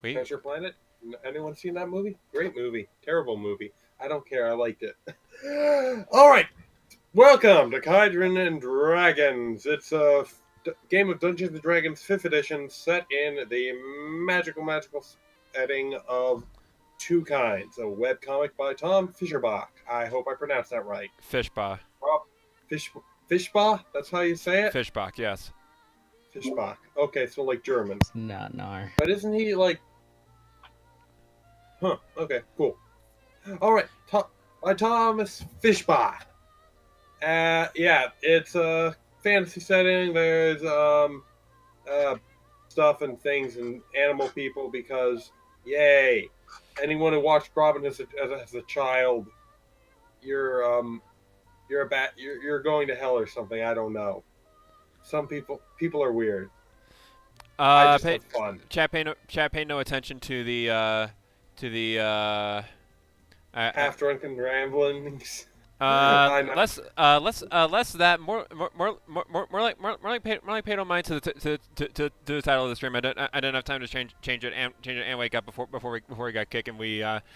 Wait. Treasure Planet? Anyone seen that movie? Great movie. Terrible movie. I don't care. I liked it. All right. Welcome to Keidran and Dragons. It's a game of Dungeons and Dragons 5th edition set in the magical setting of two kinds. A webcomic by Tom Fischerbach. I hope I pronounced that right. Fishbach. Fish, Fischbach? That's how you say it? Fishbach, yes. Fischbach. Okay, so like German. It's not, no. But isn't he like... Huh, okay, cool. Alright, by Thomas Fischbach. Yeah, it's a fantasy setting. There's stuff and things and animal people because, yay. Anyone who watched Robin as a child, you're going to hell or something. I don't know. Some people are weird. I just have fun. Chat pay no attention to the half drunken ramblings. less that more like pay no mind to the title of the stream. I didn't have time to change it and wake up before we got kicking. We had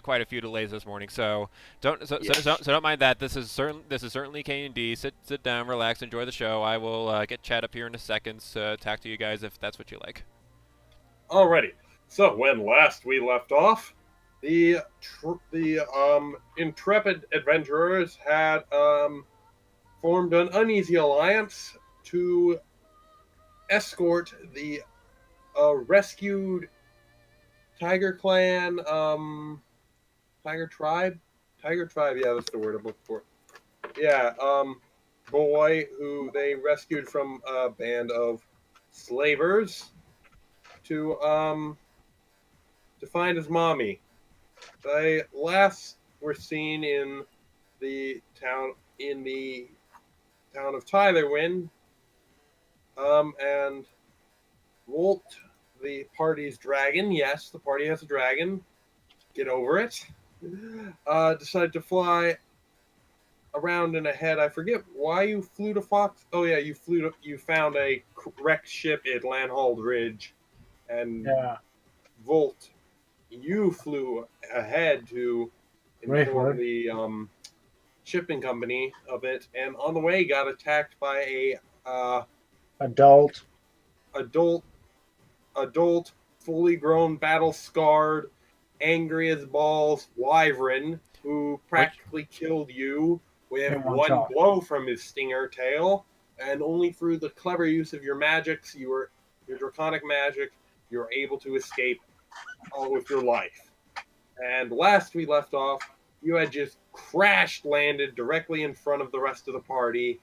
quite a few delays this morning, so don't mind that. This is certainly K&D. Sit down, relax, enjoy the show. I will get chat up here in a second to talk to you guys if that's what you like. Alrighty. So when last we left off, the intrepid adventurers had formed an uneasy alliance to escort the rescued Tiger Clan, Tiger Tribe. Yeah, that's the word I'm looking for. Yeah, boy who they rescued from a band of slavers to find his mommy. They last were seen in the town of Tylerwyn, and Wolt, the party's dragon. Yes, the party has a dragon. Get over it. Decided to fly around in a head. I forget why you flew to Fox. Oh yeah, you found a wrecked ship at Landhold Ridge, and yeah. Volt, you flew ahead to inform the shipping company of it, and on the way got attacked by a adult, fully grown, battle-scarred, angry as balls wyvern who practically killed you with one blow from his stinger tail, and only through the clever use of your magics, your draconic magic, you're able to escape with your life. And last we left off, you had just landed directly in front of the rest of the party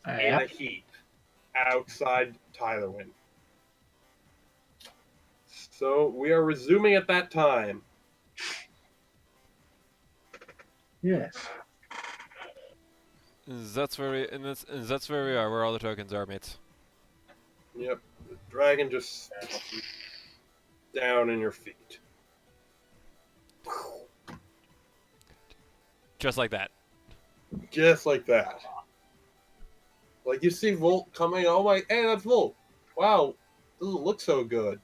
in a heap outside Tylerwyn. So we are resuming at that time. Yes. That's where we are. Where all the tokens are, mates. Yep, the dragon just down in your feet. Just like that. Just like that. Like you see Volt coming. Oh my! Hey, that's Volt. Wow, doesn't look so good.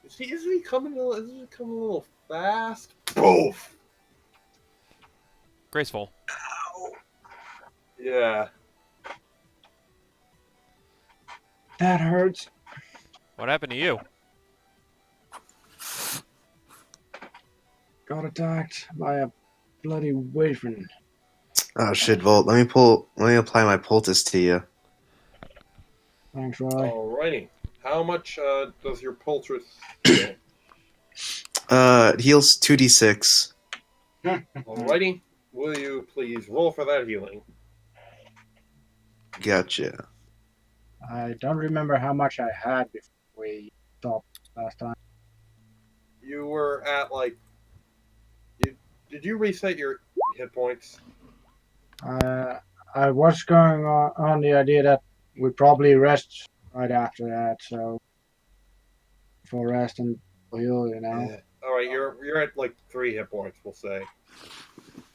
Is he coming? Is he coming a little fast? Poof. Graceful. Ow. Yeah. That hurts. What happened to you? Got attacked by a bloody wyvern. Oh shit, Volt. Let me apply my poultice to you. Thanks, Roy. Alrighty. How much does your poultice heal? It heals 2d6. Alrighty. Will you please roll for that healing? Gotcha. I don't remember how much I had before we stopped last time. You were at like... Did you reset your hit points? I was going on the idea that we'd probably rest right after that, so for rest and heal, you know. Yeah. All right, you're at like 3 hit points, we'll say.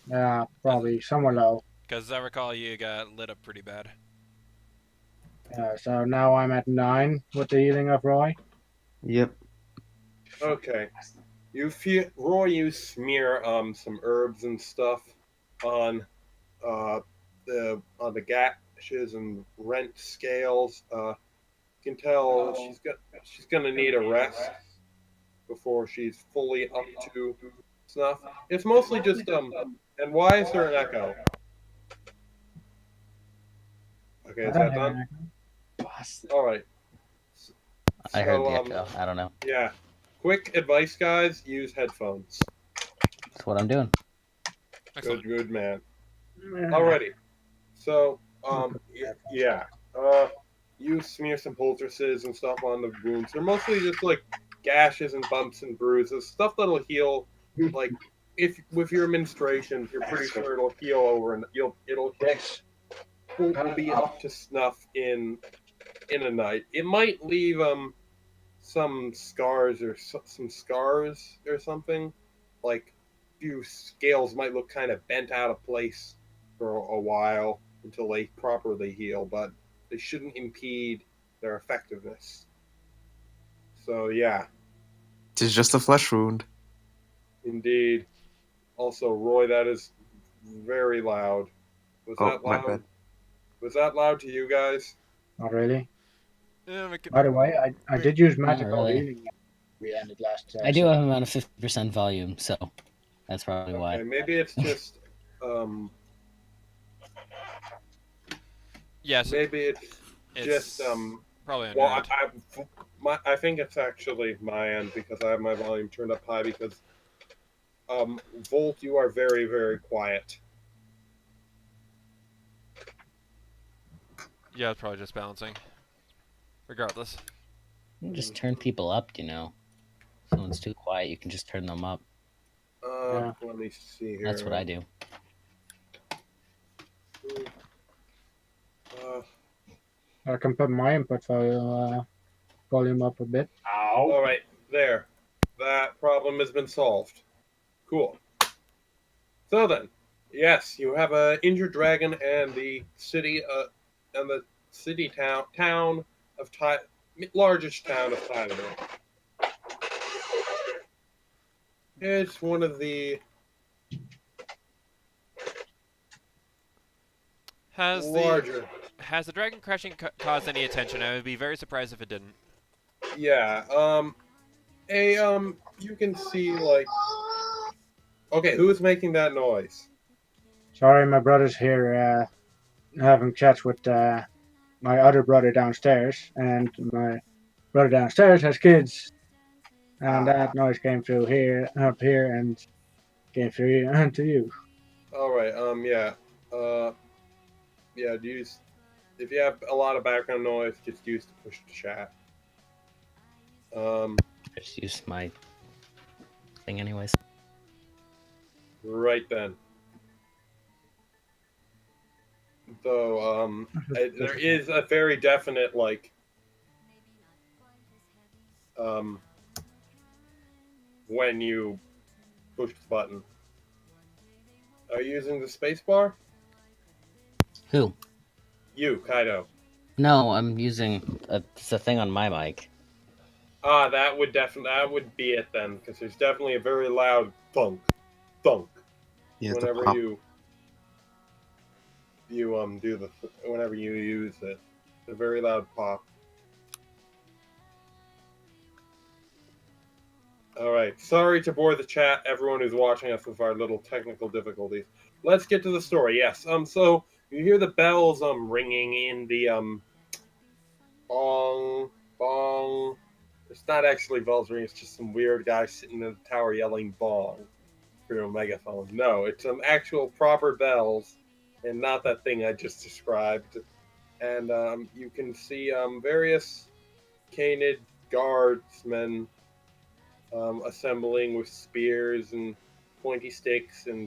Yeah, probably somewhere low. Because as I recall, you got lit up pretty bad. So now I'm at 9 with the healing of Roy. Yep. Okay. Roy, you smear some herbs and stuff on the gashes and rent scales. You can tell she's gonna need a rest before she's fully up to snuff. It's mostly just And why is there an echo? Okay, I is don't that hear done? anything. All right. I heard the So echo. I don't know. yeah. Quick advice, guys: use headphones. That's what I'm doing. Excellent. Good man. Yeah. Alrighty. So Okay. yeah. You smear some poultices and stuff on the wounds. They're mostly just like gashes and bumps and bruises, stuff that'll heal. Like if with your menstruation, you're pretty sure it'll heal over and it'll Yes. will be up to snuff in a night. It might leave some scars or some scars or something. Like few scales might look kind of bent out of place for a while until they properly heal, but they shouldn't impede their effectiveness. So yeah, It's just a flesh wound. indeed. Also, Roy, that is very loud. Was Oh, that my loud? bad. Was that loud to you guys? Not really. Yeah, By the way, I did use magical really. healing. We ended last. I do have him on a 50% volume, so that's probably Okay, why. maybe it's just yes, maybe it's it's just probably on well, your end. I think it's actually my end because I have my volume turned up high because Volt, you are very, very quiet. Yeah, it's probably just balancing. Regardless. You can just turn people up, you know. If someone's too quiet, you can just turn them up. Yeah. Let me see here. That's what I do. Uh, I can put my input volume up a bit. all right, there. That problem has been solved. Cool. So then, yes, you have a injured dragon and the city town of largest town of Tyler. It's one of the larger. Has the dragon crashing caused any attention? I would be very surprised if it didn't. Yeah. You can see like. Okay, who is making that noise? Sorry, my brother's here having chats with my other brother downstairs, and my brother downstairs has kids, and that noise came through up here, and came through to you. All right. Yeah. Yeah. If you have a lot of background noise, just use the push to chat. I just use my thing anyways. Right then. Though, there is a very definite like, when you push the button. Are you using the space bar? Who? You, Kaido. No, I'm using it's a thing on my mic. That would be it then, because there's definitely a very loud thunk, thunk. Yeah, the Whenever pop. you whenever you use it, a very loud pop. All right, sorry to bore the chat, everyone who's watching us with our little technical difficulties. Let's get to the story. Yes, so you hear the bells ringing in the bong bong. It's not actually bells ringing. It's just some weird guy sitting in the tower yelling bong through a megaphone. No, it's some actual proper bells, and not that thing I just described. And you can see various canid guardsmen assembling with spears and pointy sticks, and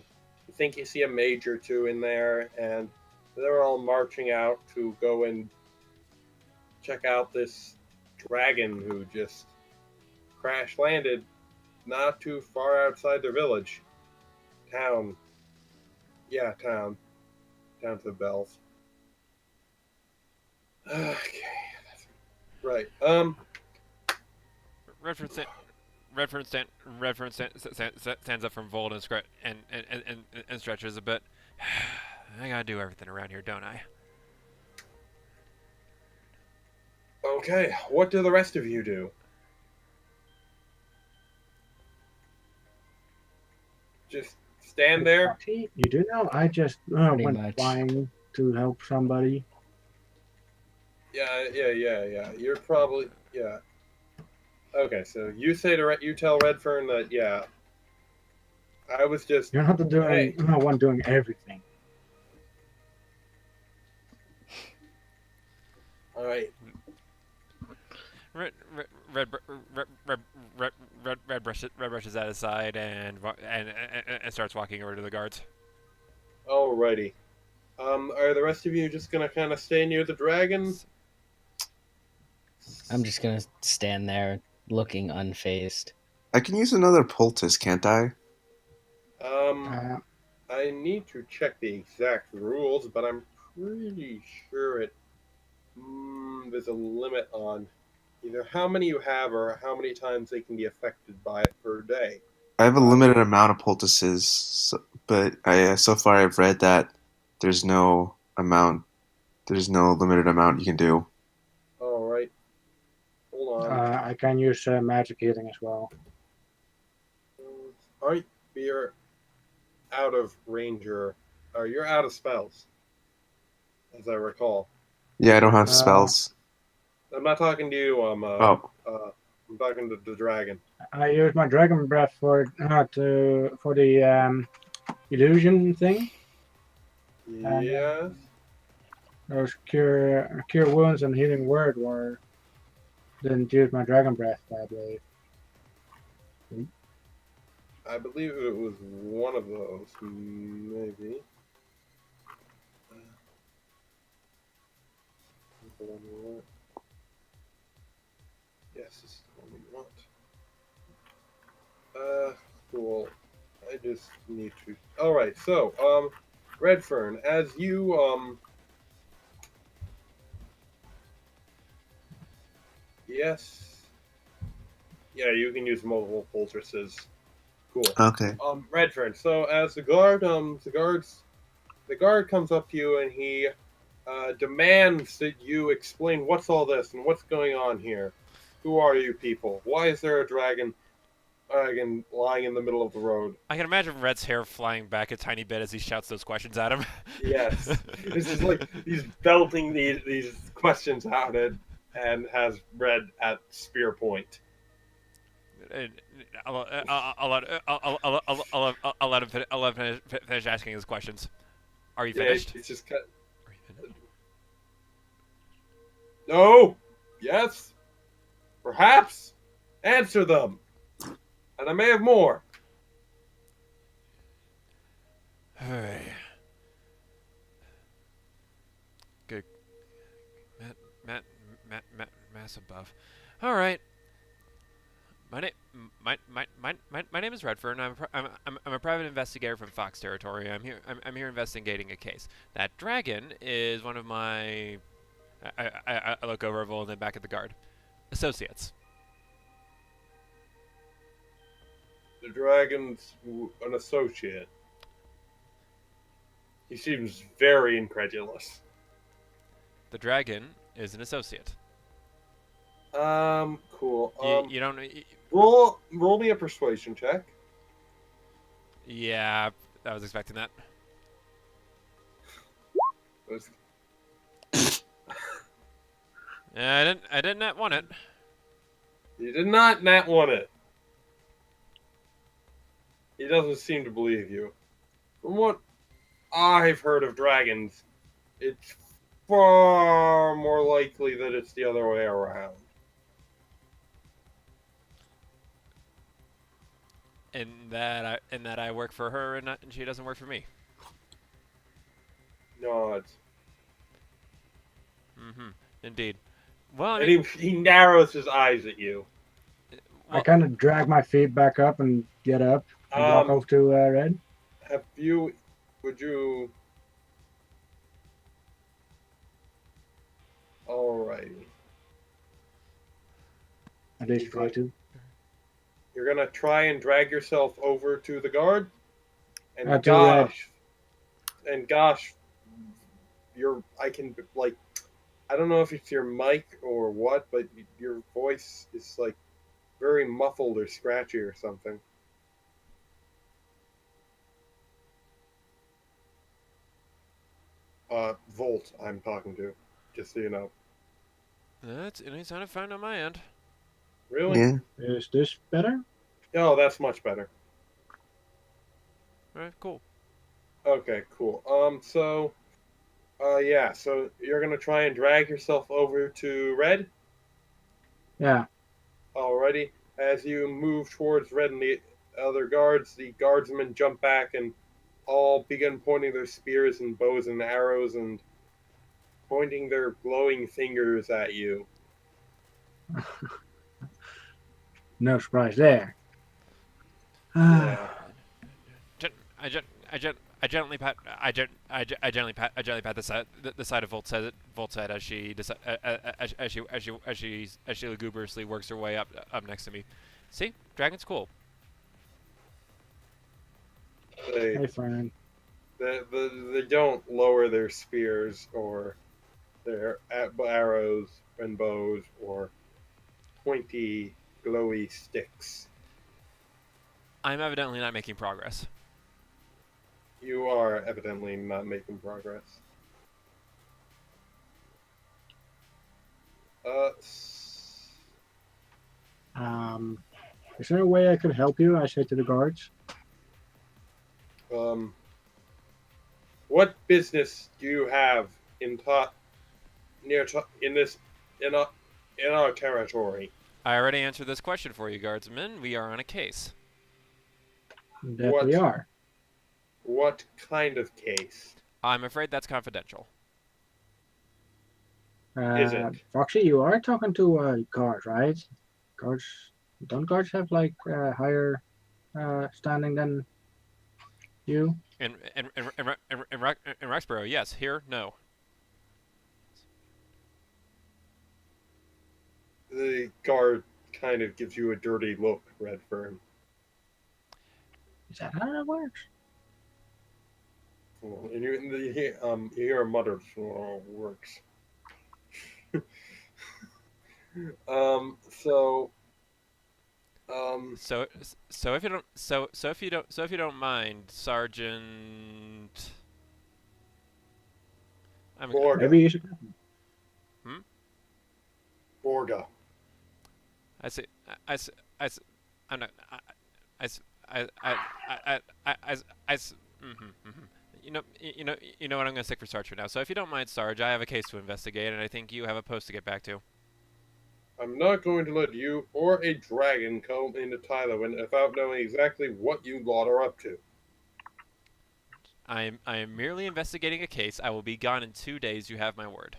you think you see a mage or two in there, and they're all marching out to go and check out this dragon who just crash landed not too far outside their village. Town. Yeah, town. Down to the bells. Okay. Right. Redfern sta- Redfern stand, Redfern stands up from Vold and stretches a bit. I gotta do everything around here, don't I? Okay, what do the rest of you do? Just stand there? You do know I just Pretty went much. flying to help somebody. Yeah. You're probably yeah. Okay, so you you tell Redfern that yeah. I was just You're not the hey. one doing everything. All right. Red brushes at his side and starts walking over to the guards. Alrighty. Are the rest of you just gonna kind of stay near the dragon? I'm just gonna stand there looking unfazed. I can use another poultice, can't I? Uh, I need to check the exact rules, but I'm pretty sure there's a limit on either how many you have or how many times they can be affected by it per day. I have a limited amount of poultices, but so far I've read that there's no amount, there's no limited amount you can do. All right. Hold on. I can use magic healing as well. Aren't you're out of ranger? Or you're out of spells, as I recall. Yeah, I don't have spells. I'm not talking to you. Oh, I'm talking to the dragon. I use my dragon breath for the illusion thing. Yes. Those cure wounds and healing word were didn't use my dragon breath, I believe. I believe it was one of those, maybe. The one we want. Yes, this is the one we want. Cool. I just need to. All right. So, Redfern, as you yes, yeah, you can use multiple poultices. Cool. okay. Redfern. So as the guard comes up to you and he demands that you explain what's all this and what's going on here. Who are you people? Why is there a dragon lying in the middle of the road? I can imagine Red's hair flying back a tiny bit as he shouts those questions at him. Yes. This is like he's belting these questions out and has Red at spear point. I'll let him finish asking his questions. Are you Yeah, finished? it's just no. Yes. Perhaps. Answer them. And I may have more. Hey. Good. Mass above. All right. My name is Redfern. I'm a private investigator from Fox Territory. I'm here investigating a case. That dragon is one of my. I look over Vol and then back at the guard. Associates. The dragon's an associate. He seems very incredulous. The dragon is an associate. Cool. You don't. Roll me a persuasion check. Yeah, I was expecting that. Yeah, I didn't net want it. You did not nat one it. He doesn't seem to believe you. From what I've heard of dragons, it's far more likely that it's the other way around. In that I work for her and she doesn't work for me. Nods. Mm-hmm. Indeed. Well, I And mean, he narrows his eyes at you. I kind of drag my feet back up and get up and walk over to Red. Would you... Alrighty. At least try to. You're gonna try and drag yourself over to the guard, and To Red. gosh, I can like, I don't know if it's your mic or what, but your voice is like very muffled or scratchy or something. Volt, I'm talking to, just so you know. It sounded fine on my end. Really? Yeah. Is this better? Oh, that's much better. All right, cool. Okay, cool. Yeah, so you're gonna try and drag yourself over to Red? Yeah. Alrighty. As you move towards Red and the other guards, the guardsmen jump back and all begin pointing their spears and bows and arrows and pointing their glowing fingers at you. No surprise there. Yeah. I gently pat the side of Volt's head as she lugubriously works her way up next to me. See, dragon's cool. Hey, friend. They don't lower their spears or their arrows and bows or pointy, glowy sticks. I'm evidently not making progress. You are evidently not making progress. Is there a way I could help you? I say to the guards. What business do you have in our territory? I already answered this question for you, guardsmen. We are on a case. That we are. What kind of case? I'm afraid that's confidential. Is it? Foxy, you are talking to guards, right? Guards, don't guards have like higher standing than you? In Roxborough, yes. Here, no. The guard kind of gives you a dirty look, Redfern. Is that how that works? And you hear a mutter, works. So if you don't mind, Sergeant. Maybe you should. Borga. I'm not. You know what? I'm gonna stick for Sarge for now. So if you don't mind, Sarge, I have a case to investigate, and I think you have a post to get back to. I'm not going to let you or a dragon come into Thailand without knowing exactly what you lot are up to. I am merely investigating a case. I will be gone in 2 days. You have my word.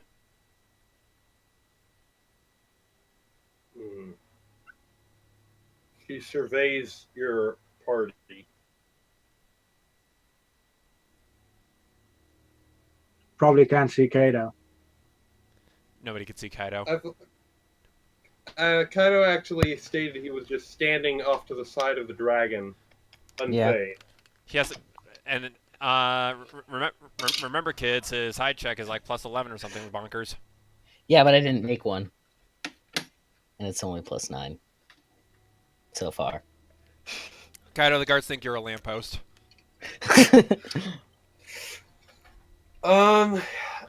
He surveys your party. Probably can't see Kato. Nobody could see Kaido. Kaido actually stated he was just standing off to the side of the dragon, unfazed. Yeah. He has, and remember, kids, his hide check is like +11 or something bonkers. Yeah, but I didn't make one, and it's only +9 so far. Kaido, the guards think you're a lamppost.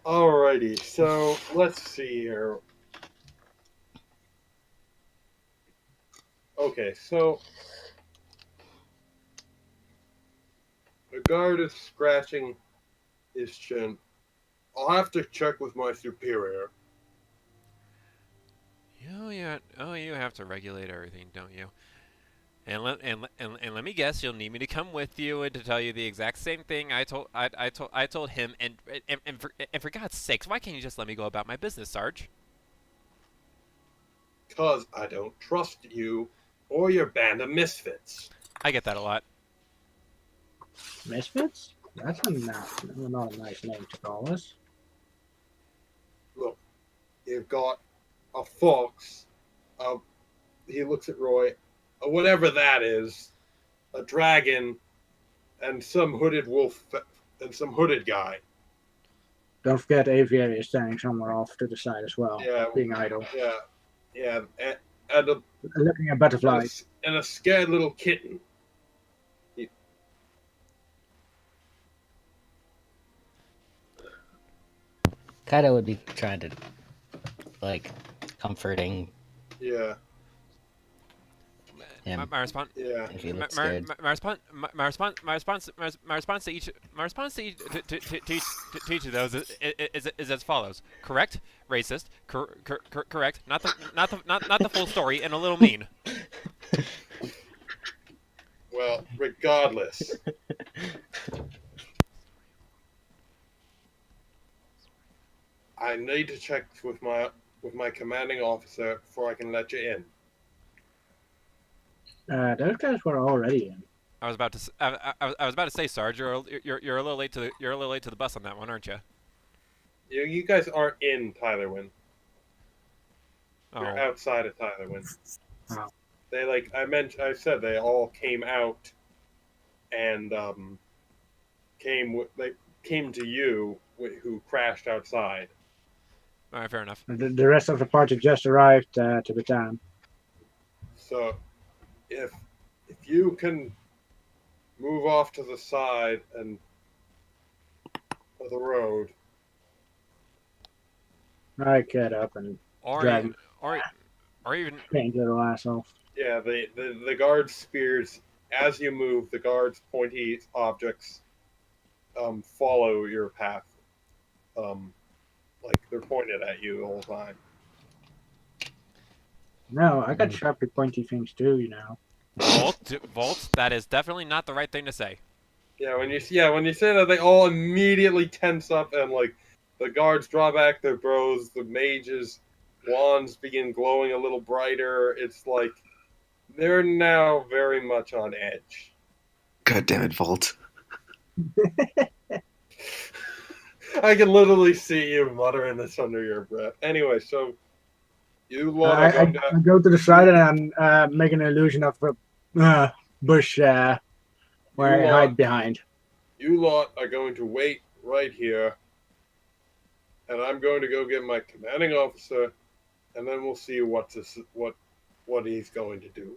Alrighty, so let's see here. Okay, so the guard is scratching his chin. I'll have to check with my superior. You have to regulate everything, don't you? And let me guess, you'll need me to come with you and to tell you the exact same thing I told him. And for God's sakes, why can't you just let me go about my business, Sarge? 'Cause I don't trust you or your band of misfits. I get that a lot. Misfits? That's not a nice name to call us. Look, you've got a fox. He looks at Roy. whatever that is, a dragon, and some hooded wolf, and some hooded guy. Don't forget Aviary is standing somewhere off to the side as well, Yeah, being idle. yeah, and Looking at butterflies. a scared little kitten. Kaido would be trying to, like, comforting Yeah. him. My response. Yeah. If he looks My scared. response to each of those is as follows. Correct, racist. Correct. Not the full story, and a little mean. Well, regardless. I need to check with my commanding officer before I can let you in. Those guys were already in. I was about to say, Sarge, you're a little late to the bus on that one, aren't you? You guys aren't in Tylerwin. Oh. You're outside of Tylerwin. Oh. They I said they all came out and came to you who crashed outside. All right, fair enough. The rest of the party just arrived to the town. So, if you can move off to the side and of the road, I get up and drag him. Or even Paint little asshole. yeah, the guards' spears. As you move, the guards' pointy objects follow your path. Like they're pointed at you the whole time. No, I got sharply pointy things too, you know. Volt. That is definitely not the right thing to say. Yeah, when you say that, they all immediately tense up and like the guards draw back their bows. The mages' wands begin glowing a little brighter. It's like they're now very much on edge. God damn it, Volt. I can literally see you muttering this under your breath. Anyway, so you lot are going I go to the side and make an illusion of a bush where I hide behind. You lot are going to wait right here, and I'm going to go get my commanding officer, and then we'll see what he's going to do.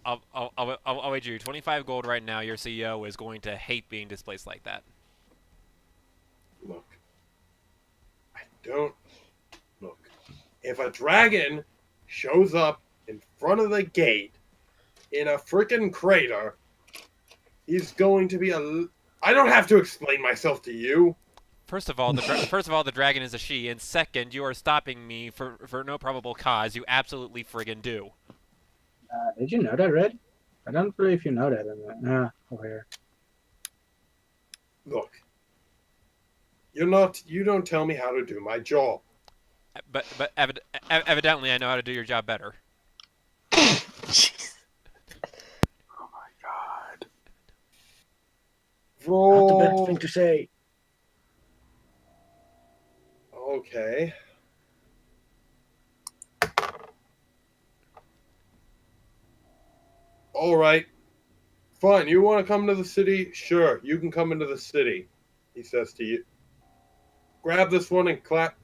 I'll wager you 25 gold right now. Your CEO is going to hate being displaced like that. Look, if a dragon shows up in front of the gate in a freaking crater, he's going to be I don't have to explain myself to you. First of all, the dragon is a she, and second, you are stopping me for no probable cause. You absolutely friggin' do. Did you know that, Red? I don't believe you know that. Over here. Look, you don't tell me how to do my job. But evidently, I know how to do your job better. Jeez. Oh my god. Roll. Not the best thing to say. Okay. All right. Fine. You want to come to the city? Sure. You can come into the city. He says to you. Grab this one and clap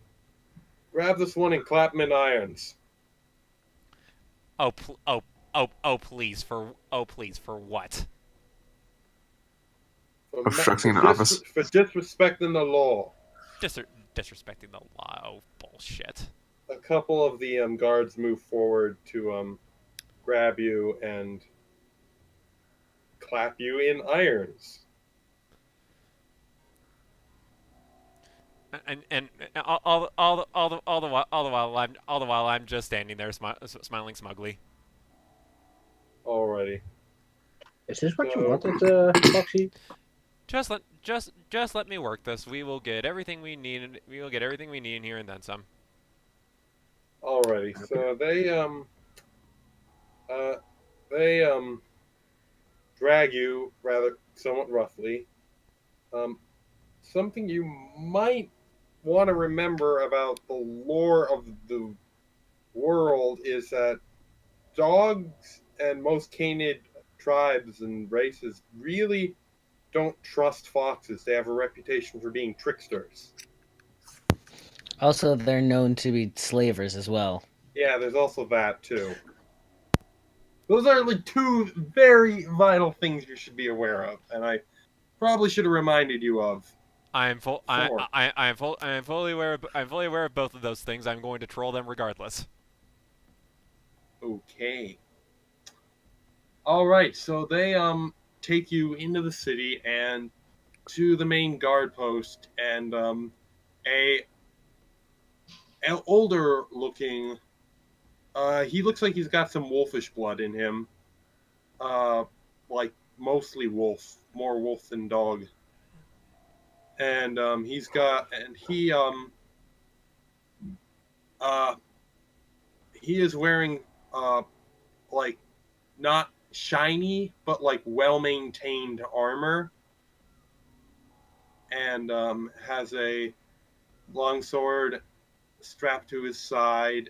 him in irons. Please for what? Obstructing an office. For disrespecting the law. Disrespecting the law. Oh, bullshit. A couple of the guards move forward to grab you and clap you in irons. And all the while I'm just standing there smiling smugly. Alrighty. Is this what you wanted, Foxy? Just let me work this. We will get everything we need. We will get everything we need in here and then some. Alrighty. So they drag you rather somewhat roughly. Something you might want to remember about the lore of the world is that dogs and most canid tribes and races really don't trust foxes. They have a reputation for being tricksters. Also, they're known to be slavers as well. Yeah, there's also that too. Those are like two very vital things you should be aware of, and I probably should have reminded you of. I am full. Four. I am fully aware. I'm fully aware of both of those things. I'm going to troll them regardless. Okay. All right. So they take you into the city and to the main guard post, and a an older looking. He looks like he's got some wolfish blood in him. Like mostly wolf, more wolf than dog. And uh he is wearing like not shiny but like well maintained armor, and has a long sword strapped to his side,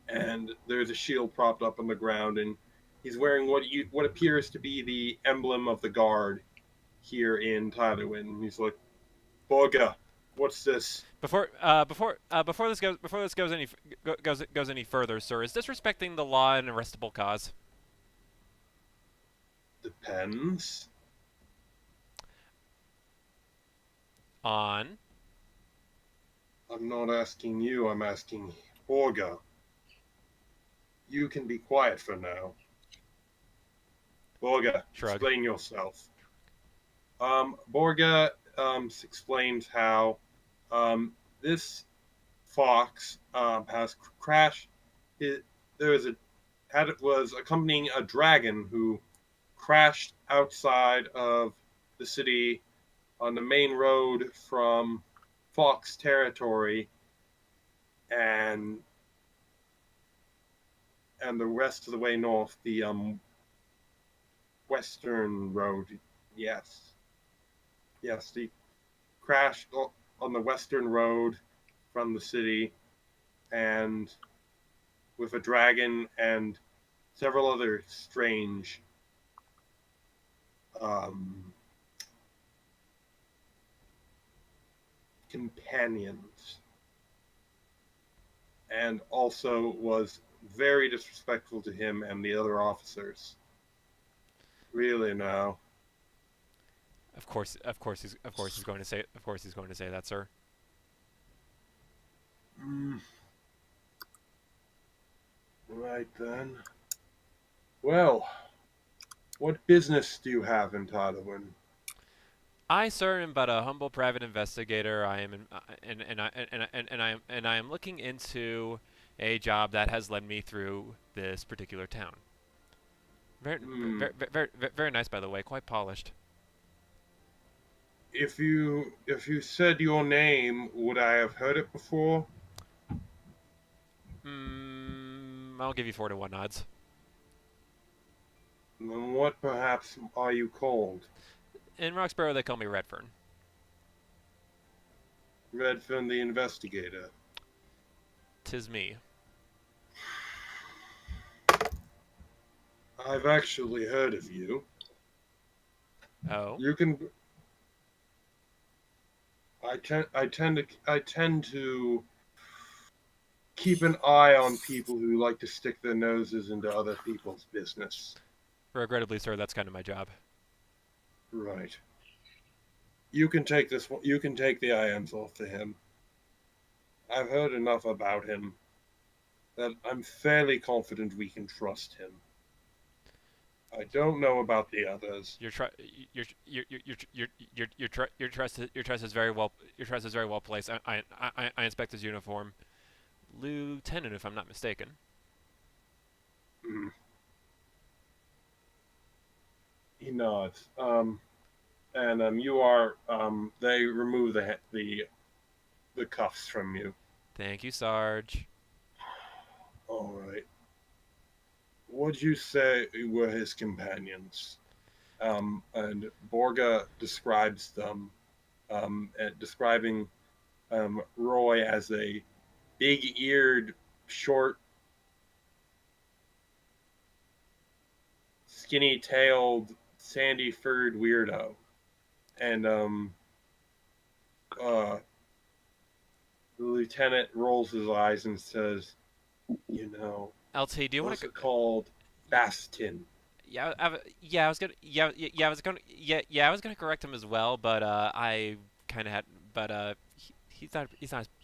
and there's a shield propped up on the ground, and he's wearing what appears to be the emblem of the guard here in Tywin. He's like, Borga, what's this? Before this goes any further, sir, is disrespecting the law an arrestable cause? Depends. On. I'm not asking you, I'm asking Borga. You can be quiet for now. Borga, Shrug. explain yourself. Borga explains how this fox has crashed. Was accompanying a dragon who crashed outside of the city on the main road from Fox territory, and the rest of the way north, the western road. Yes, he crashed on the western road from the city, and with a dragon and several other strange companions, and also was very disrespectful to him and the other officers. Really now. Of course he's going to say that, sir. Right then. Well, what business do you have in Tadawin? I, sir, am but a humble private investigator. I am looking into a job that has led me through this particular town. Very nice, by the way. Quite polished. If you said your name, would I have heard it before? I'll give you 4-to-1 odds. Then what perhaps are you called? In Roxborough, they call me Redfern. Redfern the investigator. 'Tis me. I've actually heard of you. Oh. You can. I tend to keep an eye on people who like to stick their noses into other people's business. Regrettably, sir, that's kind of my job. Right. You can take this. You can take the IMs off to him. I've heard enough about him that I'm fairly confident we can trust him. I don't know about the others. Your trust is very well placed. I inspect his uniform, Lieutenant, if I'm not mistaken. He nods. And you are. They remove the cuffs from you. Thank you, Sarge. All right. What'd you say were his companions? And Borga describes them, describing Roy as a big-eared, short, skinny-tailed, sandy-furred weirdo. And the lieutenant rolls his eyes and says, "You know, LT, do you want those to? are called Bastin." Yeah, I was gonna, yeah, I was gonna, I was gonna correct him as well, but I kind of had, but he's not,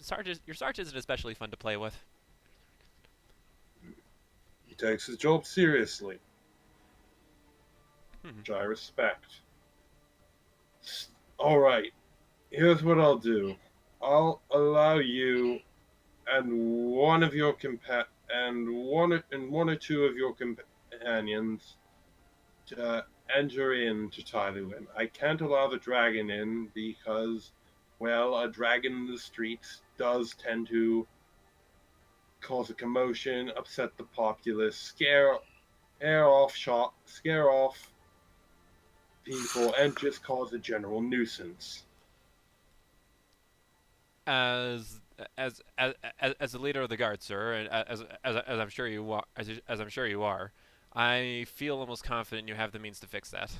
Sarge, your Sarge isn't especially fun to play with. He takes his job seriously, Hmm. which I respect. All right, here's what I'll do. I'll allow you and one of your one or two of your companions to enter into Tyluin. I can't allow the dragon in because, well, a dragon in the streets does tend to cause a commotion, upset the populace, scare off people, and just cause a general nuisance. As as the leader of the guard, sir, and as I'm sure you are, as I'm sure you are, I feel almost confident you have the means to fix that.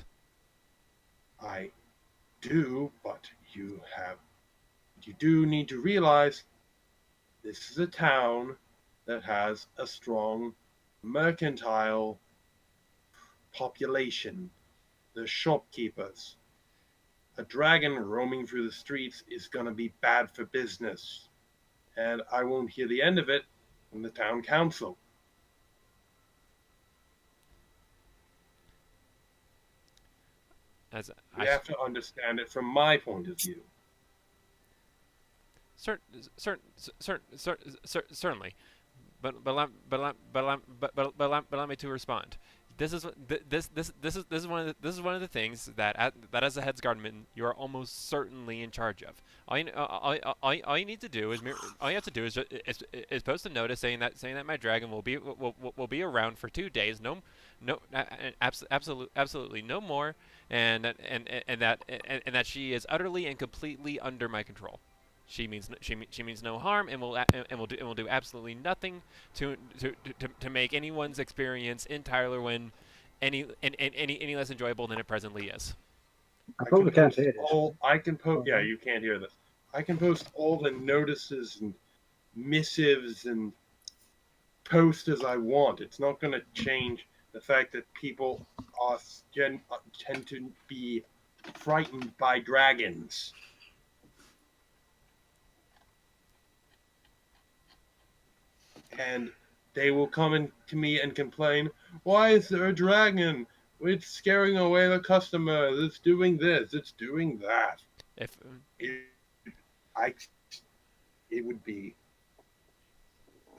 I do, but you do need to realize this is a town that has a strong mercantile population. The shopkeepers. A dragon roaming through the streets is going to be bad for business. And I won't hear the end of it from the town council. As We I have to understand it from my point of view. certainly, but let me to respond. This is this is one of the things that as a heads guardman you are almost certainly in charge of. All you need to do is all you have to do is post a notice saying that my dragon will be around for 2 days. Absolutely no more, and that she is utterly and completely under my control. She means no harm and will do absolutely nothing to make anyone's experience in Tylerwin any less enjoyable than it presently is. I probably can't hear this. I can post. Yeah, you can't hear this. I can post all the notices and missives and post as I want. It's not going to change the fact that people tend to be frightened by dragons. And they will come to me and complain, "Why is there a dragon? It's scaring away the customers. It's doing this. It's doing that." If It, it would be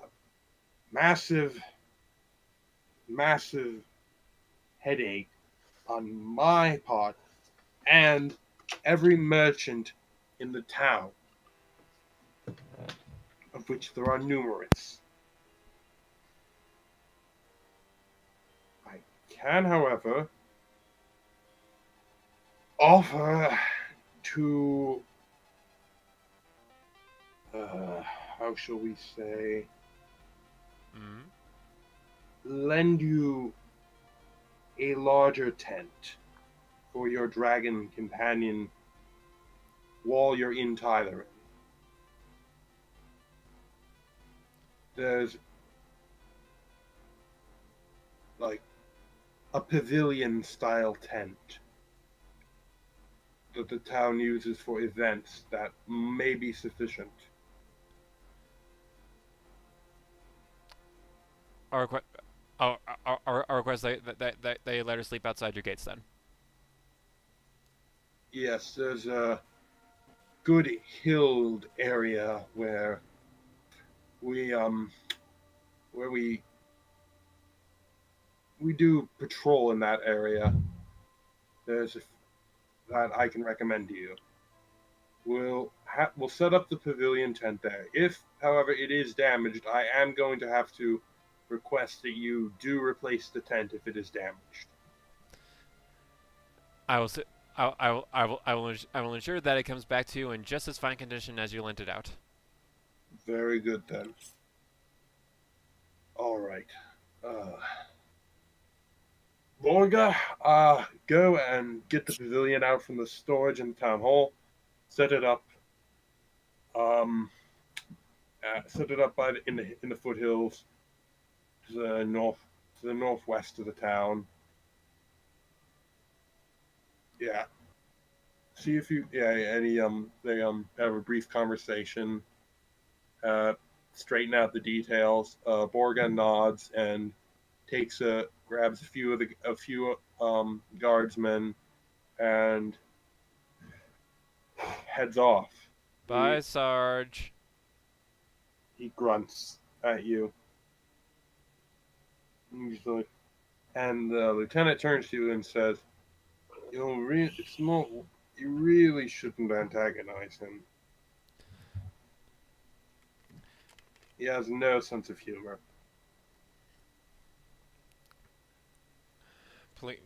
a massive, massive headache on my part and every merchant in the town, of which there are numerous. I can, however, offer to, how shall we say, mm, lend you a larger tent for your dragon companion while you're in Tyler. There's like a pavilion style tent that the town uses for events that may be sufficient. our request that they let her sleep outside your gates then. Yes, there's a good hilled area where we where we do patrol in that area. There's that I can recommend to you. We'll set up the pavilion tent there. If, however, it is damaged, I am going to have to request that you do replace the tent if it is damaged. I will. I will ensure that it comes back to you in just as fine condition as you lent it out. Very good then. All right. Borga, go and get the pavilion out from the storage in the town hall. Set it up. Set it up in the foothills to the northwest of the town. Yeah. See if you they have a brief conversation. Straighten out the details. Borga nods and grabs a few guardsmen and heads off. Bye, Sarge. He grunts at you. And the lieutenant turns to you and says, You really shouldn't antagonize him. He has no sense of humor. Please,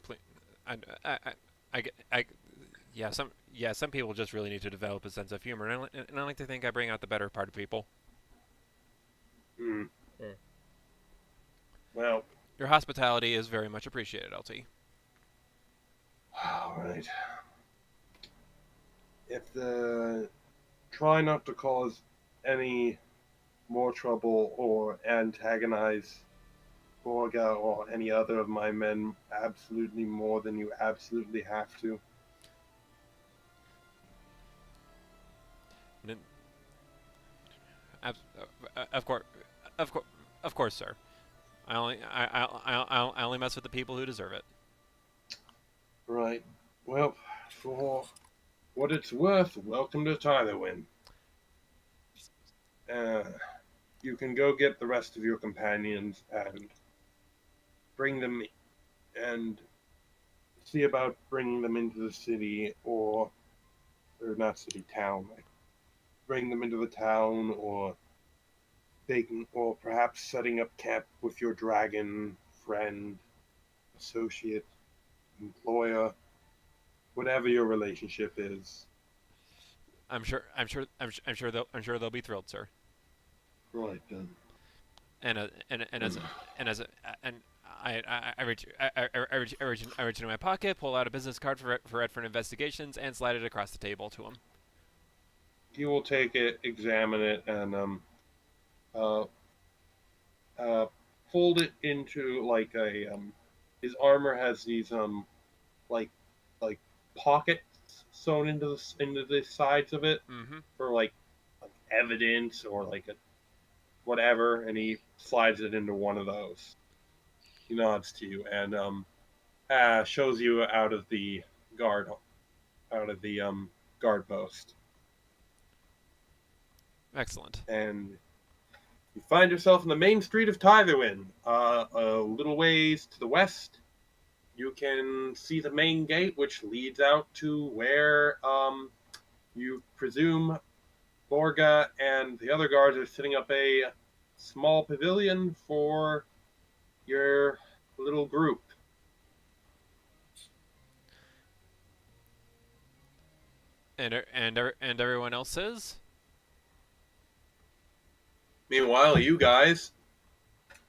please, some people just really need to develop a sense of humor, and I like to think I bring out the better part of people. Hmm. Well, your hospitality is very much appreciated, LT. All right. Try not to cause any more trouble or antagonize Borga or any other of my men absolutely more than you absolutely have to. Of course, sir. I only mess with the people who deserve it. Right. Well, for what it's worth, welcome to Tylerwin. You can go get the rest of your companions and bring them and see about bringing them into the city or not city, town. Like, bring them into the town or perhaps setting up camp with your dragon friend, associate, employer, whatever your relationship is. I'm sure they'll be thrilled, sir. Right then. I reach into my pocket, pull out a business card for Redfern Investigations, and slide it across the table to him. He will take it, examine it, and fold it into like a his armor has these like pockets sewn into the sides of it for like evidence or like a whatever, and he slides it into one of those. He nods to you and shows you out of the guard post. Excellent. And you find yourself in the main street of Tytherwin. A little ways to the west, you can see the main gate, which leads out to where you presume Borga and the other guards are setting up a small pavilion for your little group. And everyone else says? Meanwhile, you guys.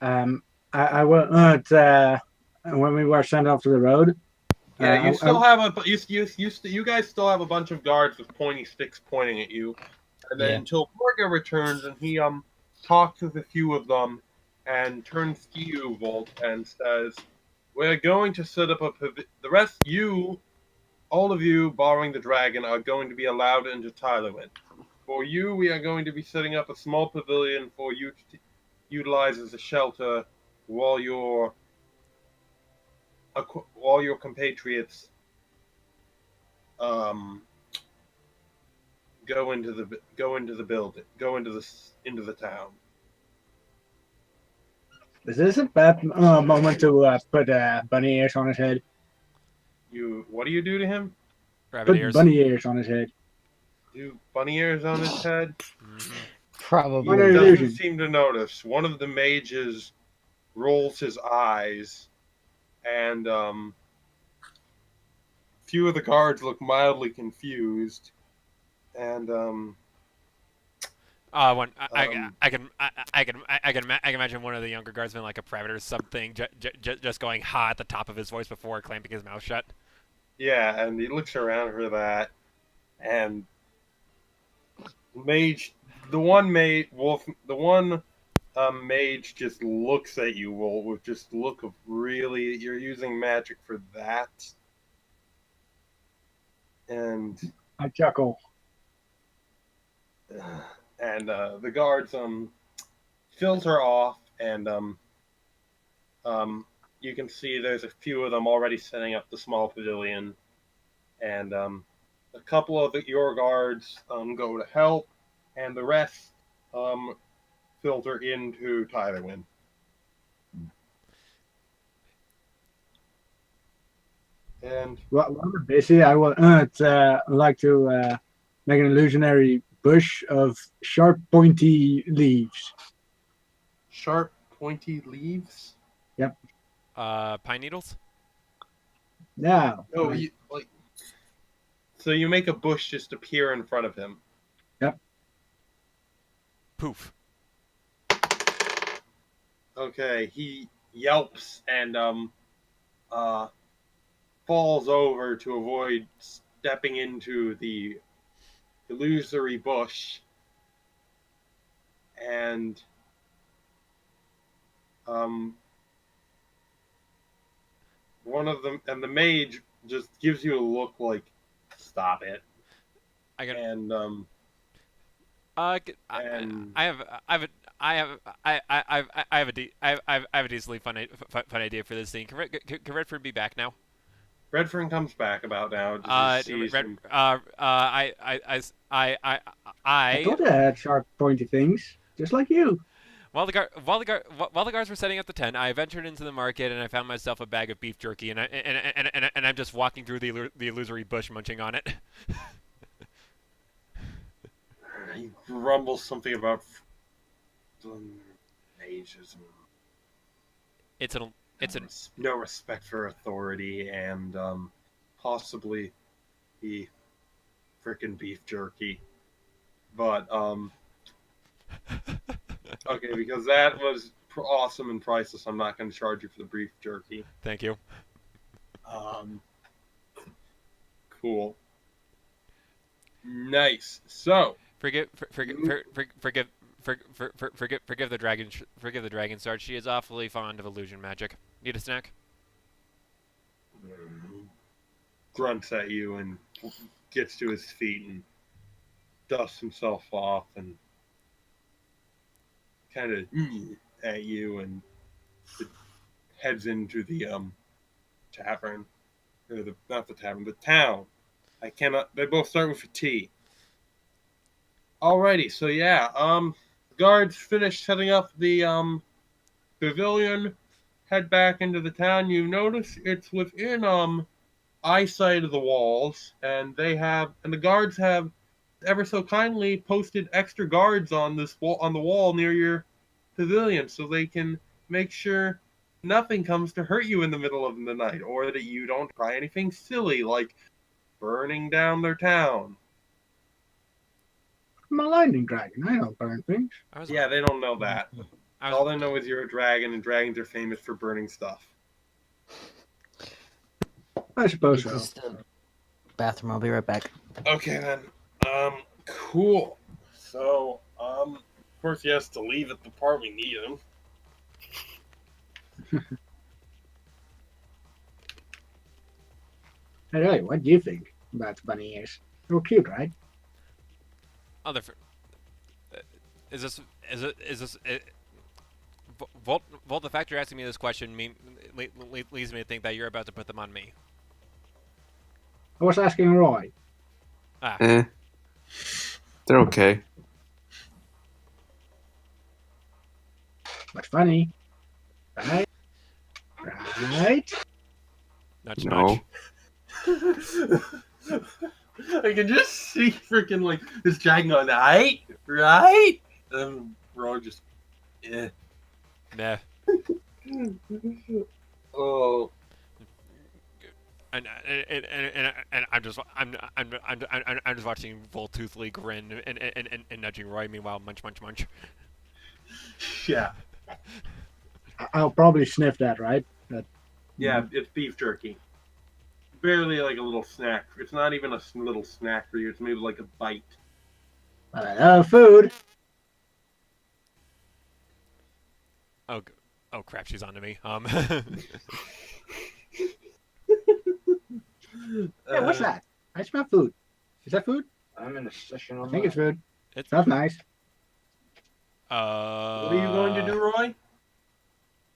I went when we were sent off to the road. Yeah, you still have you guys still have a bunch of guards with pointy sticks pointing at you, and then until Borga returns and he talks with a few of them, and turns to you, Volt, and says, "We're going to set up the rest you, all of you, borrowing the dragon, are going to be allowed into Tylerwin. For you, we are going to be setting up a small pavilion for you to utilize as a shelter while your compatriots go into the town." Is this a bad moment to put bunny ears on his head? What do you do to him? Rabbit ears. Bunny ears on his head. Do bunny ears on his head? Probably. He doesn't seem to notice. One of the mages rolls his eyes, and few of the guards look mildly confused, and One. I can imagine one of the younger guardsmen, like a predator or something, just going ha at the top of his voice before clamping his mouth shut. Yeah, and he looks around for that, and mage, the one mage just looks at you, with just look of really, you're using magic for that, and I chuckle. the guards filter off, and you can see there's a few of them already setting up the small pavilion, and a couple of your guards go to help, and the rest filter into Tylerwin. And While we're busy, I would like to make an illusionary bush of sharp, pointy leaves. sharp, pointy leaves. Yep. Pine needles. Now. No, so you make a bush just appear in front of him. Yep. Poof. Okay, he yelps and falls over to avoid stepping into the illusory bush, and one of them, and the mage just gives you a look like, "Stop it!" I can. And I have a decently fun idea for this scene. Can Redfern be back now? Redfern comes back about now. I thought I had sharp, pointy things, just like you. While the guards were setting up the tent, I ventured into the market and I found myself a bag of beef jerky, and I'm just walking through the illusory bush, munching on it. He grumbles something about mages. It's no respect for authority, and possibly the frickin' beef jerky. But okay, because that was awesome and priceless, I'm not going to charge you for the beef jerky. Thank you. Cool. Nice. So Forgive the dragon star. She is awfully fond of illusion magic. Need a snack? grunts at you and gets to his feet and dusts himself off and kind of at you and heads into the tavern, or not the tavern, the town. I cannot. They both start with a T. Alrighty, so yeah, guards finish setting up the pavilion. Head back into the town. You notice it's within eyesight of the walls, and the guards have ever so kindly posted extra guards on the wall near your pavilion, so they can make sure nothing comes to hurt you in the middle of the night, or that you don't try anything silly like burning down their town. I'm a lightning dragon. I don't burn things. Yeah, they don't know that. All they know is you're a dragon, and dragons are famous for burning stuff. I suppose It's so. just a bathroom. I'll be right back. Okay then. Cool. So, of course he has to leave at the part we need him. Hey, what do you think about bunny ears? They're cute, right? Is this Volt? The fact you're asking me this question leads me to think that you're about to put them on me. I was asking Roy. They're okay. But funny. Right? Right? Nudge, No. nudge. I can just see freaking like this dragon going, right? And Roy just, yeah. Nah. Oh. And and I'm just watching Voltoothly grin and nudging Roy. Meanwhile, munch, munch, munch. Yeah. I'll probably sniff that, right? Yeah, it's beef jerky. Barely like a little snack. It's not even a little snack for you. It's maybe like a bite. Food. Oh crap! She's onto me. Hey, what's that? I smell food. Is that food? I'm in a session I on think that. it's food. It's Smells nice. What are you going to do, Roy?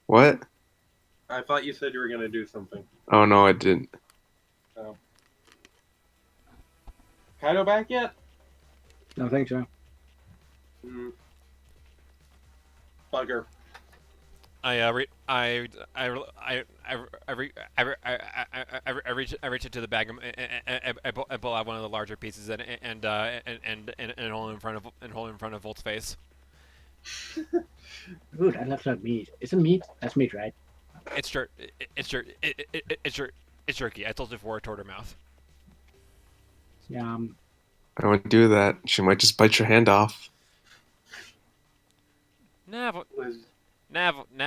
What? I thought you said you were going to do something. Oh no, I didn't. Kaido back yet? Don't think so. Bugger. I reach into the bag and pull out one of the larger pieces and hold in front of Volt's face. Dude, that's not meat. Is it meat? That's meat, right? It's jerky. I told you before, toward her mouth. Yum. I wouldn't do that. She might just bite your hand off. Nah,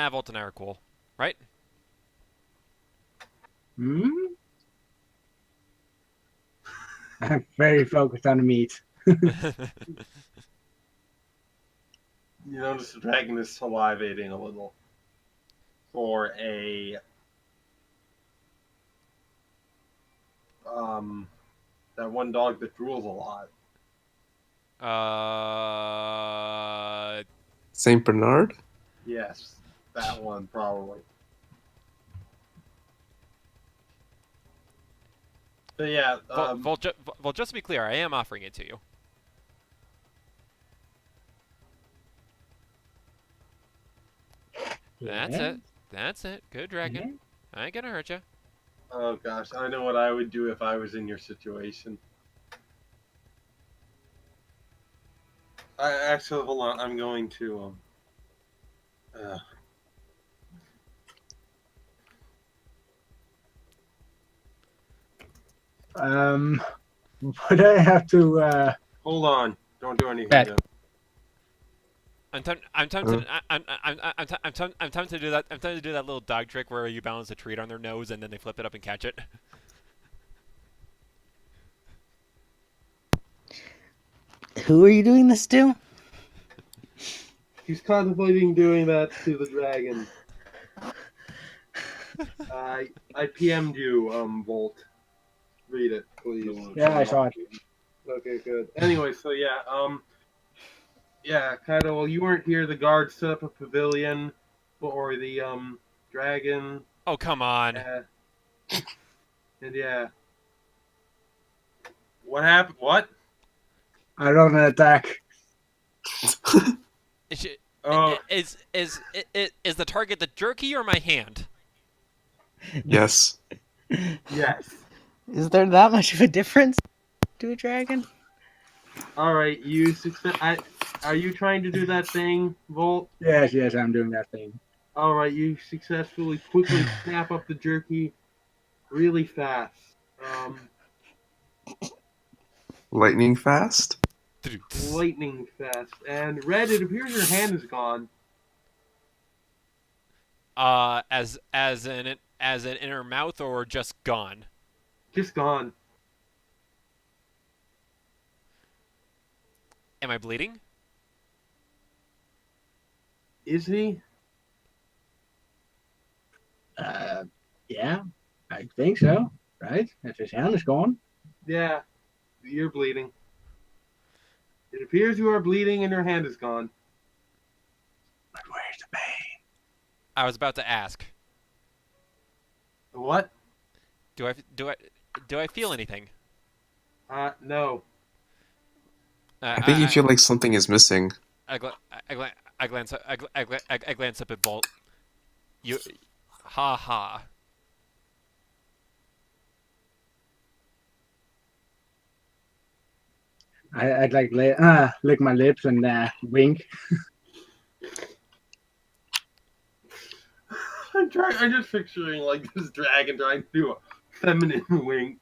Volt and I are cool, right? Hmm? I'm very focused on the meat. You notice the dragon is salivating a little. For a... that one dog that drools a lot. Saint Bernard? Yes, that one probably. So yeah, Volt, just to be clear, I am offering it to you. That's Yeah. it. That's it. Good dragon. I ain't gonna hurt you. oh gosh, I know what I would do if I was in your situation. Actually, hold on, I'm going to But I have to, hold on, don't do anything Back. yet. I'm tempted to do that. I'm tempted to do that little dog trick where you balance a treat on their nose and then they flip it up and catch it. Who are you doing this to? He's contemplating doing that to the dragon. I PM'd you, Volt. Read it, please. yeah, I saw it. Okay, good. Anyway, so yeah, Kaido, while you weren't here, the guards set up a pavilion for the, dragon. Oh, come on. And yeah. What happened? What? I don't attack. Is Oh, the target the jerky or my hand? Yes. yes. Is there that much of a difference to a dragon? Alright, you success. Are you trying to do that thing, Volt? Yes, I'm doing that thing. Alright, you successfully quickly snap up the jerky really fast. Lightning fast? Lightning fast. And Red, it appears your hand is gone. As in her mouth or just gone? Just gone. Am I bleeding? Is he? Yeah, I think so, right? If his hand is gone. Yeah, you're bleeding. It appears you are bleeding and your hand is gone. But where's the pain? I was about to ask. What? Do I feel anything? No. I think you feel like something is missing. I glance up at Bolt. You, ha ha. I'd like lick my lips and wink. I'm just picturing like this dragon trying to do a feminine wink.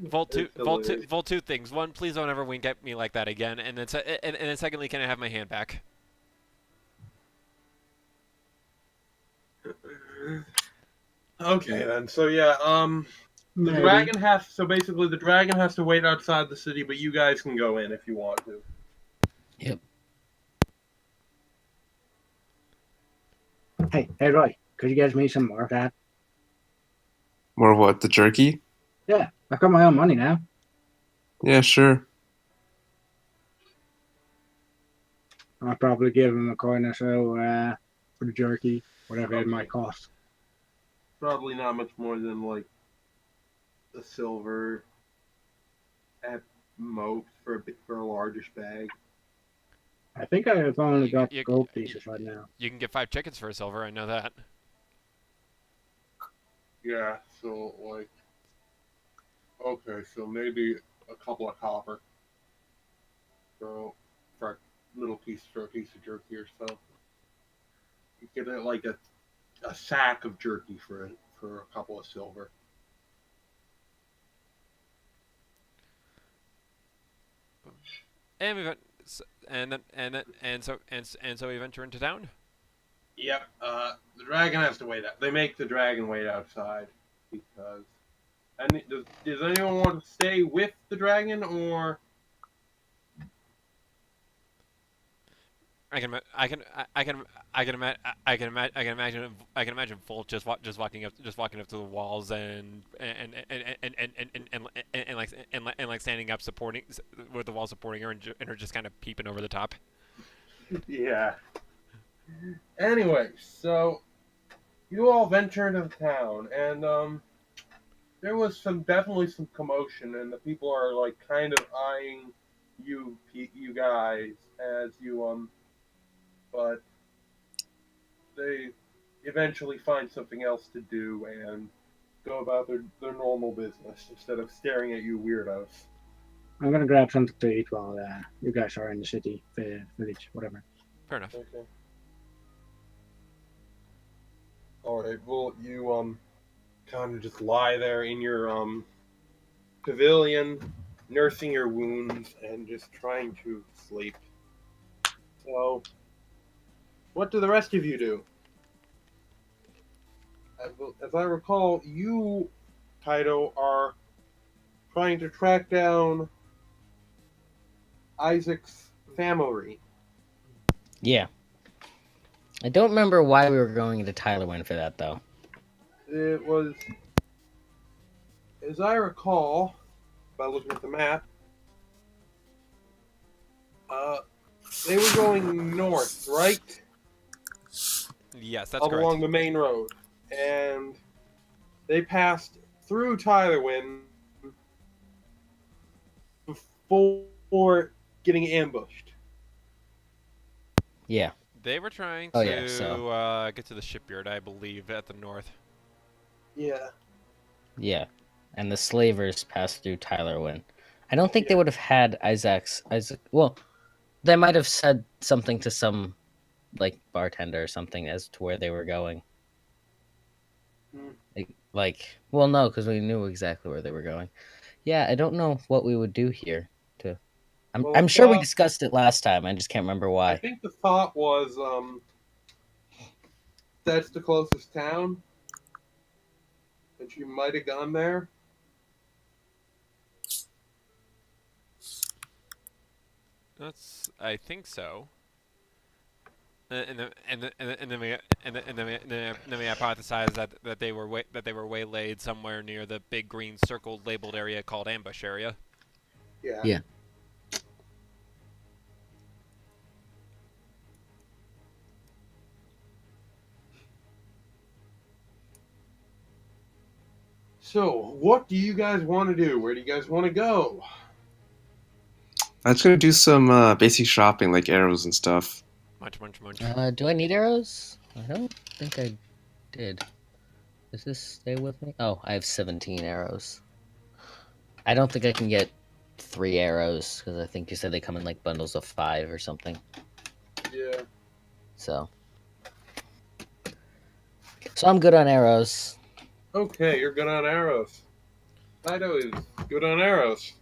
Vault two, It's hilarious. Vault two things. One, please don't ever wink at me like that again. And then secondly, can I have my hand back? Okay then. So yeah, the Maybe. dragon has. So basically, the dragon has to wait outside the city, but you guys can go in if you want to. Yep. Hey, Roy, could you get me some more of that? More what? The jerky? Yeah, I've got my own money now. Yeah, sure. I'll probably give him a coin or so for the jerky, whatever it Okay. might cost. Probably not much more than like a silver at most for a largish bag. I think I've only got You- gold pieces right now. You can get 5 chickens for a silver. I know that. Yeah. So like, okay, so maybe a couple of copper. So for a piece of jerky or so. You get it like a sack of jerky for a couple of silver. And we went, so we venture into town. Yep. The dragon has to wait out. They make the dragon wait outside because. And does anyone want to stay with the dragon or? I can imagine Volt just walking up to the walls and like standing up supporting with the wall supporting her and her just kind of peeping over the top. Yeah. Anyway, so you all venture into the town, and there was definitely some commotion, and the people are like kind of eyeing you guys as you but they eventually find something else to do and go about their normal business instead of staring at you weirdos. I'm gonna grab something to eat while you guys are in the city, village, whatever. Fair enough. Okay. All right. Well, you kind of just lie there in your pavilion, nursing your wounds and just trying to sleep. So, what do the rest of you do? As I recall, you, Kaido, are trying to track down Isaac's family. Yeah. I don't remember why we were going into Tylerwind for that, though. It was, as I recall, by looking at the map, they were going north, right? Yes, that's Up correct. along the main road. And they passed through Tylerwind before getting ambushed. Yeah. They were trying Oh, to yeah, so- get to the shipyard, I believe, at the north. Yeah. Yeah. And the slavers passed through Tylerwind. I don't think they Yeah. would have had Isaac. Well, they might have said something to some, like, bartender or something as to where they were going. Hmm. Well, no, because we knew exactly where they were going. Yeah, I don't know what we would do here. Well, I'm sure we well, discussed it last time. I just can't remember I why. think the thought was that's the closest town. That you might have gone there. I think so. And then we hypothesized that they were waylaid somewhere near the big green circled labeled area called ambush area. Yeah. Yeah. So, what do you guys want to do? Where do you guys want to go? I'm just gonna do some basic shopping, like arrows and stuff. Munch, munch, munch. Do I need arrows? I don't think I did. Does this stay with me? Oh, I have 17 arrows. I don't think I can get 3 arrows because I think you said they come in like bundles of 5 or something. Yeah. So So I'm good on arrows. Okay, you're good on arrows. Kaido is good on arrows.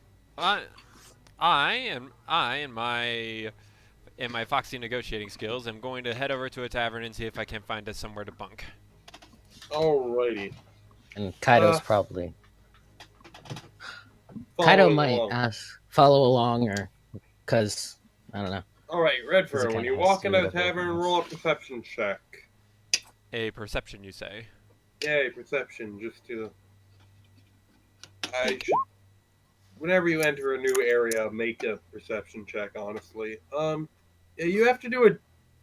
In my foxy negotiating skills, I'm going to head over to a tavern and see if I can find us somewhere to bunk. Alrighty. And Kaido's probably... Kaido Following might along. follow along, or... Because, I don't know. Alright, Because he Redfern, when kind you of has walk to do into the whatever he tavern, wants. roll a perception check. A perception, you say? Yay, perception, just to... I should... Whenever you enter a new area, make a perception check, honestly. Yeah, you have to do a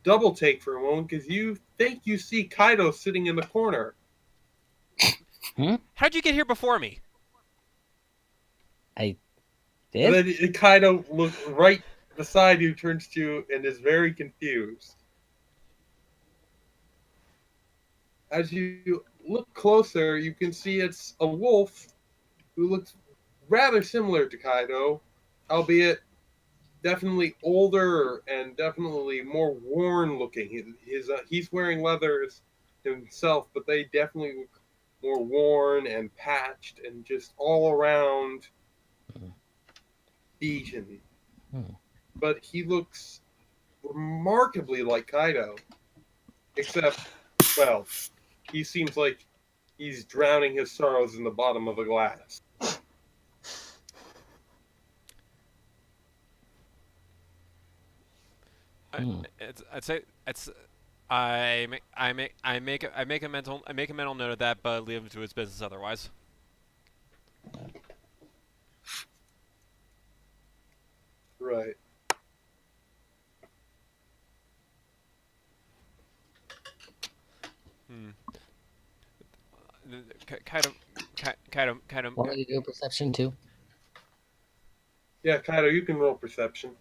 double take for a moment, because you think you see Kaido sitting in the corner. How'd you get here before me? I And did? then Kaido looks right beside you, turns to you, and is very confused. As you look closer, you can see it's a wolf who looks rather similar to Kaido, albeit definitely older and definitely more worn looking. He's wearing leathers himself, but they definitely look more worn and patched and just all around beaten. But he looks remarkably like Kaido, except, well, he seems like he's drowning his sorrows in the bottom of a glass. I'd say it's. I make a mental note of that, but leave him to his business otherwise. Right. Kaido. Want me to do perception too? Yeah, Kaido, you can roll perception.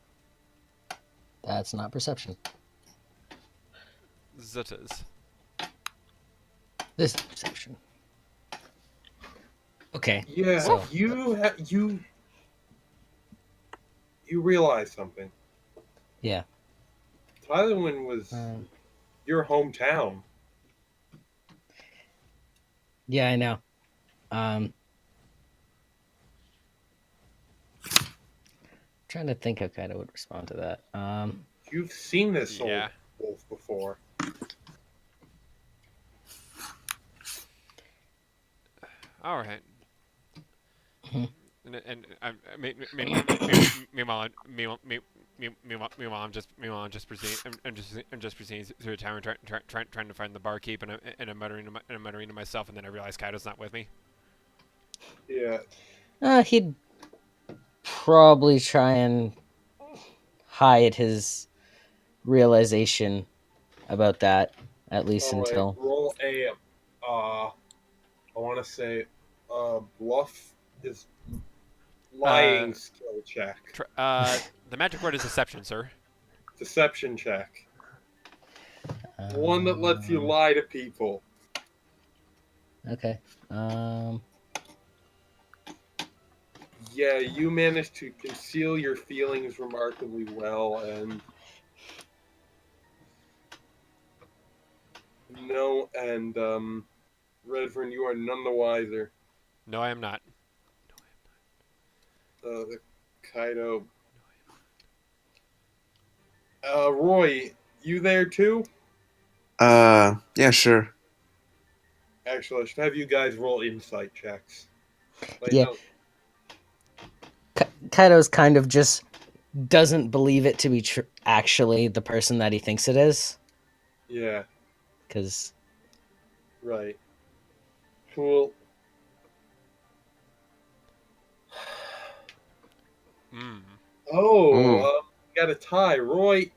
That's not perception. That is. This is perception. Okay. Yeah, So, you realize something. yeah. Thailand was your hometown. Yeah, I know. Trying to think how Kaido would respond to that. You've seen this Yeah. old wolf before. All right. Mhm. Meanwhile, I'm just proceeding through a tavern, trying to find the barkeep, and I'm muttering to myself, and then I realize Kaido's not with me. Yeah. He'd probably try and hide his realization about that, at least All right. until... Roll a, I want to say, bluff is lying skill check. The magic word is deception, sir. Deception check. One that lets you lie to people. Okay. Yeah, you managed to conceal your feelings remarkably well, and Redfern, you are none the wiser. No, I am not. The Kaido. Roy, you there too? Yeah, sure. Actually, I should have you guys roll insight checks. Wait, Yeah. no. Kaido's kind of just doesn't believe it to be actually the person that he thinks it is. Yeah. Because... Right. Cool. Oh, got a tie. Roy.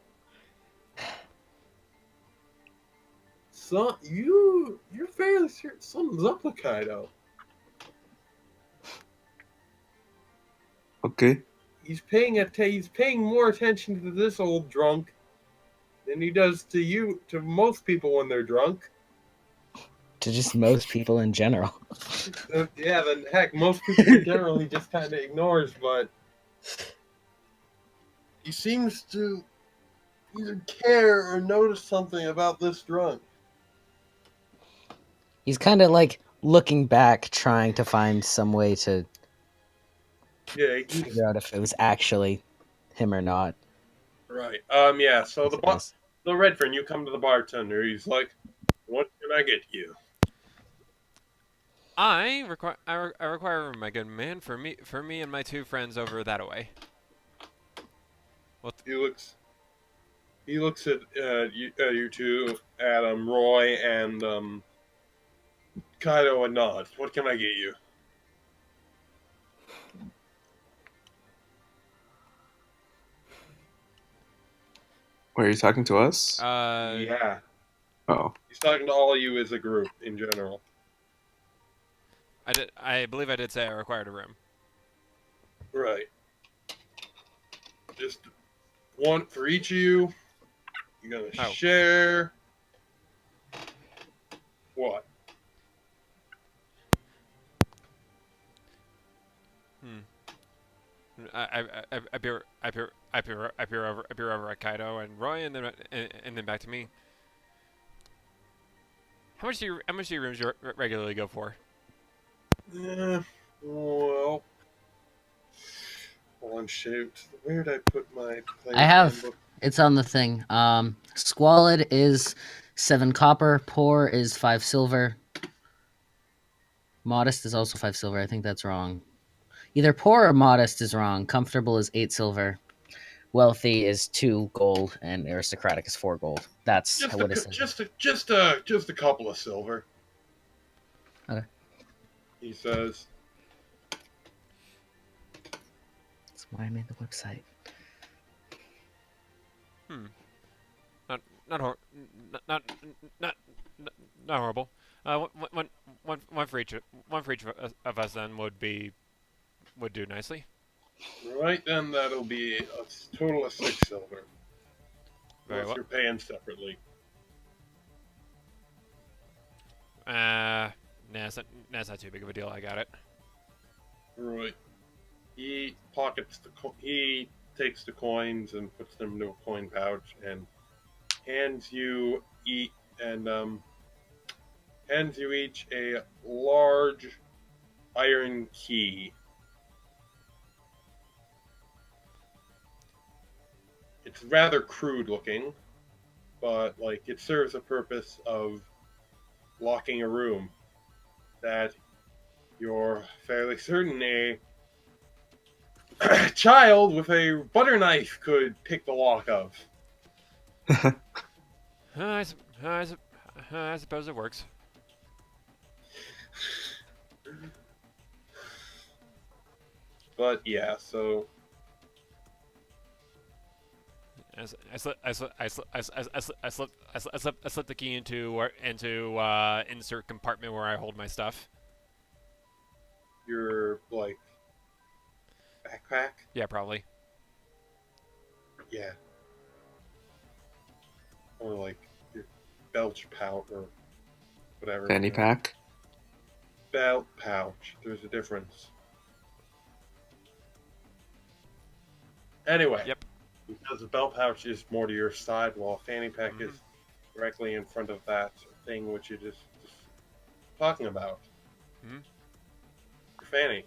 You're fairly certain something's up with Kaido. Okay. He's paying more attention to this old drunk than he does to most people when they're drunk. To just most people in general. Yeah, then heck, most people in general he just kind of ignores, but he seems to either care or notice something about this drunk. He's kind of like looking back, trying to find some way to Yeah, he's figure out if it was actually him or not. right. Yeah. So the Redfern, you come to the bartender. He's like, "What can I get you?" I require a room, my good man, for me and my two friends over that way. He looks at you two, Adam, Roy, and Kaido, and nods. What can I get you? Wait, are you talking to us? Yeah, Oh. he's talking to all of you as a group in general. I believe I did say I required a room. Right. Just one for each of you. You're gonna share. What? I peer over at Kaido and Roy, and then back to me. How much do your rooms regularly go for? Well, on shoot. Where did I put my player's I have. handbook? It's on the thing. Squalid is 7 copper. Poor is 5 silver. Modest is also 5 silver. I think that's wrong. Either poor or modest is wrong. Comfortable is 8 silver. Wealthy is 2 gold, and aristocratic is 4 gold. That's what it says. Just a couple of silver. Okay. He says. That's why I made the website. Not horrible. One for each of us then would do nicely. Right then, that'll be a total of 6 silver. Very Unless well. you're paying separately. That's not too big of a deal. I got it. Right. He takes the coins and puts them into a coin pouch and hands you each a large iron key. It's rather crude looking, but like it serves a purpose of locking a room that you're fairly certain a child with a butter knife could pick the lock of. I suppose it works. But yeah, so I slip the key into insert compartment where I hold my stuff. your like backpack, Yeah, probably. yeah, or like your belch pouch or whatever. Fanny pack? Belt pouch. There's a difference. Anyway. Yep. Because the belt pouch is more to your side, while a fanny pack is directly in front of that thing which you're just talking about. Mm-hmm. Your fanny.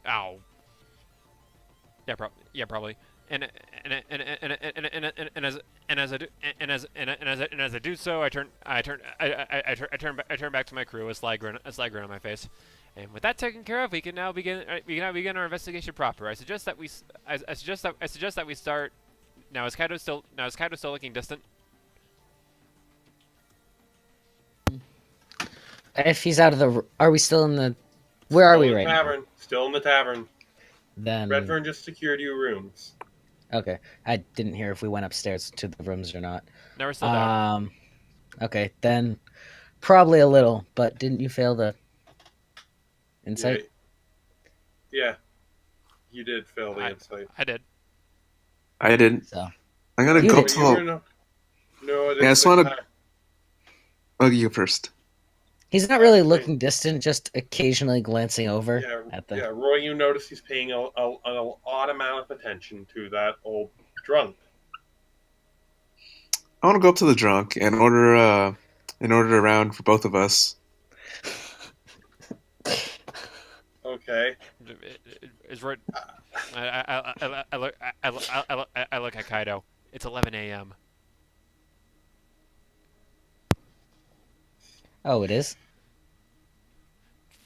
Ow. Yeah, probably. And as I do so, I turn back to my crew, a sly grin on my face. And with that taken care of, we can now begin our investigation proper. I suggest that we start now. Is Kaido still looking distant? If he's out of the, are we still in the? Where are we right now? Still in the tavern. Then Redfern just secured you rooms. Okay, I didn't hear if we went upstairs to the rooms or not. No, we're still down. Okay, then probably a little. But didn't you fail the insight? Yeah. You did fail the insight. I did. I didn't. So I'm gonna go to. No, I didn't. Yeah, I just want to. Oh, you first. He's not really looking distant, just occasionally glancing over at the. Yeah, Roy, you notice he's paying an odd amount of attention to that old drunk. I want to go up to the drunk and order a round for both of us. Okay. Is right. I look at Kaido. It's 11 a.m. Oh, it is?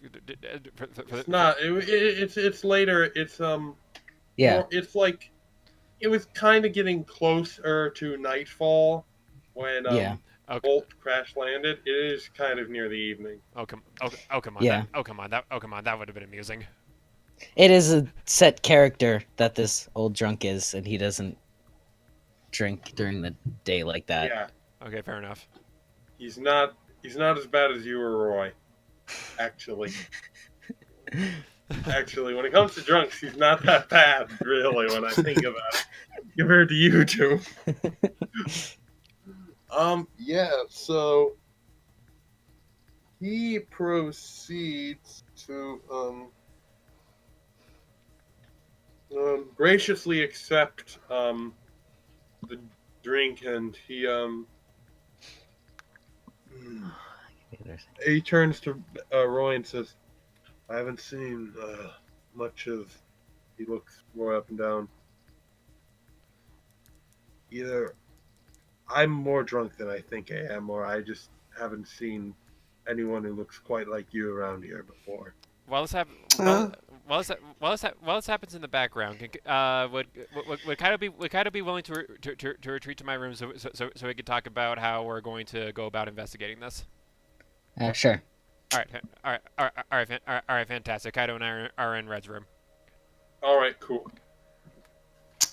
It's not. It's later. It's Yeah. more. It's like it was kind of getting closer to nightfall when Yeah. Okay. Bolt crash landed. It is kind of near the evening. Oh come on. Yeah. Come on. That would have been amusing. It is a set character that this old drunk is, and he doesn't drink during the day like that. Yeah, Okay, fair enough. he's not. He's not as bad as you or Roy. Actually, when it comes to drunks, he's not that bad, really. When I think about it, compared to you two. Yeah. So he proceeds to graciously accept the drink, and he turns to Roy and says, "I haven't seen much of." He looks Roy up and down. Either I'm more drunk than I think I am, or I just haven't seen anyone who looks quite like you around here before. While this happens in the background, would Kaido be willing to retreat to my room so we could talk about how we're going to go about investigating this? Sure. All right, fantastic. Kaido and I are in Red's room. All right, cool.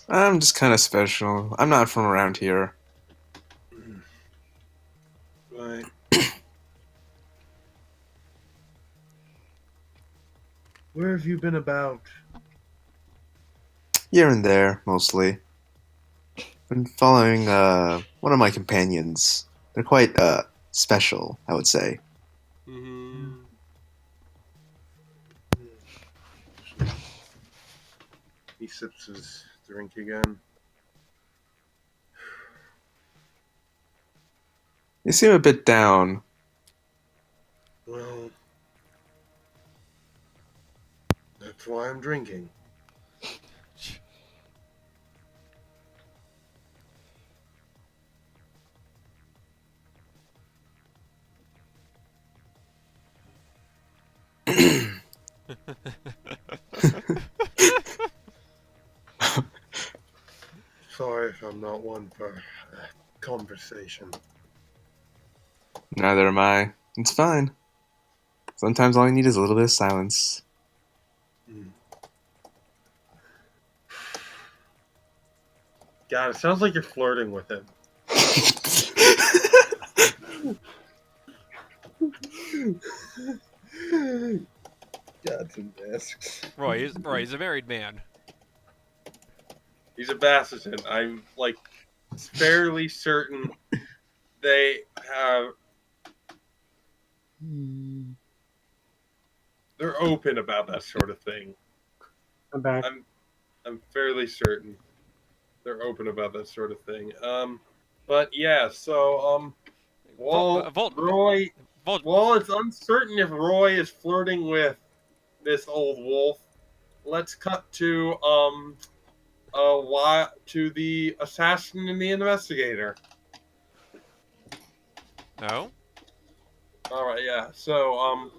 I'm just kind of special. I'm not from around here. Right. Where have you been about? Here and there, mostly. Been following one of my companions. They're quite special, I would say. Mm-hmm. He sips his drink again. You seem a bit down. Well, that's why I'm drinking. Sorry if I'm not one for conversation. Neither am I. It's fine. Sometimes all you need is a little bit of silence. God, it sounds like you're flirting with him. Gods and masks. Roy, he's a married man. He's a Basseton. I'm like fairly certain they have. They're open about that sort of thing. I'm back. I'm fairly certain they're open about that sort of thing. But yeah. So while Roy, while it's uncertain if Roy is flirting with this old wolf, let's cut to to the assassin and the investigator. No. All right, yeah. So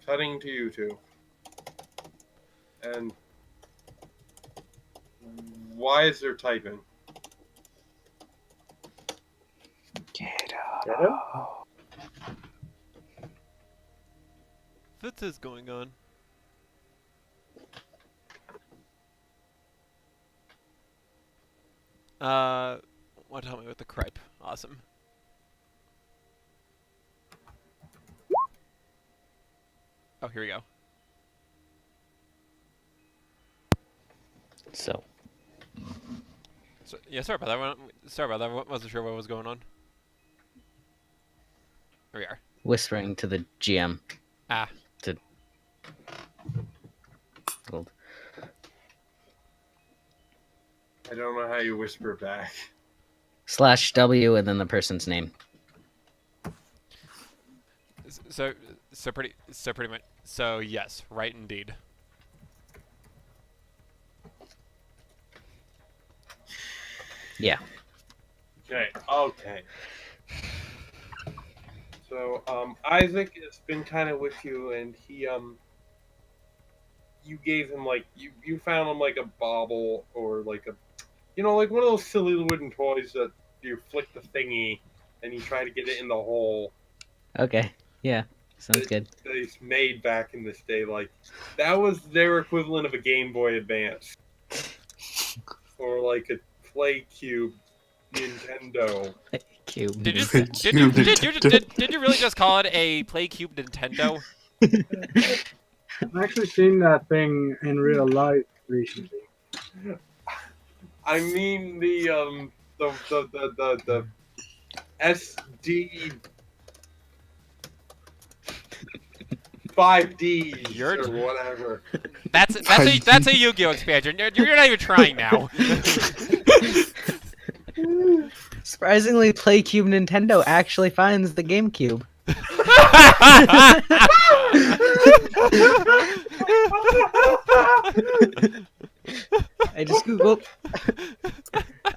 cutting to you two. And why is there typing? What is going on? Want to help me with the crepe? Awesome. Oh, here we go. So, yeah, sorry about that. Sorry about that. Wasn't sure what was going on. Here we are. whispering to the GM. Ah. To hold. I don't know how you whisper back. /W and then the person's name. pretty much. So yes, right indeed. Yeah. Okay. So, Isaac has been kind of with you, and you gave him like you found him like a bauble or like a, like one of those silly wooden toys that you flick the thingy, and you try to get it in the hole. Okay. Yeah. Sounds good. That he's made back in this day. Like that was their equivalent of a Game Boy Advance, or like a Play Cube Nintendo. Cube. Did you Cube did you really just call it a PlayCube Nintendo? I've actually seen that thing in real life recently. I mean the SD 5Ds or whatever. That's a Yu-Gi-Oh expansion. You're not even trying now. Surprisingly, PlayCube Nintendo actually finds the GameCube. I just googled.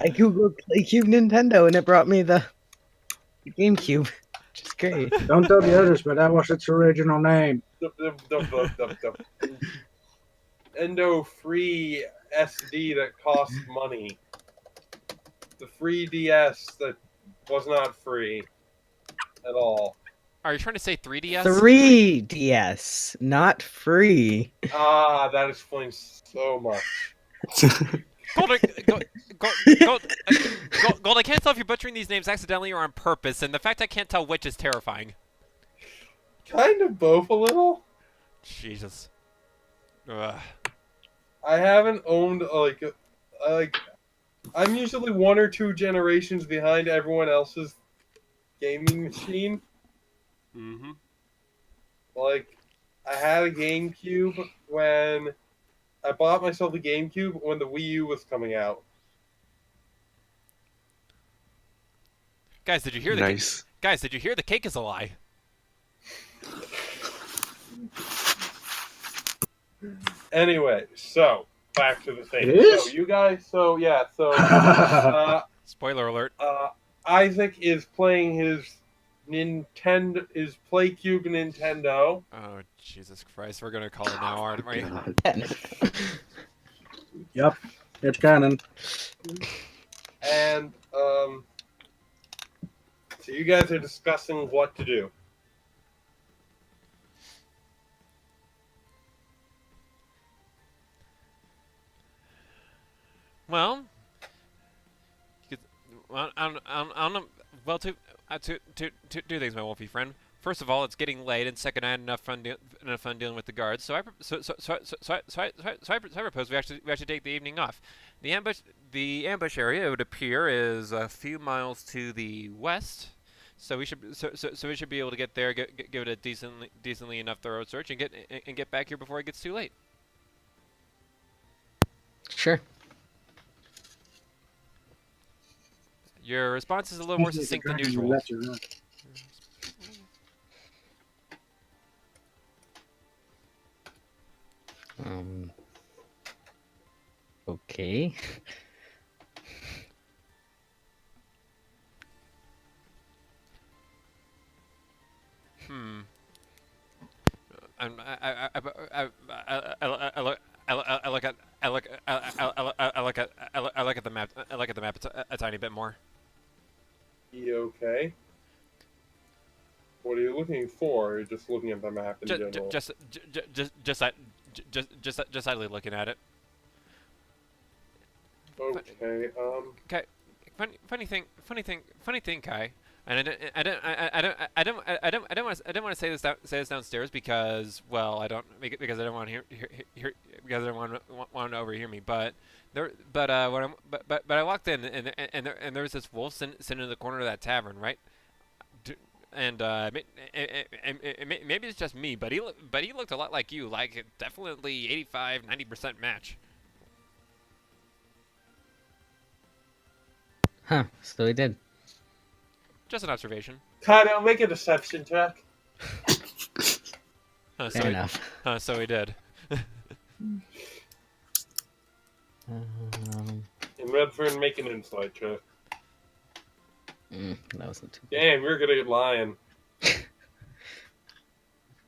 I googled PlayCube Nintendo, and it brought me the GameCube, which is great. Don't tell the others, but that was its original name. The Nintendo free SD that cost money. The free DS that was not free at all. Are you trying to say 3DS? 3DS, not free. Ah, that explains so much. Gold, I can't tell if you're butchering these names accidentally or on purpose, and the fact I can't tell which is terrifying. Kind of both a little. Jesus. Ugh. I haven't owned like I'm usually 1 or 2 generations behind everyone else's gaming machine. Mm-hmm. Like, I had a GameCube when I bought myself a GameCube when the Wii U was coming out. Guys, did you hear Nice. Guys, did you hear the cake is a lie? Anyway, so back to the thing. It is? So you guys, so Spoiler alert. Isaac is playing his PlayCube Nintendo. Oh, Jesus Christ. We're going to call it now, aren't we? Yep, it's canon. And so you guys are discussing what to do. Well, I don't know. Well, two things, my wolfy friend. First of all, it's getting late, and second, I had enough fun dealing with the guards. So I propose we actually take the evening off. The ambush area, it would appear, is a few miles to the west. So we should be able to get there, give it a decently enough thorough search, and get back here before it gets too late. Sure. Your response is a little more succinct than usual. Okay. I look at the map. I look at the map a tiny bit more. Okay. What are you looking for? Or you're just looking at the map in general. Just idly looking at it. Okay. Okay. Funny thing, Kai. And I don't want to say this downstairs because, well, I don't want to hear because I don't want to overhear me. But I walked in and there was this wolf sitting in the corner of that tavern, right? And maybe it's just me, but he looked a lot like you, like definitely 85-90% match. Huh, so he did. Just an observation. Kyle, make a deception check. Fair enough. So he did. Um, And Redfern, make an insight check. that wasn't too. Damn, you're good at lying.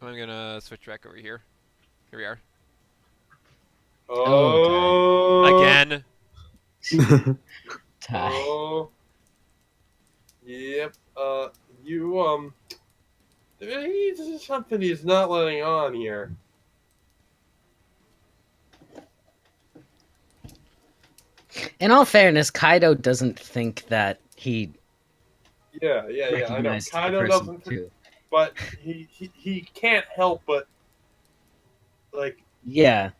I'm gonna switch back over here. Here we are. Oh, Again. Tie. Oh, yep. You this is something he's not letting on here. In all fairness, Kaido doesn't think that he Yeah. I know. recognized the Kaido person doesn't, too. but he can't help but like. Yeah.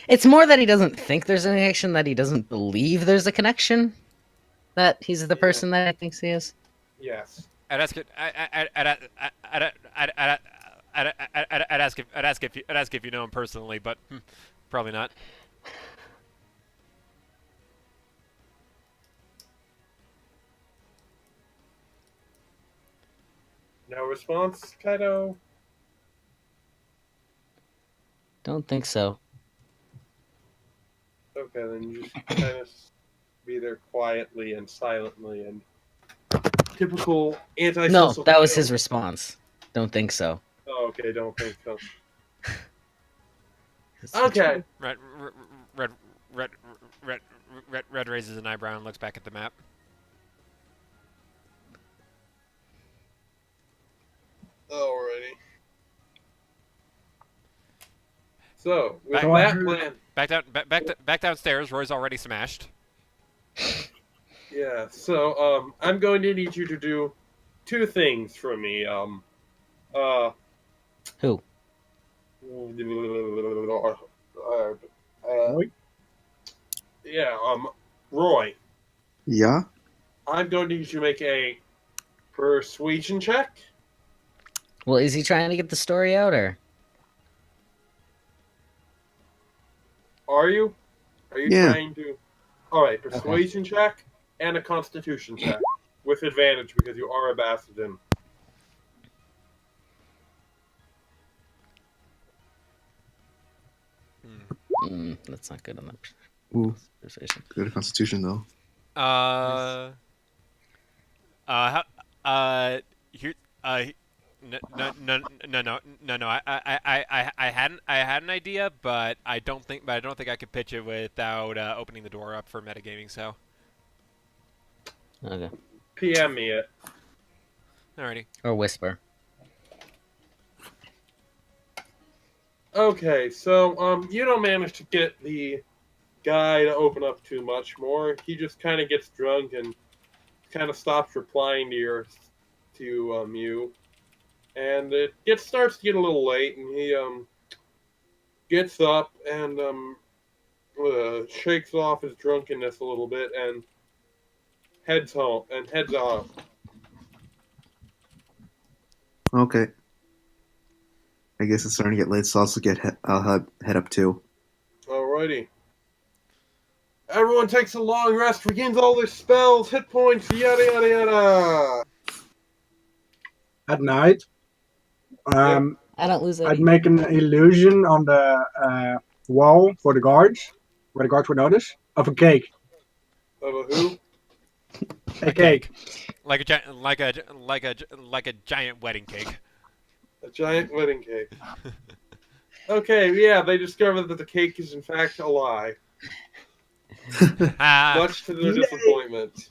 It's more that he doesn't think there's a connection, that he doesn't believe there's a connection, that he's the person that he thinks he is. Yes. I'd ask if you know him personally, but probably not. No response, Kaido. Don't think so. Okay, then you just kind of be there quietly and silently and typical antisocial. No, that was his response. Don't think so. Oh, okay, don't think so. Okay. Red raises an eyebrow and looks back at the map. Alrighty. So with Back- that plan, Back downstairs. Roy's already smashed. yeah. So I'm going to need you to do two things for me. Who? Yeah. Roy. Yeah? I'm going to need you to make a persuasion check. Well, is he trying to get the story out, or? Are you? Are you Yeah. trying to? All right, persuasion check and a constitution check with advantage because you are a Bastion. That's not good on that Ooh, persuasion. good constitution though. Here, no. I had an idea, but I don't think I could pitch it without opening the door up for metagaming. So, Okay. PM me it. alrighty. Or whisper. Okay, so you don't manage to get the guy to open up too much more. He just kind of gets drunk and kind of stops replying to you, and it starts to get a little late, and he gets up and shakes off his drunkenness a little bit and heads off. Okay. I guess it's starting to get late, so I'll head up too. Alrighty. Everyone takes a long rest, regains all their spells, hit points, yada yada yada. At night, I don't lose I'd any. make an illusion on the wall for the guards, where the guards would notice, of a cake. Of a who? A cake. Like a giant wedding cake. A giant wedding cake. Okay, yeah, they discover that the cake is in fact a lie, much to their disappointment.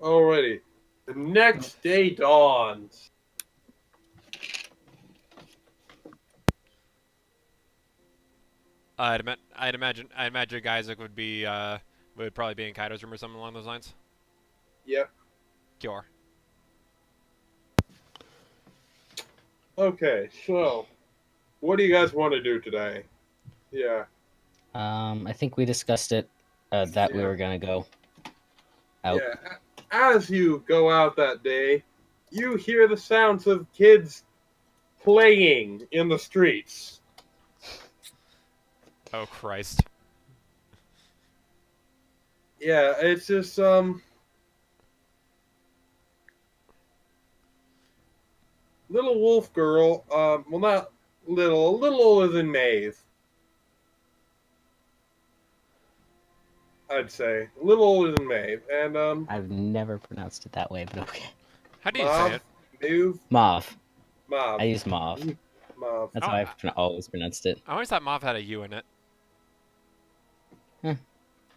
Alrighty. The next day dawns. I'd imagine Isaac would probably be in Kaido's room or something along those lines. Yep. Cure. Okay, so what do you guys want to do today? Yeah. I think we discussed it, that we Yeah. were gonna go out. Yeah. As you go out that day, you hear the sounds of kids playing in the streets. Oh Christ. Yeah, it's just little wolf girl. Well, not little, a little older than Maeve. I'd say a little older than Maeve, and I've never pronounced it that way, but okay. How do you say it? Mauve, Mauve. Mauve, I use mauve. Mauve. That's Oh, how I've always pronounced it. I always thought Mauve had a U in it.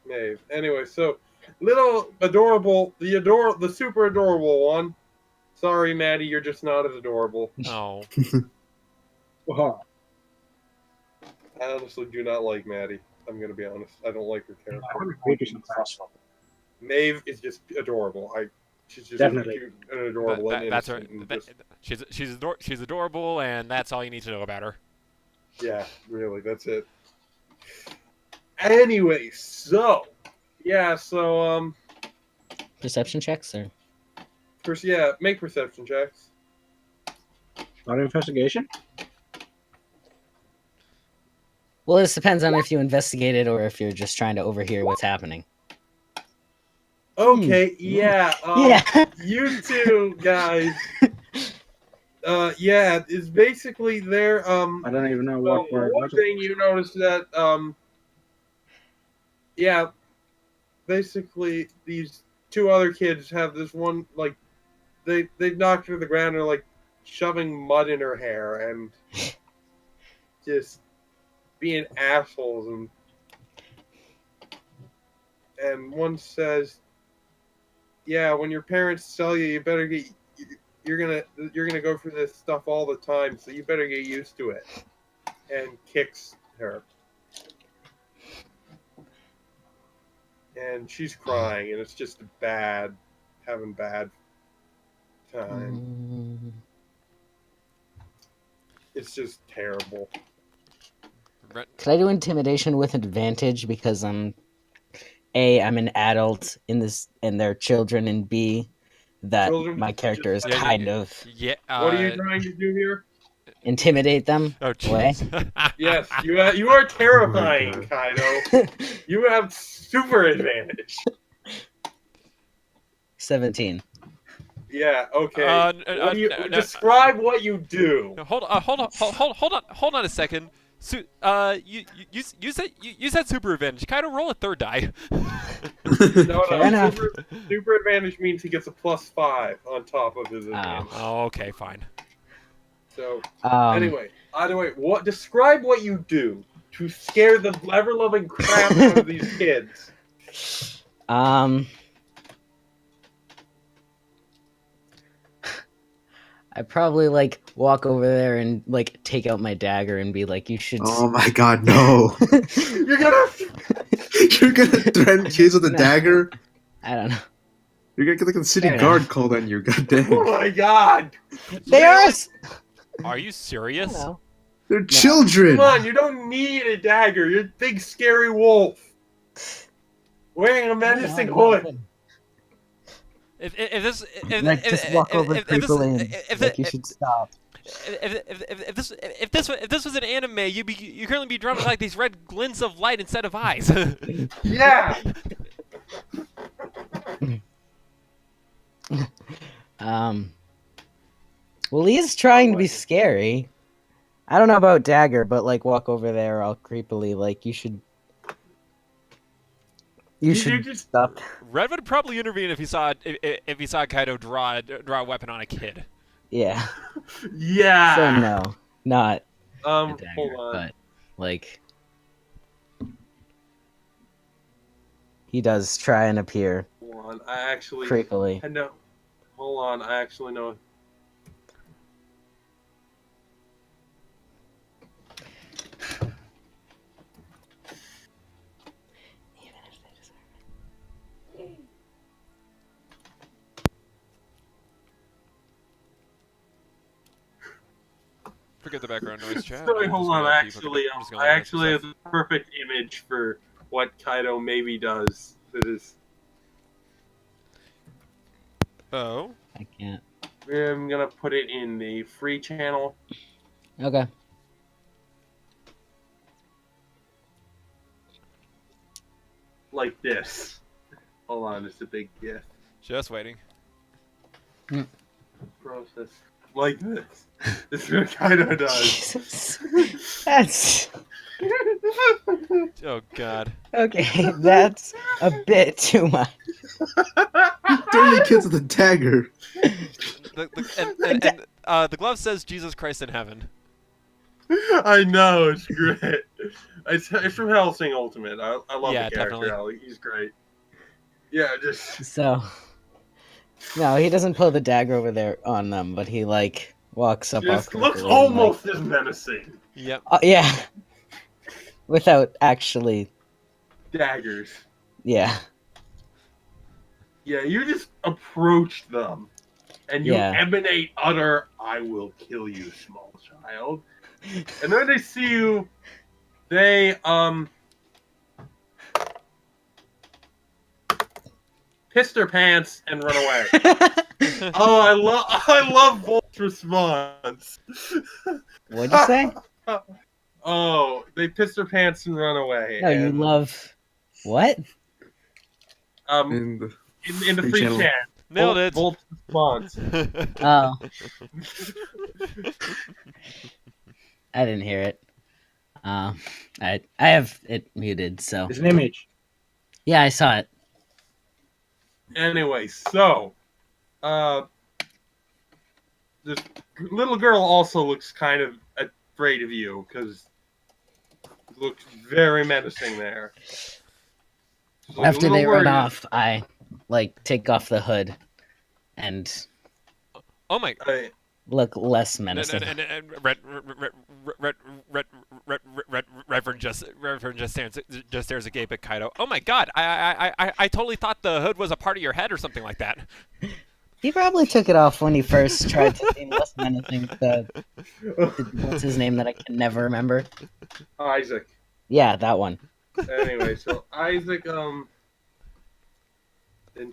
Maeve. Anyway, so little adorable, the super adorable one. Sorry, Maddie, you're just not as adorable. Oh. Whoa. I honestly do not like Maddie. I'm gonna be honest. I don't like her I character. want to read you some facts. Maeve is just adorable. She's just Definitely. cute and adorable and That's her. innocent. And just, She's adorable, and that's all you need to know about her. yeah, really, that's it. Anyway, so yeah, so Perception checks, or first, yeah, make perception checks. Not investigation? well, this depends on if you investigated or if you're just trying to overhear what's happening. Okay, yeah, Yeah. you two guys. Yeah, it's basically there. I don't even know Well, what word. one thing you notice that yeah, basically these two other kids have this one like they knocked her to the ground and are like shoving mud in her hair and just being assholes and one says, yeah, when your parents tell you better get you're gonna go through this stuff all the time, so you better get used to it, and kicks her. And she's crying, and it's just having bad time. It's just terrible. Could I do intimidation with advantage because I'm an adult in this and they're children, and B, that Children my character is just- kind of Yeah. What are you trying to do here? intimidate them Oh, away. jeez. Yes, you are terrifying, Oh my Kaido. You have super advantage. 17. Yeah. Okay. N- no, describe what you do? No, hold on a second. You said super advantage. Kind of roll a third die. No, Fair enough. Super advantage means he gets a +5 on top of his advantage. Oh, okay, fine. So Anyway, either way, describe what you do to scare the ever-loving crap out of these kids. I probably walk over there and take out my dagger and be like, "You should." Oh my god, no! You're gonna You're gonna threaten kids with a dagger? I don't know. You're gonna get the city Fair guard enough. called on you, goddamn. Oh my god! They are. Are you serious? No. They're children! Come on, you don't need a dagger. You're a big scary wolf. Wearing a menacing hood. If this Just walk over creepily and you should stop. if this was an anime, you currently be drawn with like these red glints of light instead of eyes. Yeah. Well, he is trying to be scary. I don't know about dagger, but walk over there all creepily. You should. You should just stop. Red would probably intervene if he saw Kaido draw a weapon on a kid. Yeah. Yeah. So no, not a hold dagger, on. but he does try and appear Hold on. I actually creepily. I know. Hold on. I actually know. Forget the background noise, chat. Sorry, I'm hold just on. gonna I keep actually, I'm just gonna I look at actually stuff. have the perfect image for what Kaido maybe does. That is, Oh. I can't. I'm gonna put it in the free channel. Okay. Like this. Hold on, it's a big gift. Just waiting. Process. like this. This is what Kaido does. Jesus. That's Oh God. okay. That's a bit too much. Dirty kids with a dagger. The glove says Jesus Christ in heaven. I know, it's great. It's from Hellsing Ultimate. I love Yeah, the character. definitely. He's great. Yeah, just So, no, he doesn't pull the dagger over there on them, but he like walks up. looks awkwardly and, almost as menacing. Yep. yeah, without actually. Daggers. Yeah. Yeah, you just approach them, and you Yeah. emanate utter "I will kill you, small child." And then they see you, they piss their pants and run away. Oh, I love Volt's response. What'd you say? Oh, they piss their pants and run away. No, you and, love what? in the free channel. chat. Nailed it. Volt's response. Oh, I didn't hear it. I have it muted, so It's an image. yeah, I saw it. Anyway, so this little girl also looks kind of afraid of you because it looks very menacing there. She's like a After little they run worried. off, I like take off the hood and Oh my. look less menacing. Redfern just stares agape at Kaido. Oh my God! I totally thought the hood was a part of your head or something like that. He probably took it off when he first tried to seem less menacing. What's his name that I can never remember? Isaac. Yeah, that one. Anyway, so Isaac, and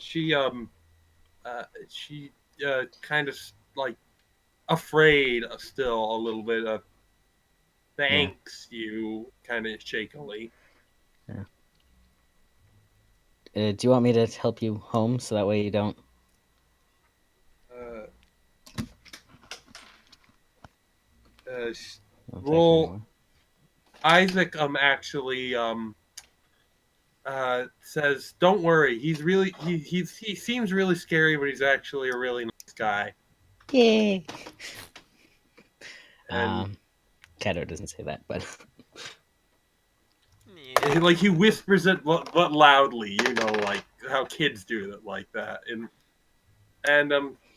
she kind of like afraid still a little bit of thanks you kind of shakily. Do you want me to help you home so that way you don't? Roll. Isaac actually says, "Don't worry. He's really he seems really scary, but he's actually a really nice guy." Yay. And Kaido doesn't say that, but like he whispers it, but loudly, you know, like how kids do it, like that, and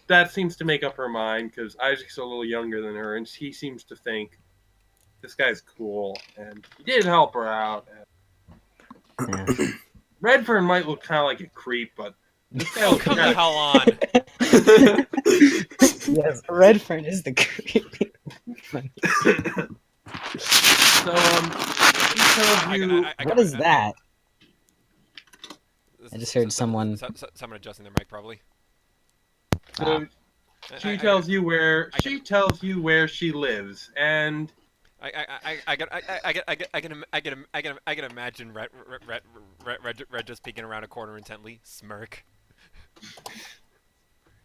that seems to make up her mind because Isaac's a little younger than her, and he seems to think this guy's cool, and he did help her out. yeah. Redfern might look kind of like a creep, but this guy Oh, looks come the kinda- hell on! Yes, Redfern is the creepy. So he tells you. What is that? I just heard someone. Someone adjusting their mic, probably. So she tells you where she lives, and I can imagine Red just peeking around a corner intently, smirk.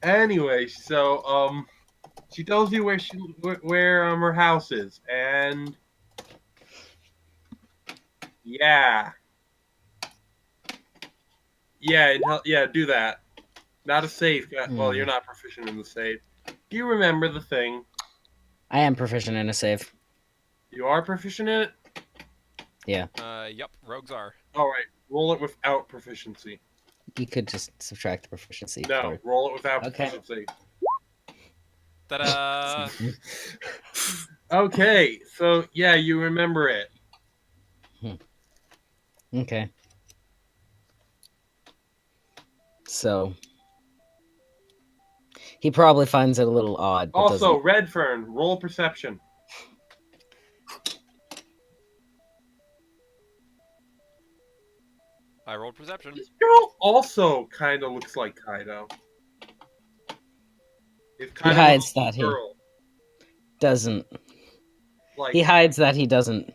anyway, so she tells you where her house is, and yeah, do that. Not a safe. Well, you're not proficient in the safe. You remember the thing. I am proficient in a save. You are proficient in it? Yeah. Yep, rogues are. Alright, roll it without proficiency. You could just subtract the proficiency. No, roll it without Okay. proficiency. Ta-da! Okay, so yeah, you remember it. Okay. So he probably finds it a little odd. But Also, doesn't... Redfern, roll perception. I rolled perception. This girl also kind of looks like Kaido. It's He kind hides that he girl. doesn't. Like, He hides that he doesn't.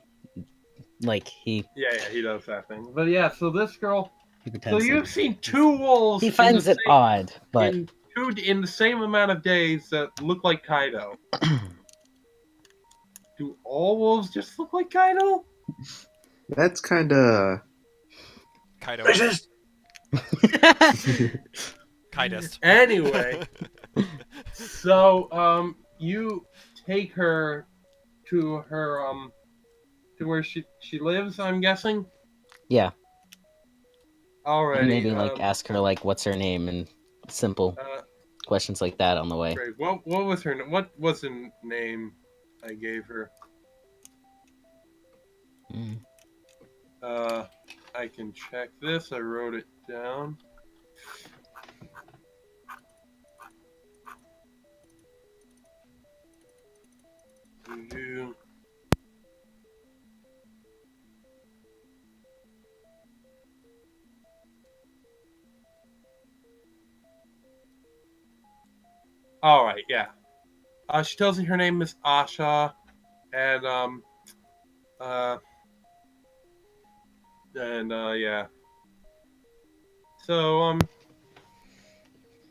Like he. yeah, he does that thing. But yeah, so this girl. He So pretends. you've seen two wolves. He finds it odd, but two in the same amount of days that look like Kaido. Do all wolves just look like Kaido? That's kind of Kaido. Racist. Kaidist. Anyway, so you take her to her to where she lives, I'm guessing. Yeah. Alrighty. And maybe like ask her like what's her name and simple questions like that on the way. Great. What was her what was the name I gave her? Mm. I can check this. I wrote it down. All right, yeah. She tells me her name is Asha, and yeah. So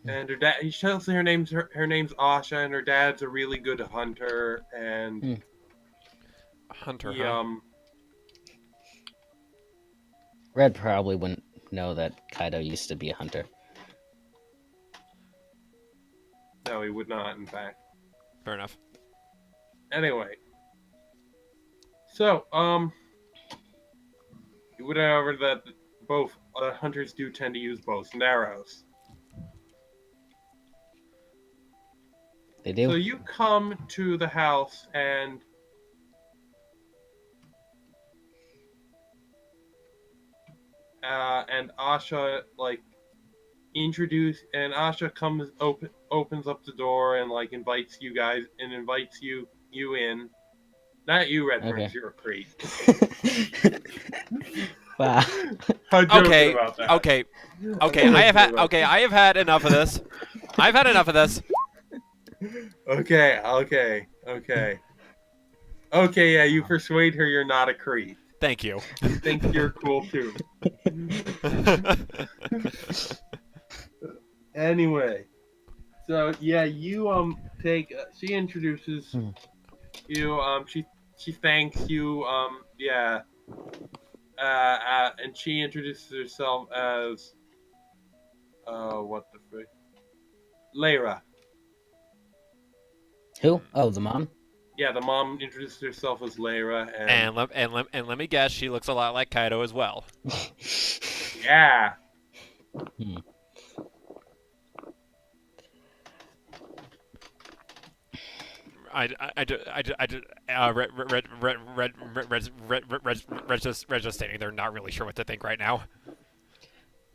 and her dad. She tells me her name's Asha, and her dad's a really good hunter, and Hunter, he, huh? Red probably wouldn't know that Kaido used to be a hunter. No, he would not. In fact. Fair enough. Anyway, so you would however that both hunters do tend to use bows and arrows. They do. So you come to the house and Asha Asha opens up the door and invites you guys and invites you in. Not you, Redfern, Okay. you're a creep. Wow. I'm joking Okay. about that. Okay. Okay. I have had enough of this. I've had enough of this. Okay. Yeah, you persuade her you're not a creep. Thank you. You think you're cool too. Anyway, so yeah, you take. She introduces you. She thanks you. Yeah. And she introduces herself as. What the frick? Lyra. Who? Oh, the mom? Yeah, the mom introduces herself as Lyra, and let me guess, she looks a lot like Kaido as well. yeah. Red's just stating they're not really sure what to think right now.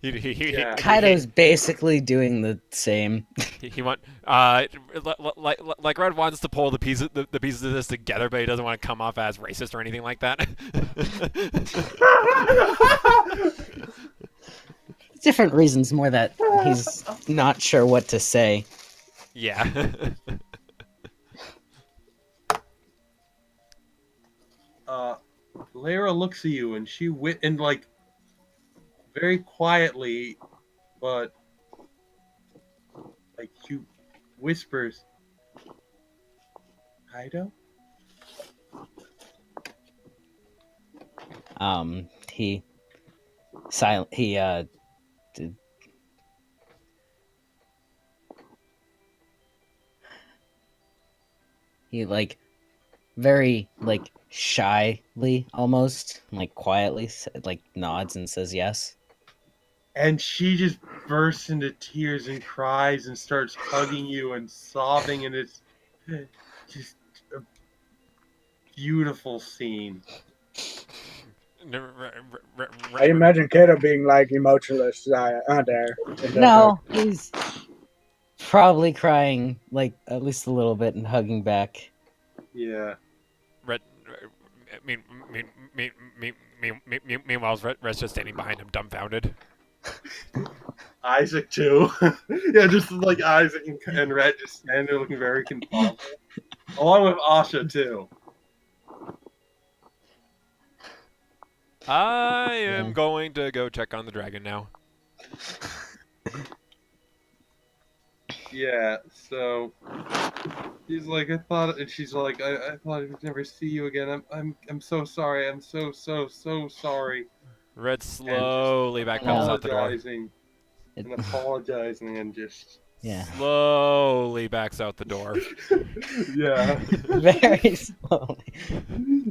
Kaido's basically doing the same. He want like Red wants to pull the pieces of this together, but he doesn't want to come off as racist or anything like that. Different reasons, more that he's not sure what to say. Yeah. Lyra looks at you and very quietly, but she whispers, Kaido? He very shyly almost quietly nods and says yes. And she just bursts into tears and cries and starts hugging you and sobbing, and it's just a beautiful scene. I imagine Kato being emotionless there. No, he's probably crying at least a little bit and hugging back. Yeah. Meanwhile, Red's just standing behind him, dumbfounded. Isaac too. Yeah, just Isaac and Red just standing there looking very confounded. Along with Asha too. I am going to go check on the dragon now. Yeah, so he's like, I thought, and she's like, I thought I would never see you again. I'm so sorry. I'm so sorry. Red And just slowly backpedals No. out the door. Apologizing and just Yeah. Slowly backs out the door. yeah, Very slowly.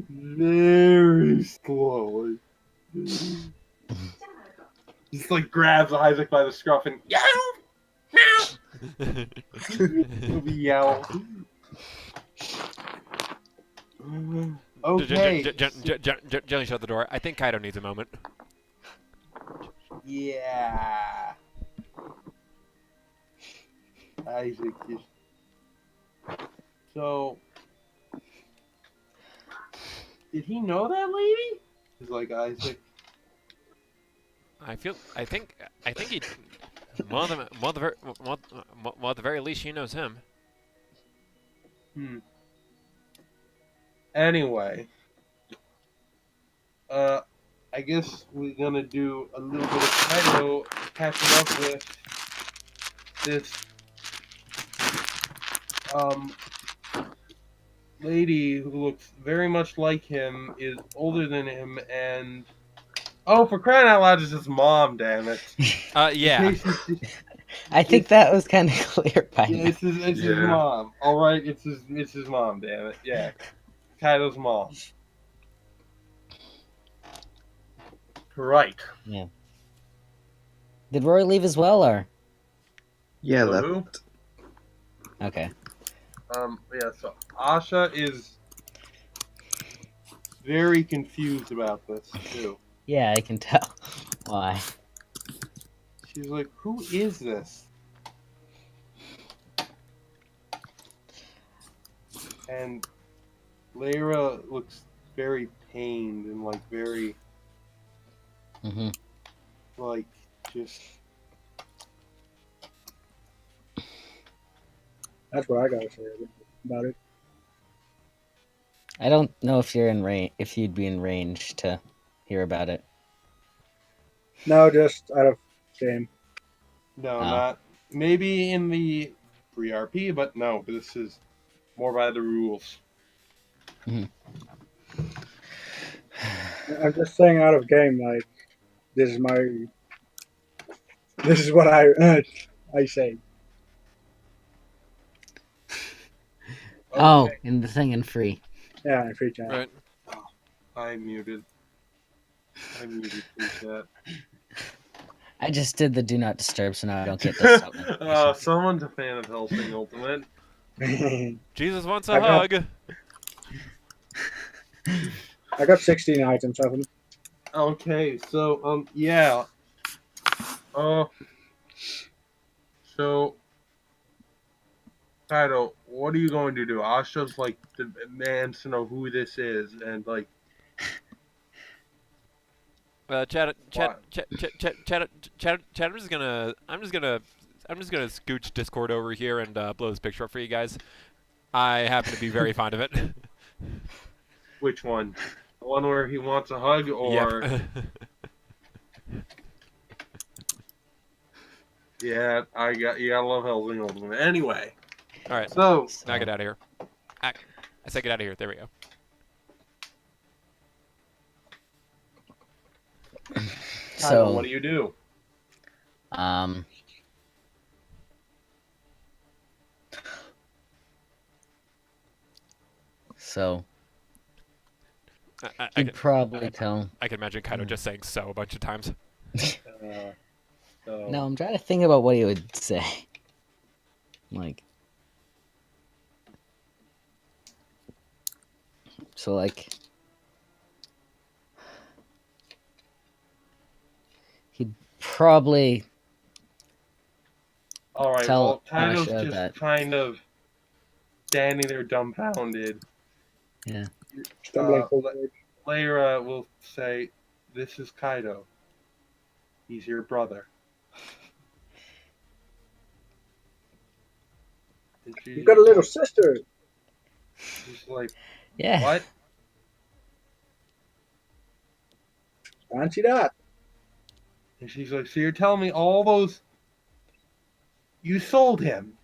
very slowly. Just like grabs Isaac by the scruff and yell. Okay. Gently shut the door. I think Kaido needs a moment. Yeah. Isaac is. So. Did he know that lady? He's like, Isaac. I think he. Well, at the very least, she knows him. Anyway. I guess we're gonna do a little bit of Kaido catching up with this lady who looks very much like him, is older than him, and for crying out loud, it's his mom, damn it. Yeah. I think that was kind of clear by now. It's his mom. All right, it's his mom, damn it. Yeah, Kaido's mom. Right. Yeah. Did Rory leave as well, or? Yeah, Who? that. Okay. Yeah. So Asha is very confused about this too. Yeah, I can tell. Why? She's like, "Who is this?" And Lyra looks very pained and like very Mm-hmm. like just. That's what I gotta say about it. I don't know if you're in range, if you'd be in range to hear about it. No, just out of game. No, Oh. not maybe in the pre-RP, but no, this is more by the rules. I'm just saying out of game. Like this is what I say. Oh, Okay. in the thing in free. Yeah, in free chat. Right. I muted free chat. I just did the do not disturb, so now I don't get this. Someone's a fan of Hellsing Ultimate. Jesus wants a I got- hug. I got 16 items of them. Okay, so yeah. So Kaido, what are you going to do? Asha's like demands to know who this is, and like. Chad. I'm just gonna scooch Discord over here and blow this picture up for you guys. I happen to be very fond of it. Which one? The one where he wants a hug, or Yep. yeah, you gotta love Hellsing Ultimate. Anyway, All right. so Now get out of here. I said get out of here. There we go. Kaido, So, what do you do? So I you'd probably tell. can imagine Kaido just saying so a bunch of times. So, No, I'm trying to think about what he would say. Like, so like, he'd probably all right. tell Well, Kaido's Asha just that. kind of standing there dumbfounded. Yeah. Stumbling forward. Lyra will say, "This is Kaido. He's your brother." And You've got a little sister. She's like, Yeah. "What?" Fancy that. And she's like, "So you're telling me all those you sold him?"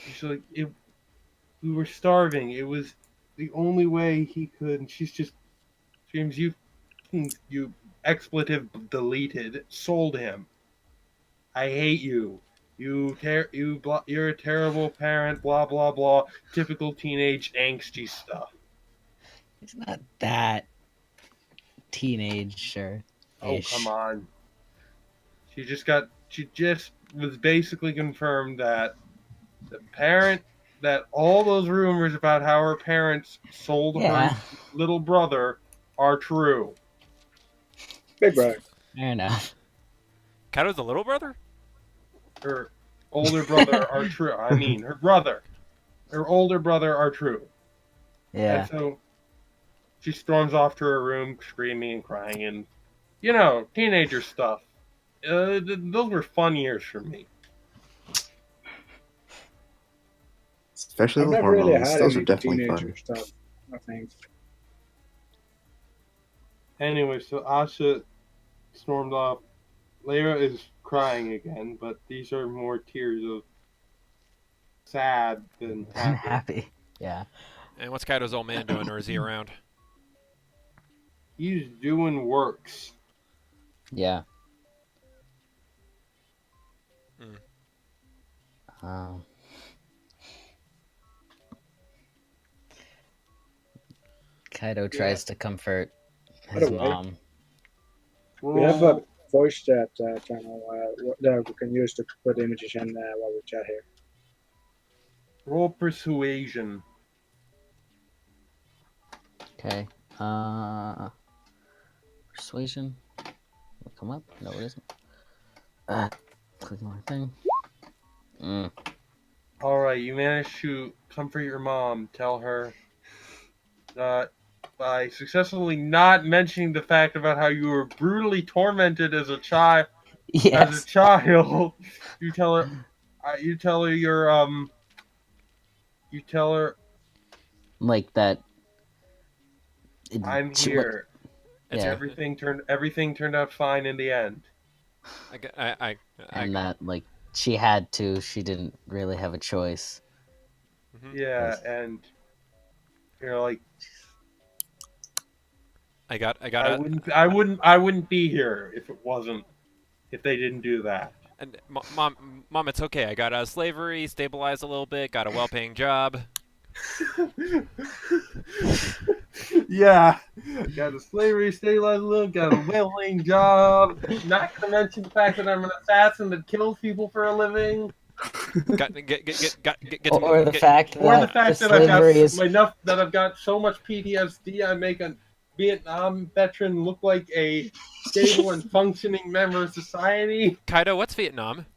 She's like, we were starving. It was the only way he could. And she's just screams, you expletive deleted, sold him. I hate you. You're a terrible parent. Blah blah blah. Typical teenage angsty stuff. It's not that teenager. Oh come on. She just was basically confirmed that that all those rumors about how her parents sold her little brother are true. Big brother. Fair enough. Kaido's the little brother? Her older brother are true. I mean, her older brother are true. Yeah. And so she storms off to her room, screaming and crying, and teenager stuff. Those were fun years for me. Especially I've the never really hormones. had Those are any definitely teenager fun. stuff. I think. Anyway, so Asha stormed off. Layra is crying again, but these are more tears of sad than happy. Happy. Yeah. And what's Kaido's old man doing, or is he around? He's doing works. Yeah. Hmm. Kaido tries to comfort By his the way, mom. We have a voice chat channel that we can use to put images in while we chat here. Roll persuasion. Okay. Persuasion. Will it come up? No, it isn't. Click on my thing. Alright, you managed to comfort your mom. Tell her that by successfully not mentioning the fact about how you were brutally tormented as a child. Yes. As a child, you tell her Like that. I'm here. Yeah. Everything turned out fine in the end. And that, like, she had to. She didn't really have a choice. Mm-hmm. Yeah, and you're like, I wouldn't be here if they didn't do that. And mom, it's okay. I got out of slavery, stabilized a little bit, got a well-paying job. Yeah, got a slavery, stabilized a little, got a well-paying job. Not to mention the fact that I'm an assassin that kills people for a living. Or the fact that I've got so much PTSD, I make a Vietnam veteran look like a stable and functioning member of society. Kaido, what's Vietnam?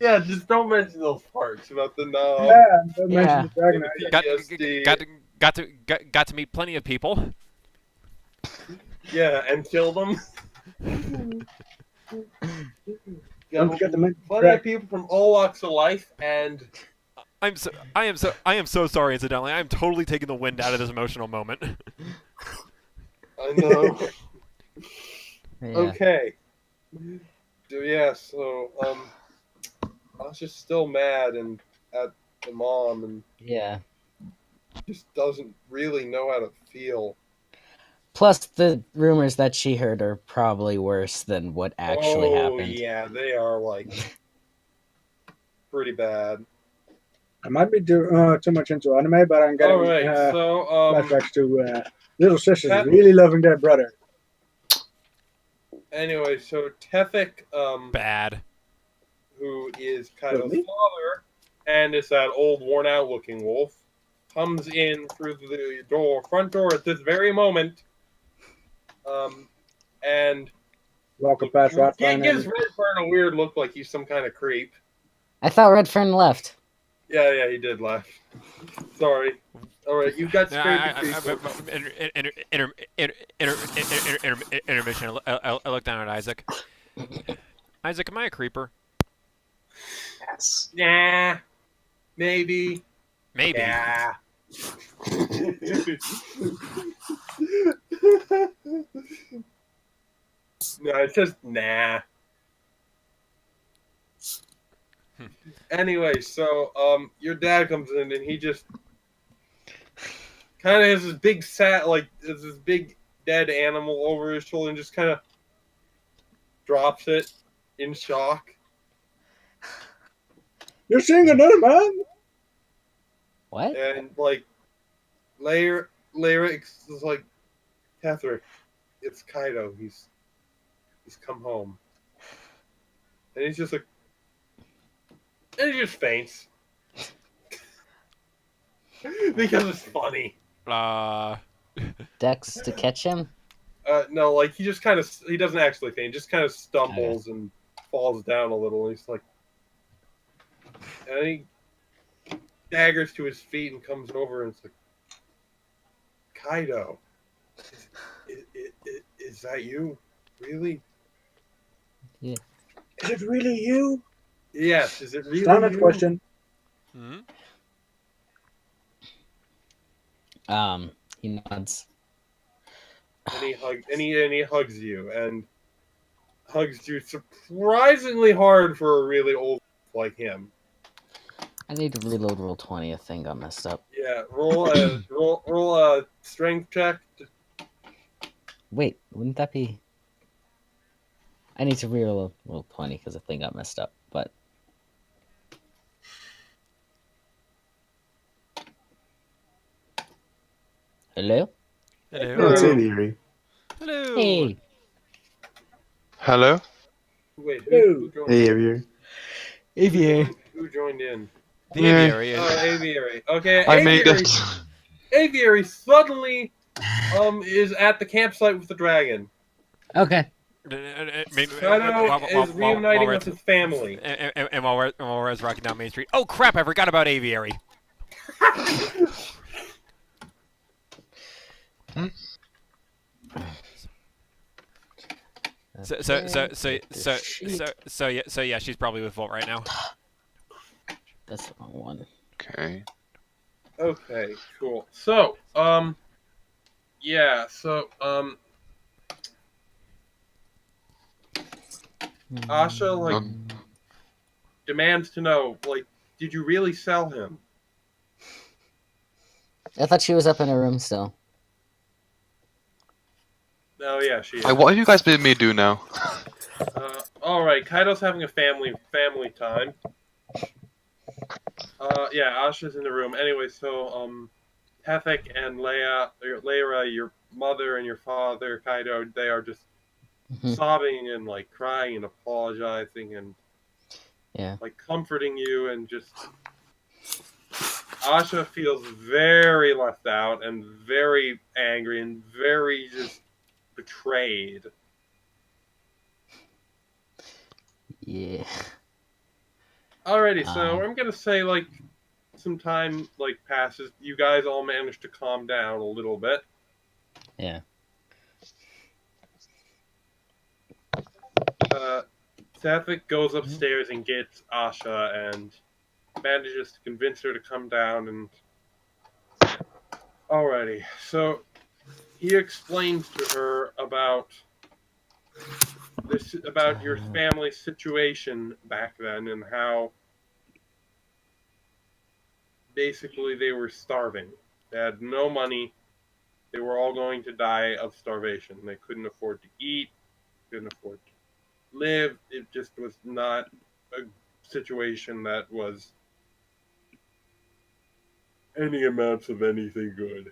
Yeah, just don't mention those parts about the Don't mention the dragon. Got to meet plenty of people. Yeah, and kill them. Don't forget to mention plenty of people from all walks of life, and I am so sorry. Incidentally, I am totally taking the wind out of this emotional moment. I know. Yeah. Okay. So I was just still mad and at the mom, and just doesn't really know how to feel. Plus, the rumors that she heard are probably worse than what actually happened. Oh yeah, they are like pretty bad. I might be too much into anime, but I'm getting flashbacks to little sisters really loving their brother. Anyway, so Tefik, bad, who is Kaido's father, and is that old, worn-out looking wolf, comes in through the front door at this very moment, and walking past Redfern. He gives Redfern a weird look, like he's some kind of creep. I thought Redfern left. Yeah, he did left. Sorry. All right, you got straight intermission. I look down at Isaac. Isaac, am I a creeper? Yes. Nah. Maybe. Yeah. No, it's just nah. Anyway, so your dad comes in and he just kind of has this big has this big dead animal over his shoulder and just kind of drops it in shock. You're seeing another man? What? And like, Lyric is like, Catherine, it's Kaido. He's come home. And he's just like, and he just faints. Because it's funny. Dex to catch him? No, like he doesn't actually faint, just kind of stumbles and falls down a little. And he's like, and he daggers to his feet and comes over and it's like, Kaido, is that you? Really? Yeah. Is it really you? Yes, is it really Standard you? question. Hmm? He nods. And he hugs you and hugs you surprisingly hard for a really old like him. I need to reload roll 20. A thing got messed up. Yeah, roll a strength check. Wait, wouldn't that be? I need to reload roll 20 because the thing got messed up. But hello. Hello. Oh, it's Aviary. Hello. Hey. Hello? Wait, who joined Hey, in? Aviary. Aviary. Who joined in? The Yeah. aviary. Oh, Aviary. Okay, I made it. Aviary suddenly is at the campsite with the dragon. Okay. Kaido is reuniting with his family. And while we're rocking down Main Street. Oh crap! I forgot about aviary. So yeah, she's probably with Volt right now. That's the wrong one. Okay. Okay, cool. So, yeah, so, Asha, like, demands to know, like, did you really sell him? I thought she was up in her room still. Oh, yeah, she is. What have you guys made me do now? Alright, Kaido's having a family time. Yeah, Asha's in the room. Anyway, so, Tethek and Leira, your mother and your father, Kaido, they are just sobbing and, like, crying and apologizing and, like, comforting you and just... Asha feels very left out and very angry and very just betrayed. Yeah. Alrighty, so I'm gonna say, like, some time, like, passes. You guys all managed to calm down a little bit. Yeah. Sathik goes upstairs and gets Asha and manages to convince her to come down and... Alrighty, so he explains to her about your family situation back then and how basically they were starving. They had no money. They were all going to die of starvation. They couldn't afford to eat, couldn't afford to live. It just was not a situation that was any amounts of anything good.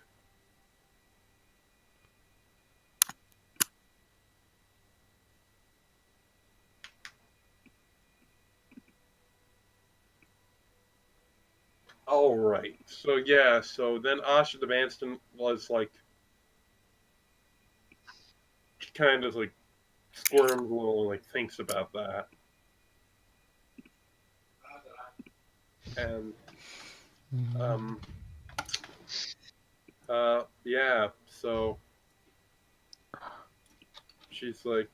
Alright, so yeah, so then Asha the Manston was like, she kind of like squirms a little and like thinks about that. And, yeah, so she's like,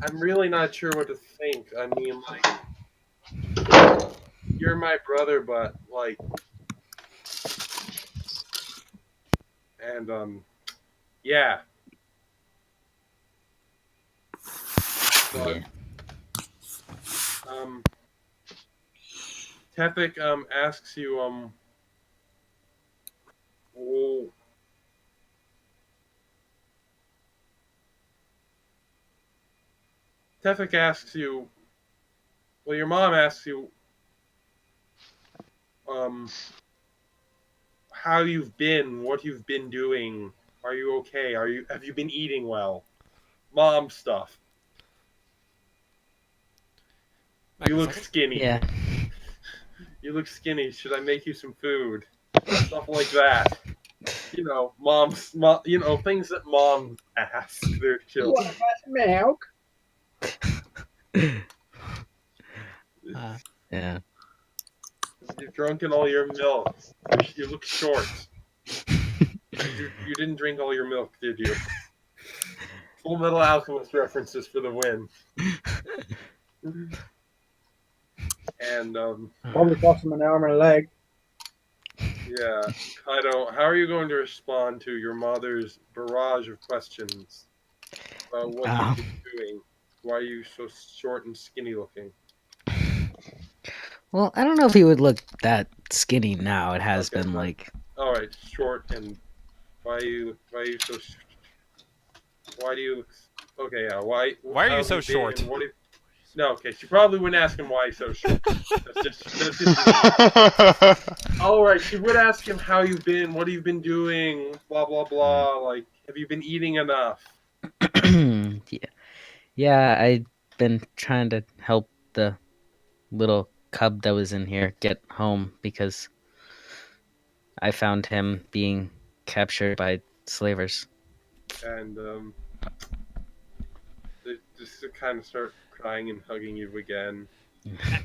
I'm really not sure what to think. I mean, like, you're my brother, but, like, and, yeah. But, Yeah. Tefik asks you oh, Tefik asks you, well, your mom asks you how you've been, what you've been doing. Are you okay? Have you been eating well? Mom stuff. Back You in a look second. skinny. Yeah. You look skinny. Should I make you some food? Stuff like that. You know, you know, things that moms ask their children. Milk. Yeah. You've drunken all your milk. You look short. You didn't drink all your milk, did you? Full Metal Alchemist references for the win. And Probably cost him an arm and a leg. yeah, Kaido, how are you going to respond to your mother's barrage of questions about what you've been doing? Why are you so short and skinny looking? Well, I don't know if he would look that skinny now. It has Okay, been fine. like. All right, short and why are you so? Why do you? Okay, yeah. Why Why are how you have so been, short? What if, no, okay. She probably wouldn't ask him why he's so short. That's just mean. All right, she would ask him how you've been, what have you been doing, blah blah blah. Like, have you been eating enough? Yeah, I've been trying to help the little cub that was in here get home because I found him being captured by slavers. And they just kind of start crying and hugging you again.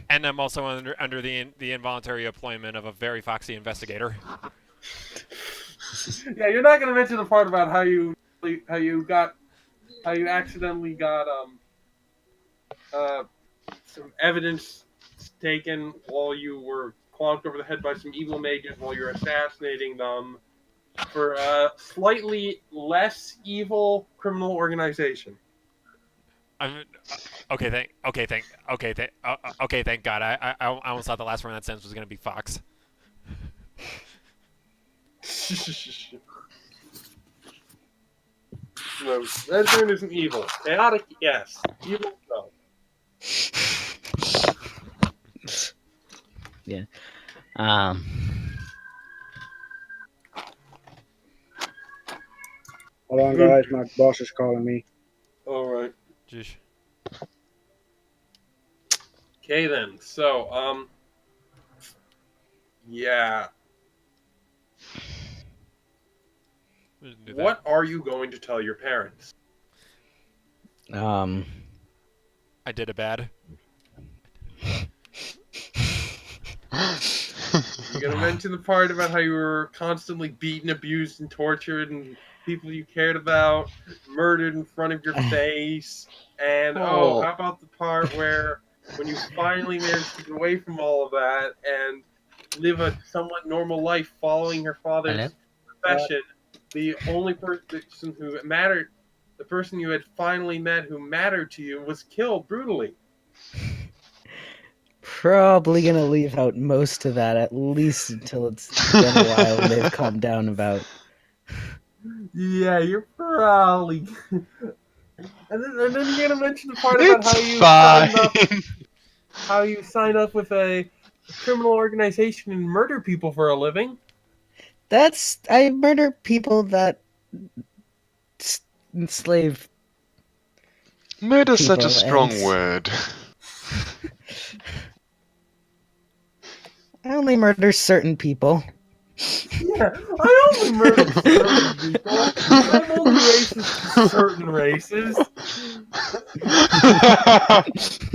And I'm also under the involuntary employment of a very foxy investigator. Yeah, you're not gonna mention the part about how you accidentally got some evidence taken while you were clonked over the head by some evil mages while you're assassinating them for a slightly less evil criminal organization. Okay, thank God. I almost thought the last one in that sentence was gonna be Fox. No, Redfern isn't evil. Chaotic, yes. Evil, no. Yeah. Hold on, guys. My boss is calling me. All right. Jeez. Okay then. So, yeah. What are you going to tell your parents? I did it bad. You're gonna mention the part about how you were constantly beaten, abused, and tortured, and people you cared about murdered in front of your face. And how about the part where when you finally managed to get away from all of that and live a somewhat normal life following your father's profession, the only person who mattered, the person you had finally met who mattered to you, was killed brutally. Probably gonna leave out most of that, at least until it's been a while and they've calmed down about. Yeah, you're probably. And then you're gonna mention the part about how you signed up with a criminal organization and murder people for a living. I murder people that enslave. Murder's such a people strong and- word. I only murder certain people. Yeah, I only murder certain people. I'm only racist to certain races.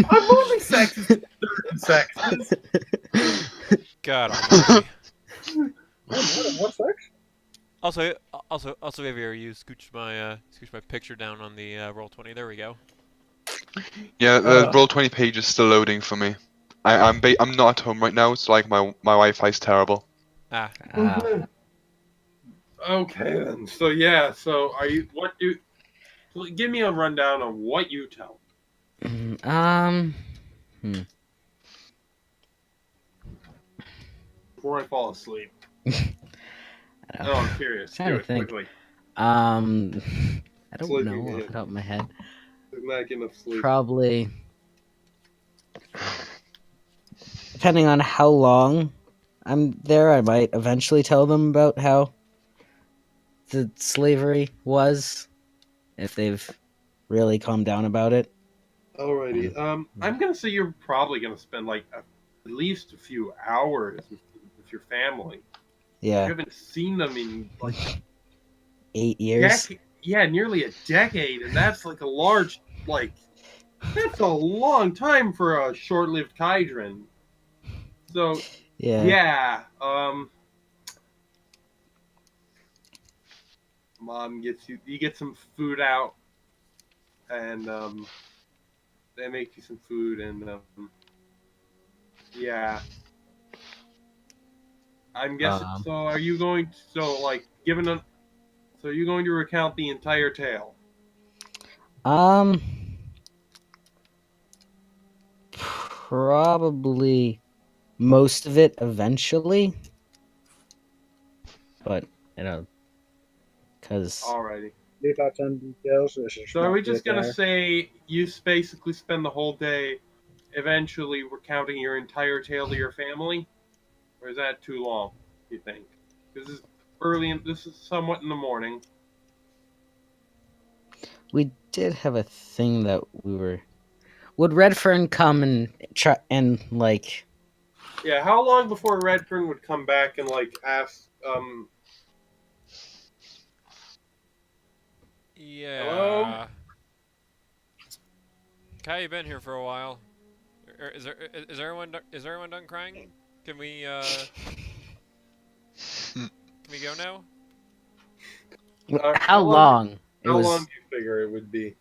I'm only sexist to certain sexes. God almighty. What sex? Also, Aviary, you scooch my picture down on the Roll20. There we go. Yeah, the Roll20 page is still loading for me. I'm not at home right now. It's like my Wi-Fi's terrible. Ah. Okay then. So give me a rundown on what you tell. Hmm. Before I fall asleep. I No, I'm curious. trying Do to it think. quickly. I don't Sleeping know off man. the top of my head. Not getting enough sleep. Probably, depending on how long I'm there, I might eventually tell them about how the slavery was, if they've really calmed down about it. Alrighty. I'm gonna say you're probably gonna spend like at least a few hours with your family. You Yeah, haven't seen them in like 8 years. nearly a decade, and that's like a large, like, that's a long time for a short-lived Keidran. So, Yeah. yeah, mom gets you get some food out, and they make you some food, and yeah, I'm guessing. Um. So, are you going? So, like, given a, so you're going to recount the entire tale? Um. Probably most of it eventually, but because Alrighty. Details and details. This is So, are not we good just gonna there. say you basically spend the whole day eventually recounting your entire tale to your family, or is that too long? You think? This is this is somewhat in the morning. we did have a thing that we were. Would Redfern come and try and like? Yeah. How long before Redfern would come back and like ask, hello? Yeah. Kai, you been here for a while. Is everyone done crying? Can we can we go now? How long? It How long was. do you figure it would be?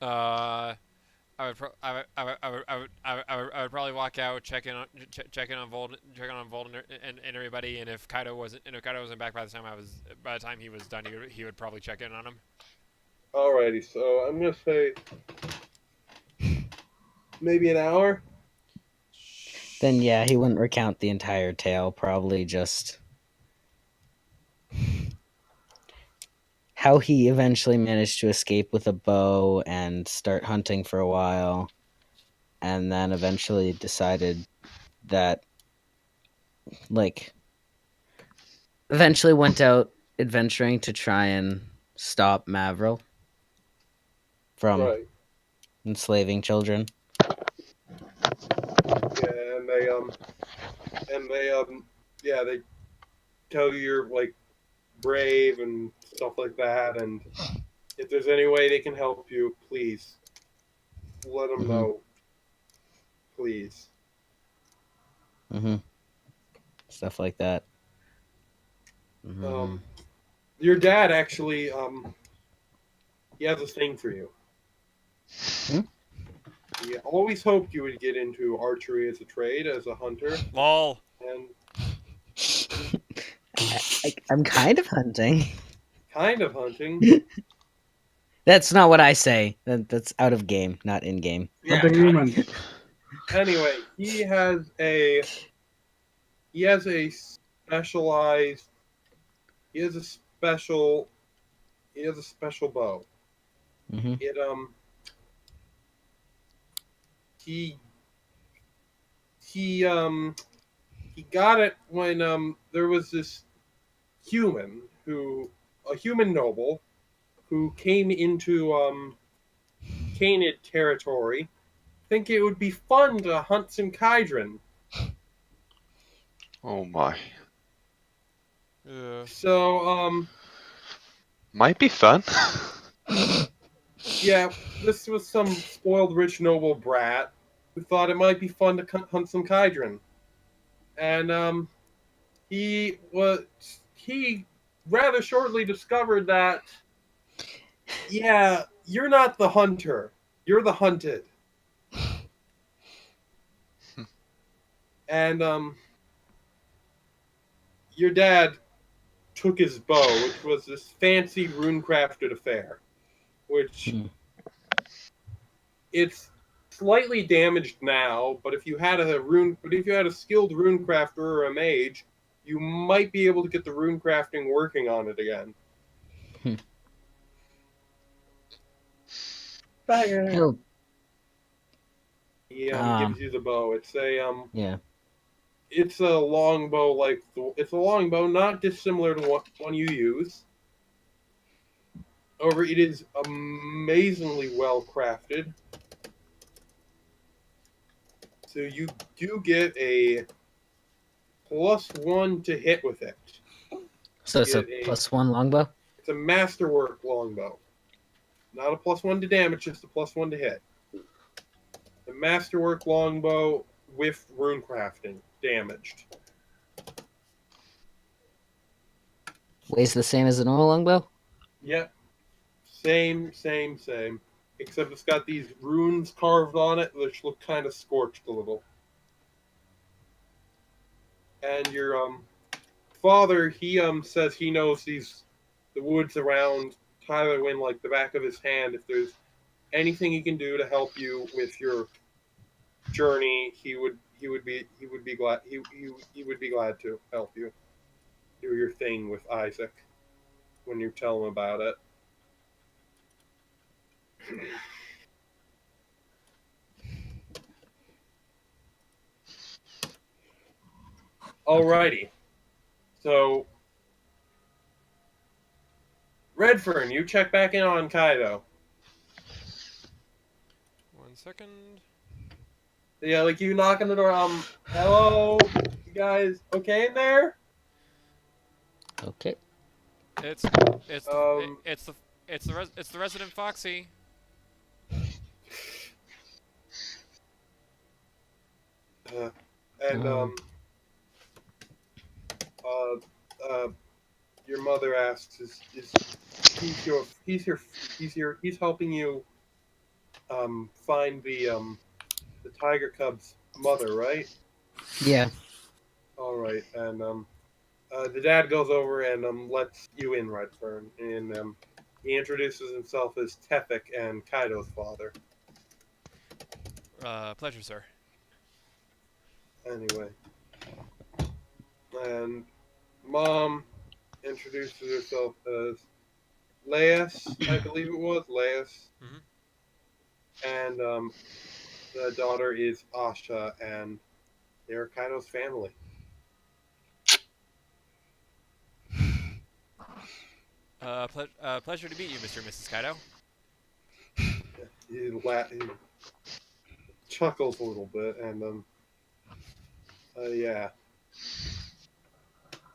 Uh, I would, pro- I would, I would, I would, I would, I would, I would, I would probably walk out, check in on Volt and everybody, and if Kaido wasn't back by the time he was done, he would probably check in on him. Alrighty. So I'm gonna say maybe an hour. Then yeah, he wouldn't recount the entire tale. Probably just how he eventually managed to escape with a bow and start hunting for a while, and then eventually decided that, like, eventually went out adventuring to try and stop Mavril from Right. enslaving children. Yeah, and they yeah, they tell you you're like brave and stuff like that, and if there's any way they can help you, please let them Hmm. know. Please. Hmm. Stuff like that. Hmm. Your dad actually, he has a thing for you. Hmm? He always hoped you would get into archery as a trade, as a hunter, Lol. and I'm kind of hunting. kind of hunting. That's not what I say. That's out of game, not in game. Yeah, Hunting not humans. anyway. He has a specialized. He has a special. He has a special bow. Hmm. It he he he got it when there was this human a human noble who came into Canid territory. Think it would be fun to hunt some Keidran. Oh my. Yeah. So Might be fun. yeah, this was some spoiled rich noble brat who thought it might be fun to hunt some Keidran. And he rather shortly discovered that, yeah, you're not the hunter, you're the hunted. And your dad took his bow, which was this fancy rune crafted affair, which Hmm. it's slightly damaged now, but if you had a skilled rune crafter or a mage, you might be able to get the rune crafting working on it again. Fire. He'll, He um, gives you the bow. yeah. It's a longbow it's a longbow not dissimilar to one you use. However, it is amazingly well crafted. So you do get a +1 to hit with it. So it's a +1 longbow? It's a masterwork longbow. Not a +1 to damage, just a +1 to hit. The masterwork longbow with rune crafting, damaged. Weighs the same as a normal longbow? Yep. Same. Except it's got these runes carved on it, which look kind of scorched a little. And your father, he says he knows the woods around Tylerwyn like the back of his hand. If there's anything he can do to help you with your journey, he would be glad to help you do your thing with Isaac when you tell him about it. Alrighty. So, Redfern, you check back in on Kaido. 1 second. Yeah, like you knock on the door. Hello, you guys, okay in there? Okay. It's the it's the resident Foxy. And your mother asks, he's helping you find the tiger cub's mother, right? Yeah. All right, and the dad goes over and lets you in, Redfern, and he introduces himself as Tefik and Kaido's father. Pleasure, sir. Anyway, and Mom introduces herself as Laius, I believe it was Laius, and the daughter is Asha, and they're Kaido's family. Pleasure to meet you, Mr. and Mrs. Kaido. He chuckles a little bit, and yeah.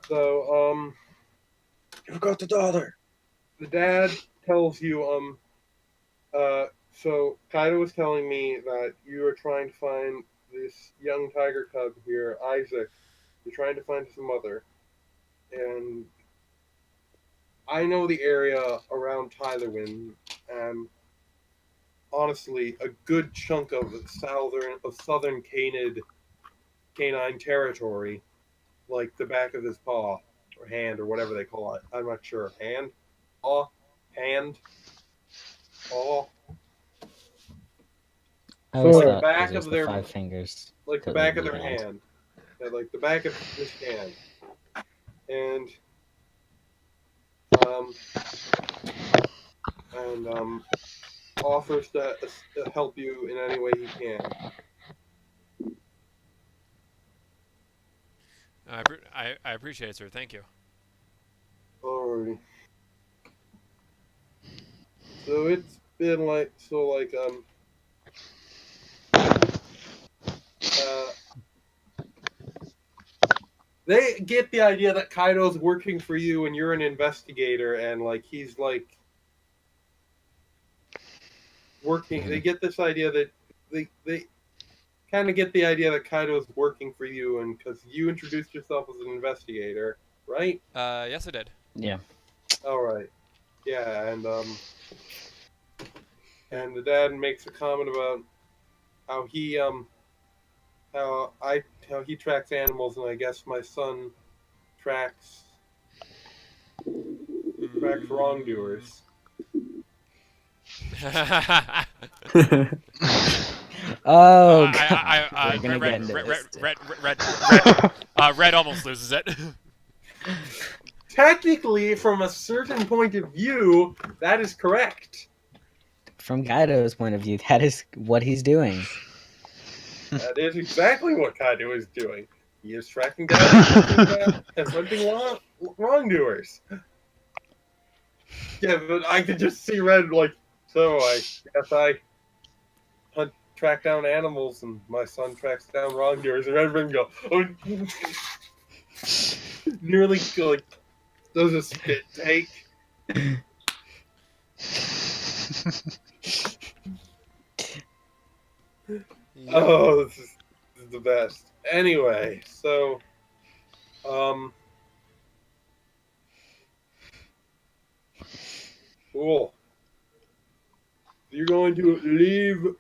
So You forgot the daughter. the dad tells you so Kaido was telling me that you are trying to find this young tiger cub here, Isaac. You're trying to find his mother, and I know the area around Tylerwyn, and honestly, a good chunk of southern canine territory, like the back of his paw or hand or whatever they call it. I'm not sure. Hand, paw, hand, paw. I always So thought back it was of the their 5 fingers. like the to back of the their hand. hand. Yeah, like the back of his hand. And offers to help you in any way he can. I appreciate it, sir. Thank you. Alrighty. So it's been they get the idea that Kaido's working for you and you're an investigator and like he's like working. They get this idea that they kind of get the idea that Kaido's working for you and because you introduced yourself as an investigator, right? Yes, I did. Yeah. All right. Yeah, and the dad makes a comment about how he how he tracks animals, and I guess my son tracks wrongdoers. Oh god, I, we're gonna get into this. Red almost loses it. Technically, from a certain point of view, that is correct. From Guido's point of view, that is what he's doing. That is exactly what Kaido is doing. He is tracking down and hunting wrongdoers. Yeah, but I could just see Red like, so I guess I track down animals and my son tracks down wrongdoers, and Red Ring go, oh, nearly like does a spit take. Oh, this is the best. Anyway, so, cool. You're going to leave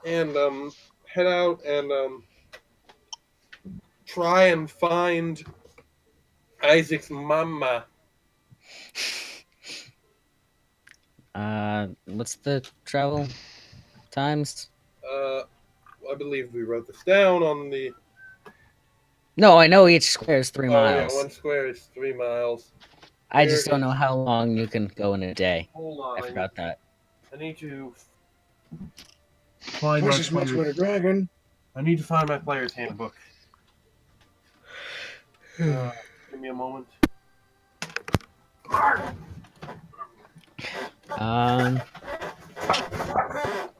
and head out and try and find Isaac's mama. What's the travel times? I believe we wrote this down on the. No, I know each square is 3 Oh miles. yeah, 1 square is 3 miles. I just don't know how long you can go in a day. Hold on, I forgot that. I need to find Twice as much with a dragon. I need to find my player's handbook. Give me a moment. I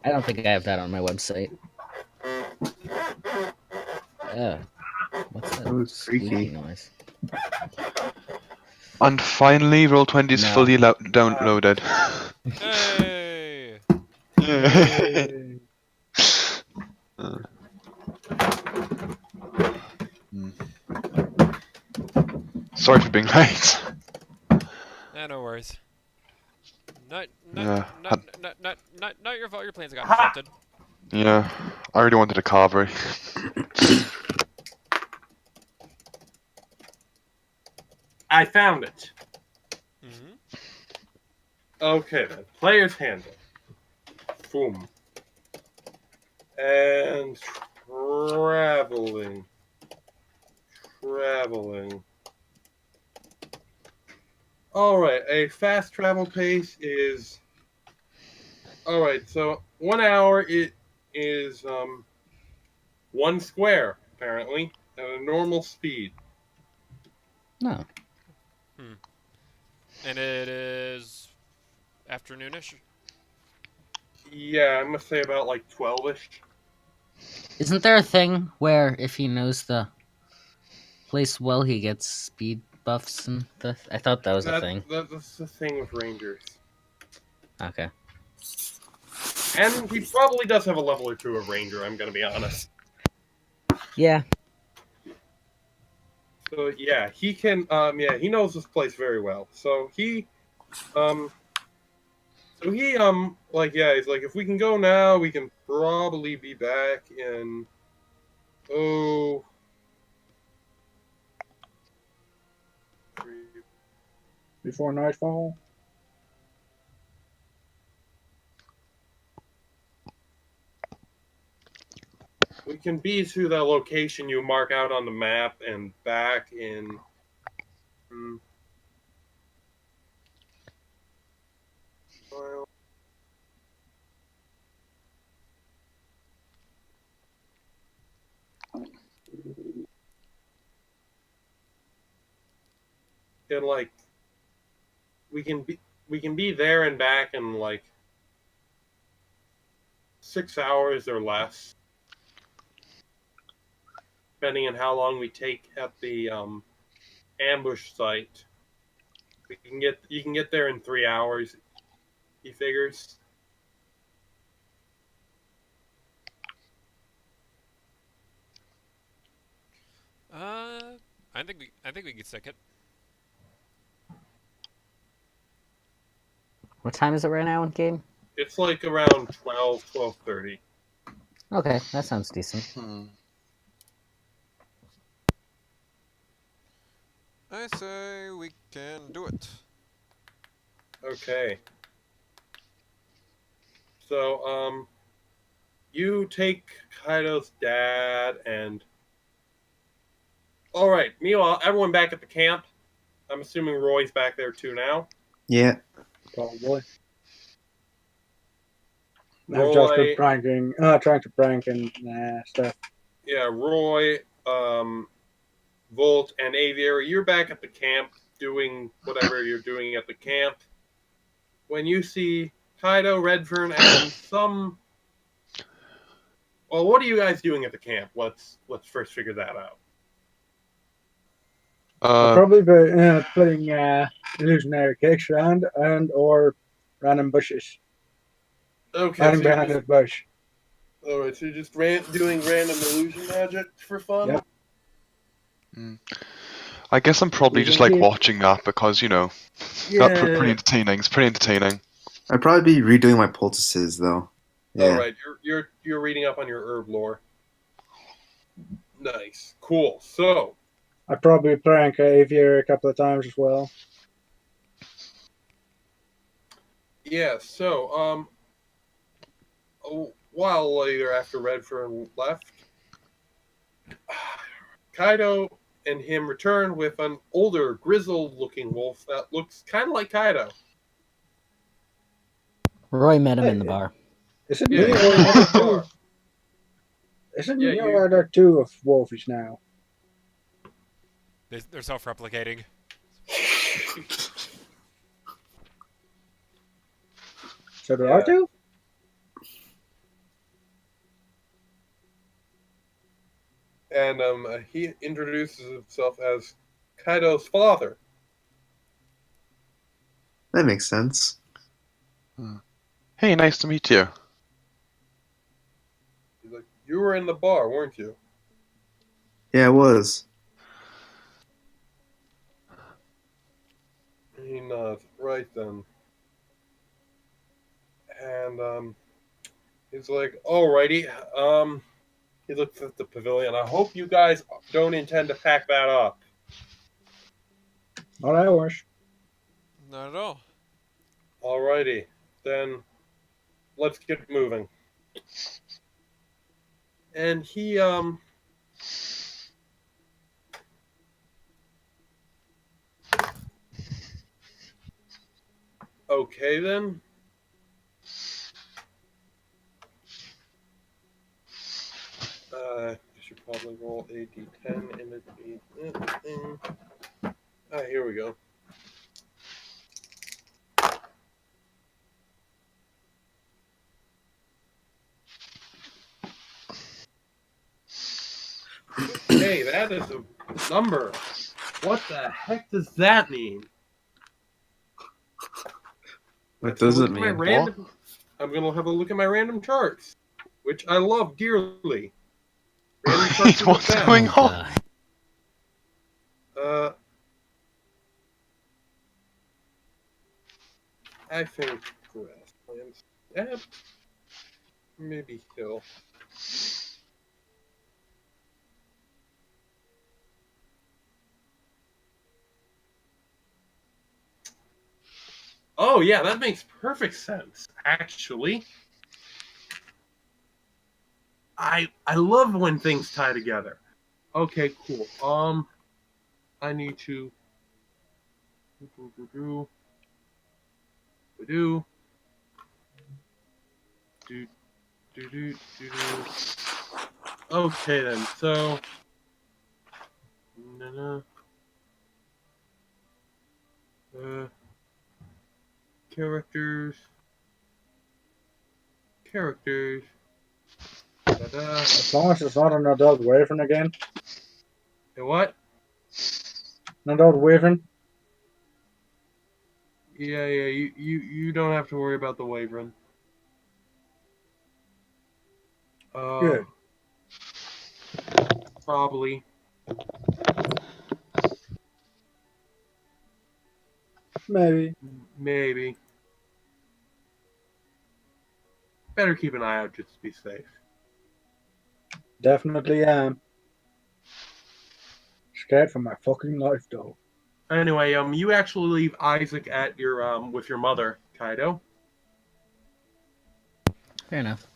don't think I have that on my website. What's that Ooh, squeaky freaky. noise? And finally, Roll20 is No. fully downloaded. Hey! Yeah. Sorry for being late. No worries. Not Yeah. your fault. Your plans got disrupted. Yeah, I really wanted a Cavalry. I found it. Mm-hmm. Okay then. Player's handbook. Boom. And traveling. Alright, a fast travel pace is. Alright, so 1 hour it is 1 square, apparently, at a normal speed. No. And it is afternoonish. Yeah, I must say about like 12-ish. Isn't there a thing where if he knows the place well, he gets speed buffs and stuff? I thought that was a thing. That's the thing with Rangers. Okay. And he probably does have a level or two of Ranger, I'm gonna be honest. Yeah. So yeah, he can he knows this place very well. So he like yeah, he's like, if we can go now, we can probably be back in Before nightfall. we can be to the location you mark out on the map and back in well, in like we can be there and back in like 6 hours or less, depending on how long we take at the ambush site. You can get there in 3 hours, he figures. I think we could stick it. What time is it right now in game? It's like around 12:30. Okay, that sounds decent. I say we can do it. Okay. So, you take Kaido's dad and... Alright, meanwhile, everyone back at the camp. I'm assuming Roy's back there too now. Yeah. Probably. I've just been Roy, pranking, trying to prank and stuff. yeah, Roy, Volt, and Aviary, you're back at the camp doing whatever you're doing at the camp. When you see Kaido, Redfern, and some... Well, what are you guys doing at the camp? Let's first figure that out. I'll probably be putting illusionary cakes around and or random bushes. Okay, Hiding so you're behind just, a bush. alright, so you're just doing random illusion magic for fun? Yep. I guess I'm probably just like watching that because, you know, that's pretty entertaining. It's pretty entertaining. I'd probably be redoing my poultices though. Yeah. Alright, you're reading up on your herb lore. Nice. Cool. So, I'd probably prank Aviary a couple of times as well. yeah, so, a while later after Redfern left, Kaido and him return with an older, grizzled-looking wolf that looks kind of like Kaido. Roy met him in the bar. Is it Yeah, me he's or in are the there bar. two? Is it Yeah, me you- or are there two of Wolfies now? They're self-replicating. So there are Yeah. two? And he introduces himself as Kaido's father. That makes sense. Hey, nice to meet you. He's like, "You were in the bar, weren't you?" Yeah, it was. He nods. Right then. And he's like, "Alrighty." He looks at the pavilion. I hope you guys don't intend to pack that up. Not ours. Not at all. Alrighty, then let's get moving. And he okay then. You should probably roll a d10 and a thing. Here we go. Hey, that is a number. What the heck does that mean? What does it mean? I'm gonna have a look at my random charts, which I love dearly. Random charts are the What's best. going on? I think grasslands. Maybe hill. Oh yeah, that makes perfect sense. Actually, I love when things tie together. Okay, cool. I need to Okay then, so characters. As long as it's not an adult wyvern again. And what? An adult wyvern. Yeah, you don't have to worry about the wyvern. Good. Probably. Maybe. Better keep an eye out just to be safe. Definitely am. Scared for my fucking life though. Anyway, you actually leave Isaac at your with your mother, Kaido. Fair enough.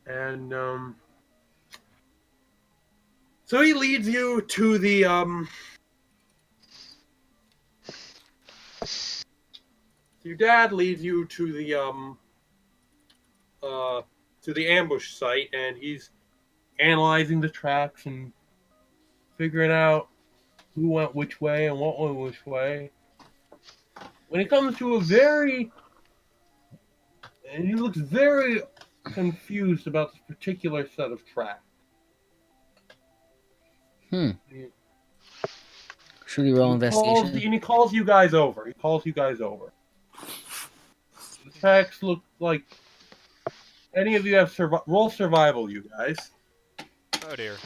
And so he leads you to the your dad leads you to the ambush site, and he's analyzing the tracks and figuring out who went which way and what went which way. When it comes to and he looks very confused about this particular set of tracks. Should we roll investigation? And he calls you guys over. The tracks look like any of you have roll survival, you guys. Oh dear.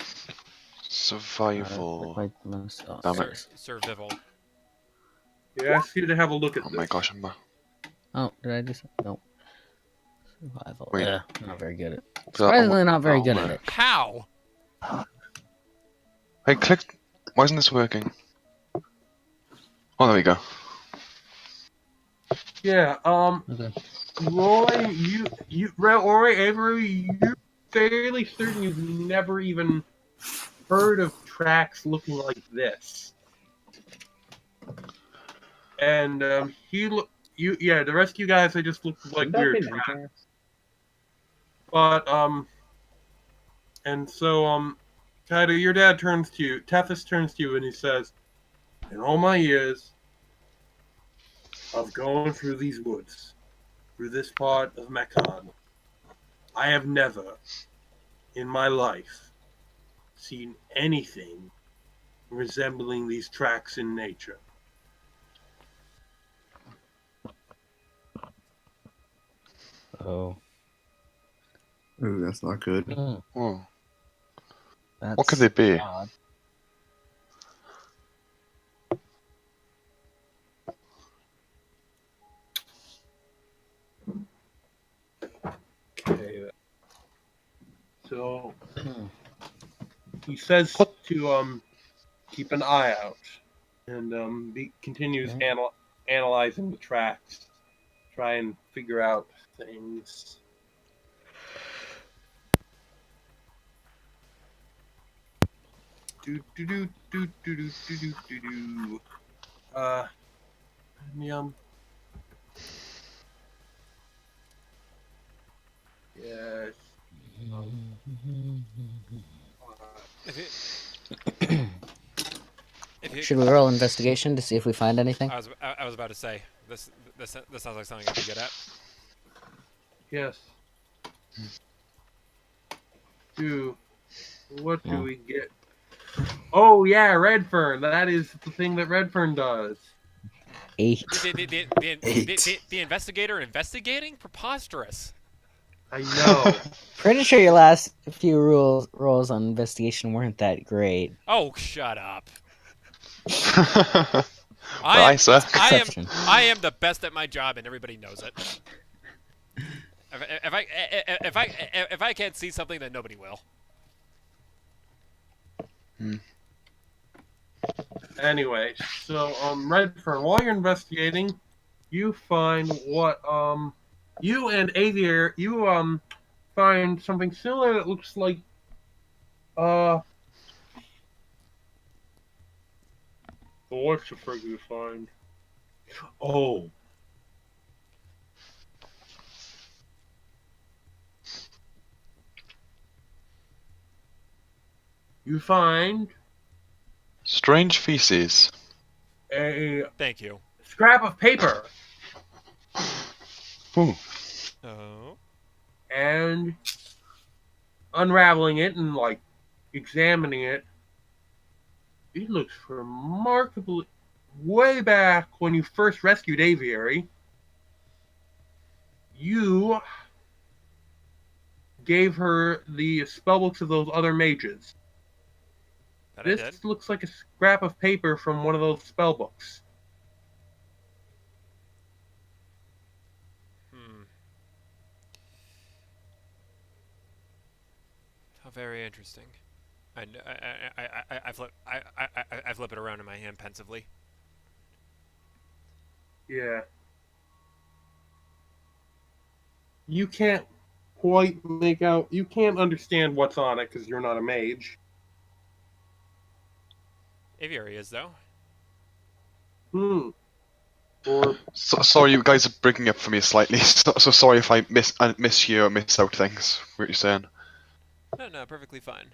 Survival. Survival. He asks you to have a look at Oh this. my gosh, Oh, did I do something? No. Survival. Wait. Not very good at it. Surprisingly not very good at it. How? I clicked. Why isn't this working? Oh, there we go. Yeah. Okay. Roy, Avery, you're fairly certain you've never even heard of tracks looking like this. And the rest of you guys, they just look like weird tracks. But and so Kaido, your dad turns to you. Tethys turns to you and he says, "In all my years of going through these woods, through this part of Mekon, I have never, in my life, seen anything resembling these tracks in nature." Oh. Ooh, that's not good. Oh. That's What could they be? odd. Okay. So he says to keep an eye out, and continues analyzing the tracks, try and figure out things. Yes. Should we roll investigation to see if we find anything? I was about to say this sounds like something I'd be good at. Yes. What do we get? Oh yeah, Redfern. That is the thing that Redfern does. 8. The investigator investigating? Preposterous. I know. Pretty sure your last few rolls on investigation weren't that great. Oh, shut up. I suck. I am the best at my job, and everybody knows it. If I can't see something, then nobody will. Anyway, so Redfern, while you're investigating, you find what you and Aviary find something similar that looks like what's the frig you find? Oh. You find Strange feces. a Thank you. scrap of paper. Ooh. Oh. And unraveling it and examining it, it looks remarkably way back when you first rescued Aviary. You gave her the spellbooks of those other mages. This looks like a scrap of paper from one of those spellbooks. How very interesting. I flip it around in my hand pensively. Yeah. you can't quite make out. You can't understand what's on it because you're not a mage. Aviary is though. Or Sorry, you guys are breaking up for me slightly. So sorry if I mishear or miss out things. What you're saying? No, perfectly fine.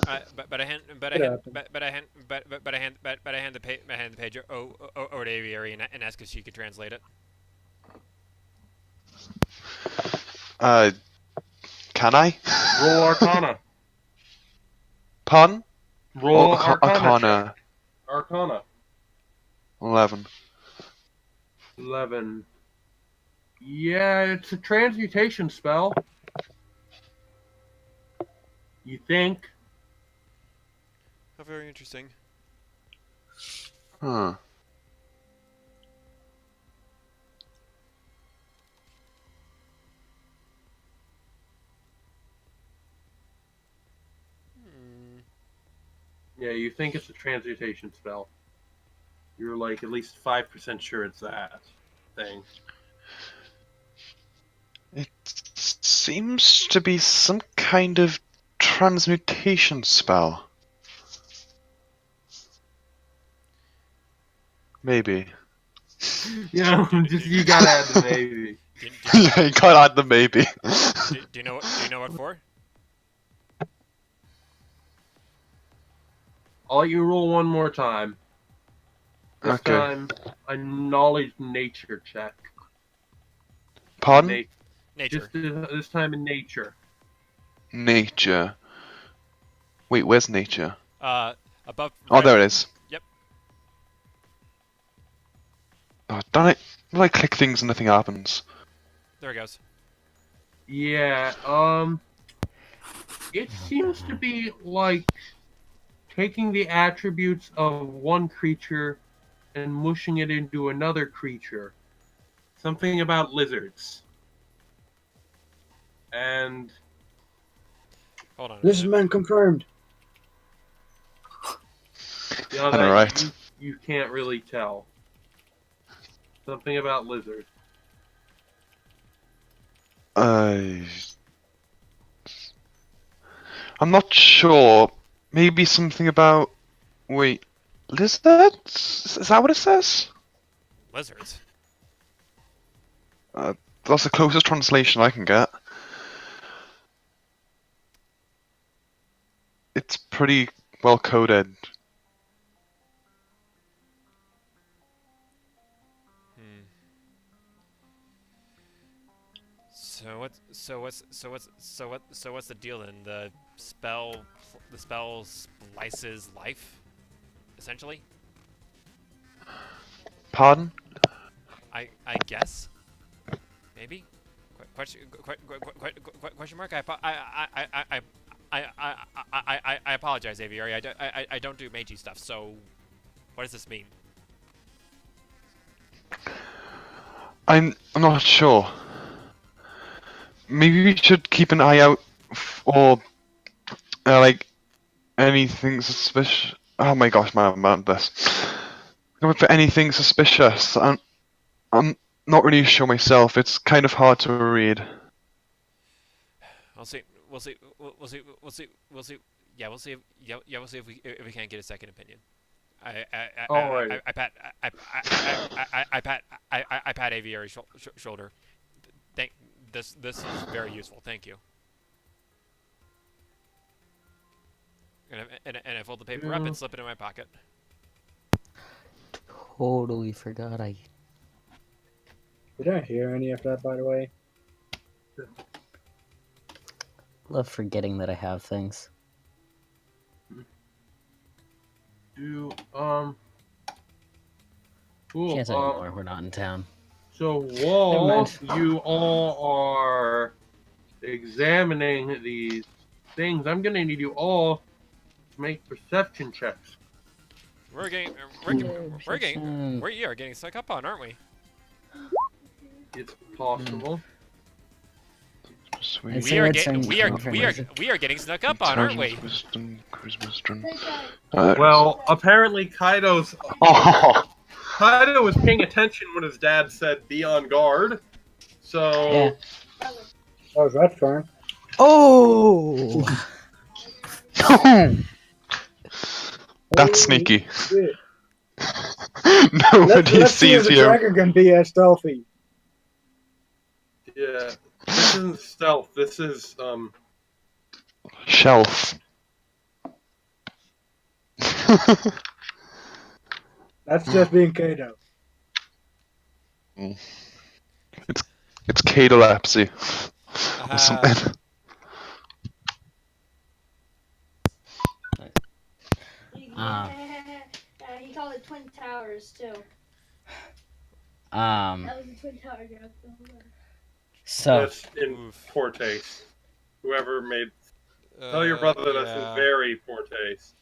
But I hand the page over to Aviary and ask if she could translate it. Can I? roll Arcana. Pardon? Roll Arcana. check. Arcana. 11. 11. Yeah, it's a transmutation spell. You think? How very interesting. Huh. Yeah, you think it's a transmutation spell. You're like at least 5% sure it's that thing. It seems to be some kind of transmutation spell. Maybe. Yeah, just you gotta add the maybe. Yeah, you gotta add the maybe. Do you know what for? I'll let you roll one more time. This Okay. time, a knowledge nature check. Pardon? Nature. Just this time in nature. Nature. Wait, where's nature? Above. Oh, there it is. Yep. Oh, darn it. When I click things and nothing happens. There it goes. Yeah, it seems to be like taking the attributes of one creature and mushing it into another creature. Something about lizards. And Hold on. This is man confirmed. you know, I know, that right? you can't really tell. Something about lizards. I'm not sure. Maybe something about... Wait. Lizards? Is that what it says? Lizards. That's the closest translation I can get. It's pretty well coded. So what's the deal then? The spell slices life, essentially. Pardon? I guess. Maybe. Question mark. I apologize, Aviary. I don't do magey stuff. So, what does this mean? I'm not sure. Maybe we should keep an eye out for like anything suspicious. Oh my gosh, man, I'm at this. Look for anything suspicious. I'm not really sure myself. It's kind of hard to read. We'll see. Yeah, we'll see. We'll see if we can't get a second opinion. I pat Aviary's shoulder. This is very useful. Thank you. And I fold the paper up and slip it in my pocket. Totally forgot I... Did I hear any of that, by the way? Love forgetting that I have things. Cool. Can't anymore, we're not in town. So while you all are examining these things, I'm gonna need you all to make perception checks. We are getting stuck up on, aren't we? It's possible. Sweet. We are getting snuck up on, aren't we? Wisdom, charisma, Well, apparently Kaido was paying attention when his dad said be on guard. So Yeah. That was Redfern. Oh! That's Holy sneaky. shit. Nobody Let's see if sees the you. tracker can be as stealthy. yeah, this isn't stealth. This is Shelf. That's just being Kato. It's catalepsy. Or something. He called it Twin Towers too. Um. That was a Twin Tower joke. So. that's in Oof. poor taste. Whoever made tell your brother that's in Yeah. very poor taste.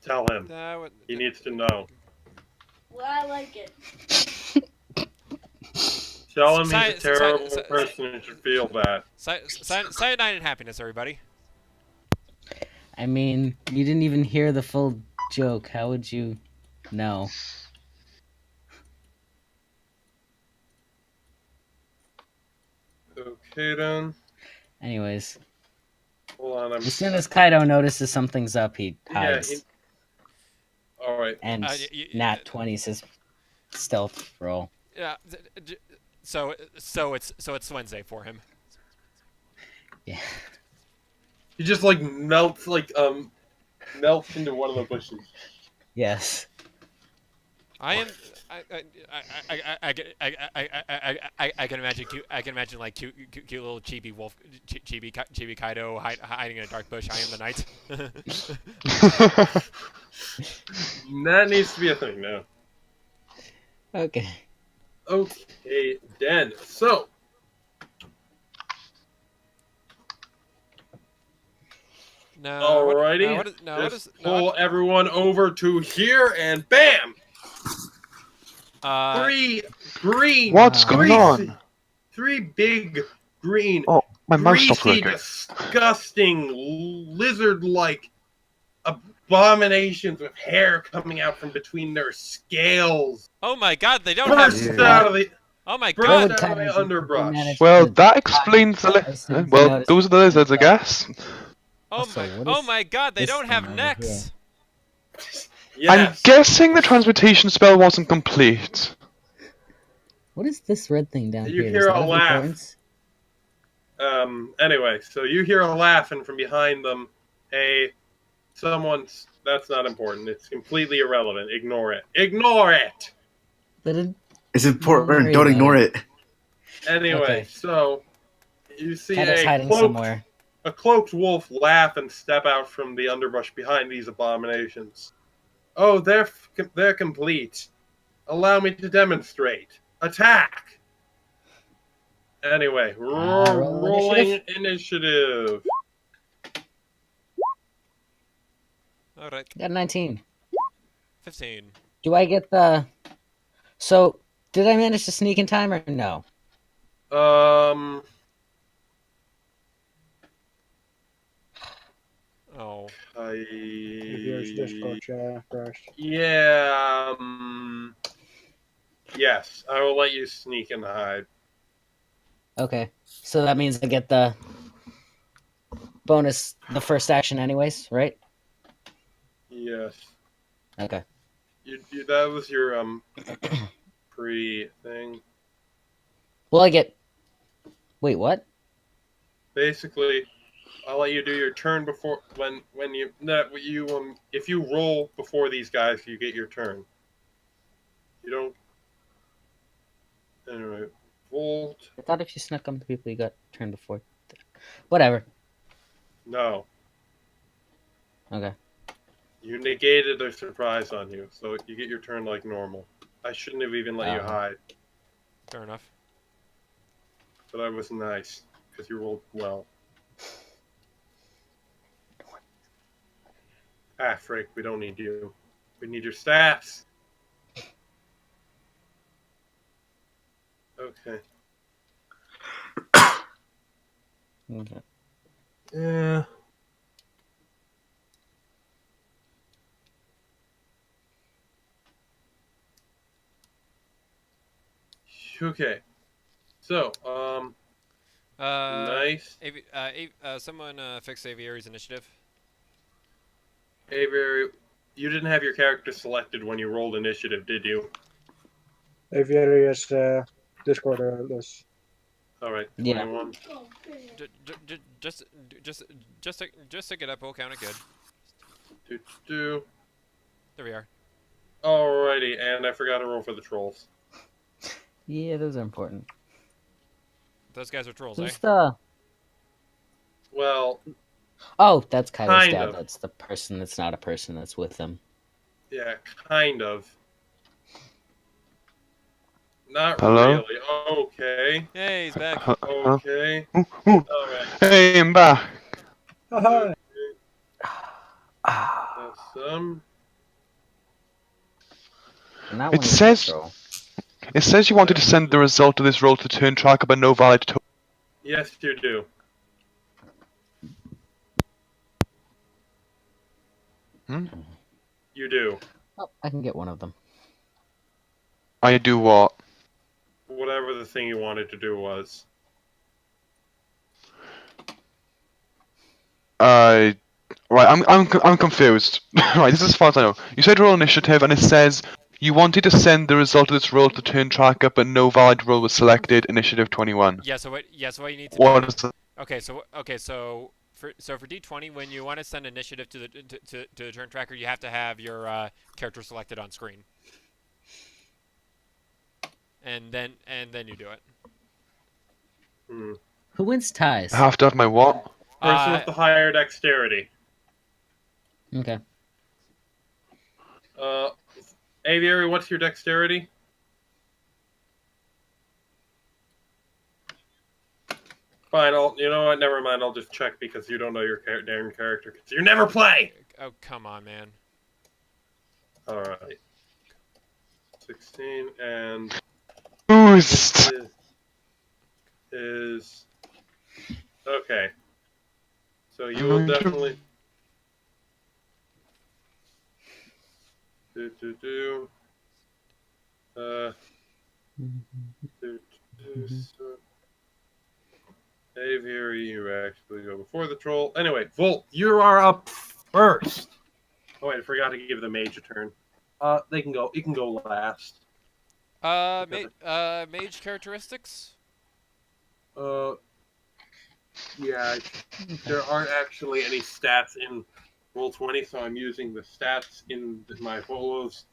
Tell him. That would, He needs to know. Well, I like it. Tell him he's a Sci- terrible sci- person and should feel that. Cyanide and happiness, everybody. I mean, you didn't even hear the full joke. How would you know? Okay then. Anyways, Hold on. as soon as Kaido notices something's up, he Yeah, hides. all right. And Nat 20's his stealth roll. Yeah. So it's Wednesday for him. Yeah. He just melts melts into one of the bushes. Yes. I can imagine like cute little chibi wolf, chibi Kaido hiding in a dark bush. I am the night. That needs to be a thing now. Okay. Okay, then. So, No. alrighty. Just pull everyone over to here, and bam! Three green. What's going on? Three big green, Oh, my mouse stopped greasy, working. disgusting, lizard-like abominations with hair coming out from between their scales. Oh my God! They don't Burst have. out of the Oh my burst God! out of the underbrush. Well, that explains the. Well, those are the lizards, I guess. Oh my God! They don't have necks. Yes. I'm guessing the transmutation spell wasn't complete. What is this red thing down You here? hear Is that a of laugh. importance? Anyway, so you hear a laughing from behind them. Hey, someone's. That's not important. It's completely irrelevant. Ignore it. Ignore it! But it, It's important. worry Don't about ignore it. it. Anyway, Okay. so you see Kaido's hiding somewhere. a cloaked wolf laugh and step out from the underbrush behind these abominations. Oh, they're complete. Allow me to demonstrate. Attack! Anyway, roll rolling initiative. All right. Got 19. 15. Do I get the... So, did I manage to sneak in time or no? Oh. If yours Discord chat first. Yeah. Yes, I will let you sneak and hide. Okay. So that means I get the bonus, the first action anyways, right? Yes. Okay. That was your pre thing. Well, I get... Wait, what? Basically, I'll let you do your turn before if you roll before these guys, you get your turn. You don't. Anyway, Volt. I thought if you snuck on the people you got turned before. Whatever. No, Okay. you negated their surprise on you, so you get your turn like normal. I shouldn't have even let you hide, Fair enough. but I was nice because you rolled well. Ah, frick, we don't need you. We need your stats. Okay. Okay. Yeah. Okay. So, Uh, nice. someone fix Aviary's initiative. Aviary, you didn't have your character selected when you rolled initiative, did you? Aviary is Discord-less. All right, Yeah. 21. Oh, good. Just to get up, we'll count it good. Do. There we are. Alrighty, and I forgot to roll for the trolls. Yeah, those are important. Those guys are trolls, eh? Who's the? Well, Oh, that's Kylo's Kind dad. of. That's the person that's not a person that's with them. yeah, kind of. Not Hello? really. Okay. Hey, he's back. Huh? Okay. Ooh, ooh. Alright. Hey, I'm back. Haha. That's some. And that It one is says- control. It says you wanted to send the result of this roll to turn tracker, but no valid token. Yes, you do. You do. Oh, I can get one of them. I do what? Whatever the thing you wanted to do was. Right, I'm confused. Right, this is as far as I know. You said roll initiative, and it says you wanted to send the result of this roll to turn tracker, but no valid roll was selected. Initiative 21. Yeah. So what you need to What do? is the Okay. So for D20, when you want to send initiative to the turn tracker, you have to have your character selected on screen. And then you do it. Hmm. Who wins ties? I have to have my what? Person with the higher dexterity. Okay. Aviary, what's your dexterity? Fine, you know what, never mind, I'll just check because you don't know your damn character, because you never play! Oh, come on, man. Alright. 16, and Boost! is... Okay. So you will definitely... Aviary, you actually go before the troll. Anyway, Volt, you are up first. Oh wait, I forgot to give the mage a turn. They can go. It can go last. Mage characteristics. Yeah, there aren't actually any stats in Roll20, so I'm using the stats in my Volo's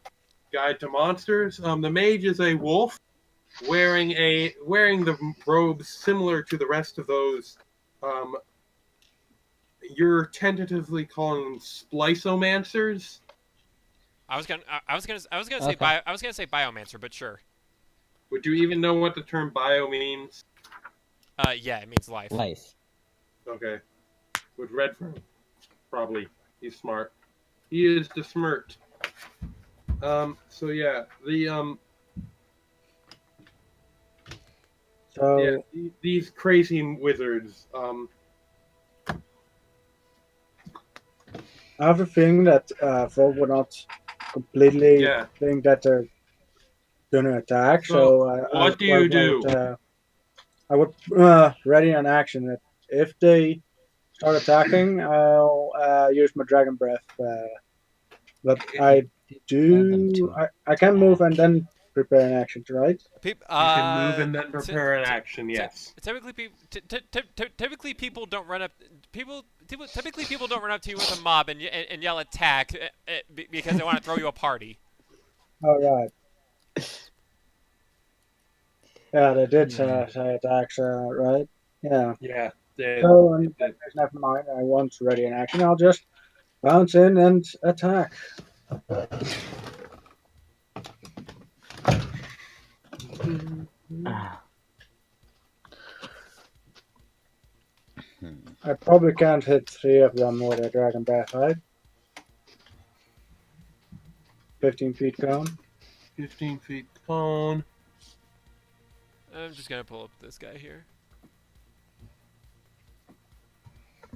Guide to Monsters. The mage is a wolf, wearing the robes similar to the rest of those. You're tentatively calling them spliceomancers. I was gonna Okay. say biomancer, but sure. Would you even know what the term bio means? Yeah, it means life. Life. Okay. With Redfern, probably. He's smart. He is the smirt. So yeah, So these crazy wizards. I have a feeling that Volk would not completely Yeah. think that they're gonna attack. So, So what do you do? I would ready an action that if they start attacking, I'll use my dragon breath. But I I can move and then prepare an action, right? You can move and then prepare an action. Yes. Typically people don't run up. Typically people don't run up to you with a mob and yell attack because they want to throw you a party. All right. Yeah, they did say attacks, right? Yeah. Yeah. So in that case, never mind. I won't ready an action. I'll just bounce in and attack. I probably can't hit 3 of them with a dragon breath, right? 15 feet cone. 15 feet cone. I'm just gonna pull up this guy here.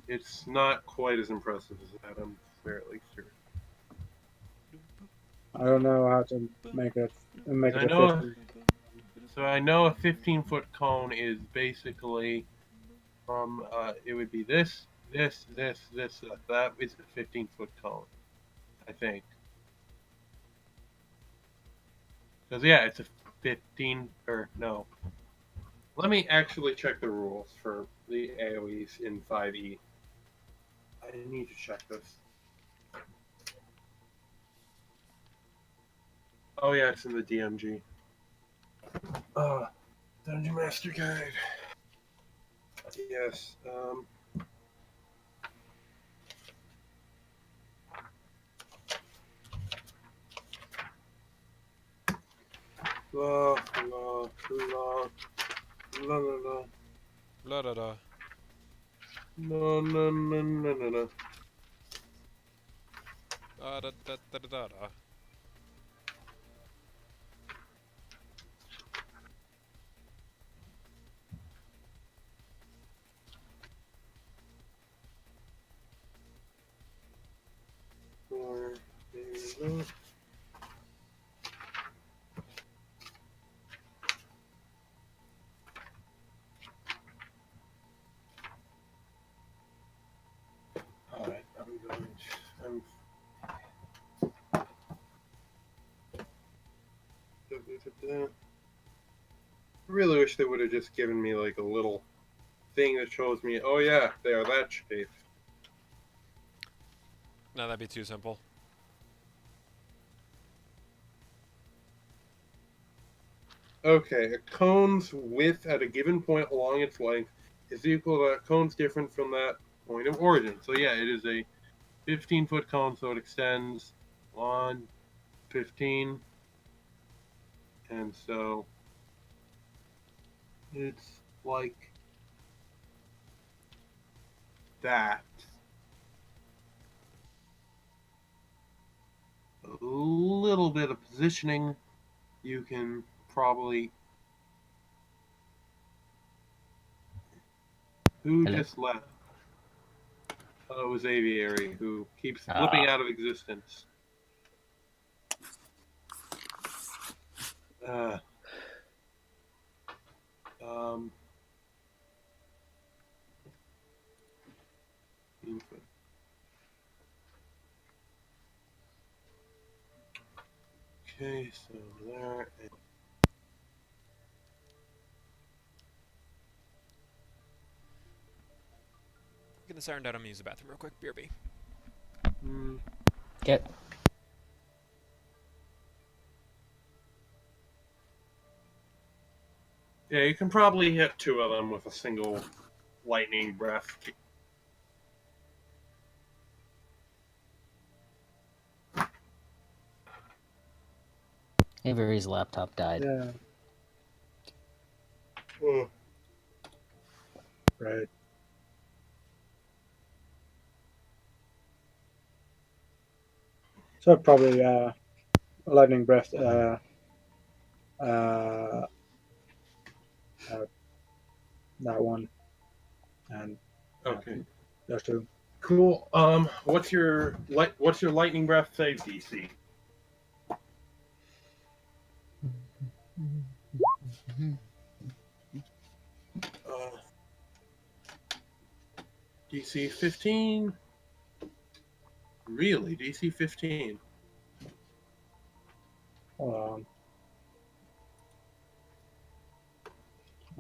It's not quite as impressive as that, I'm fairly sure. I don't know how to make it I know. 15. So I know a 15-foot cone is basically from, it would be this. That is a 15-foot cone, I think. Because, yeah, it's a 15, or no. Let me actually check the rules for the AoEs in 5e. I need to check this. Oh, yeah, it's in the DMG. Dungeon Master Guide. Yes, la, la, la, la, la, la. La da da. No, no, no, no, no, no. Da da da da da da. Or, there you go. Alright, I'm going. I'm. I really wish they would have just given me like a little thing that shows me, oh yeah, they are that shape. No, that'd be too simple. Okay, a cone's width at a given point along its length is equal to a cone's different from that point of origin. So yeah, it is a 15-foot cone, so it extends on 15, and so it's like that. A little bit of positioning, you can probably. Who Hello? just left? Oh, it was Aviary, who keeps slipping Ah. out of existence. Uh, um, okay, so there. And, Get the siren down. I'm gonna use the bathroom real quick. BRB. Get. yeah, you can probably hit two of them with a single lightning breath. Avery's laptop died. Yeah. Oh, Right. So probably lightning breath. Uh, that one, and okay. those two. Cool. What's your lightning breath save DC? Uh, DC 15. Really, DC 15. Hold on.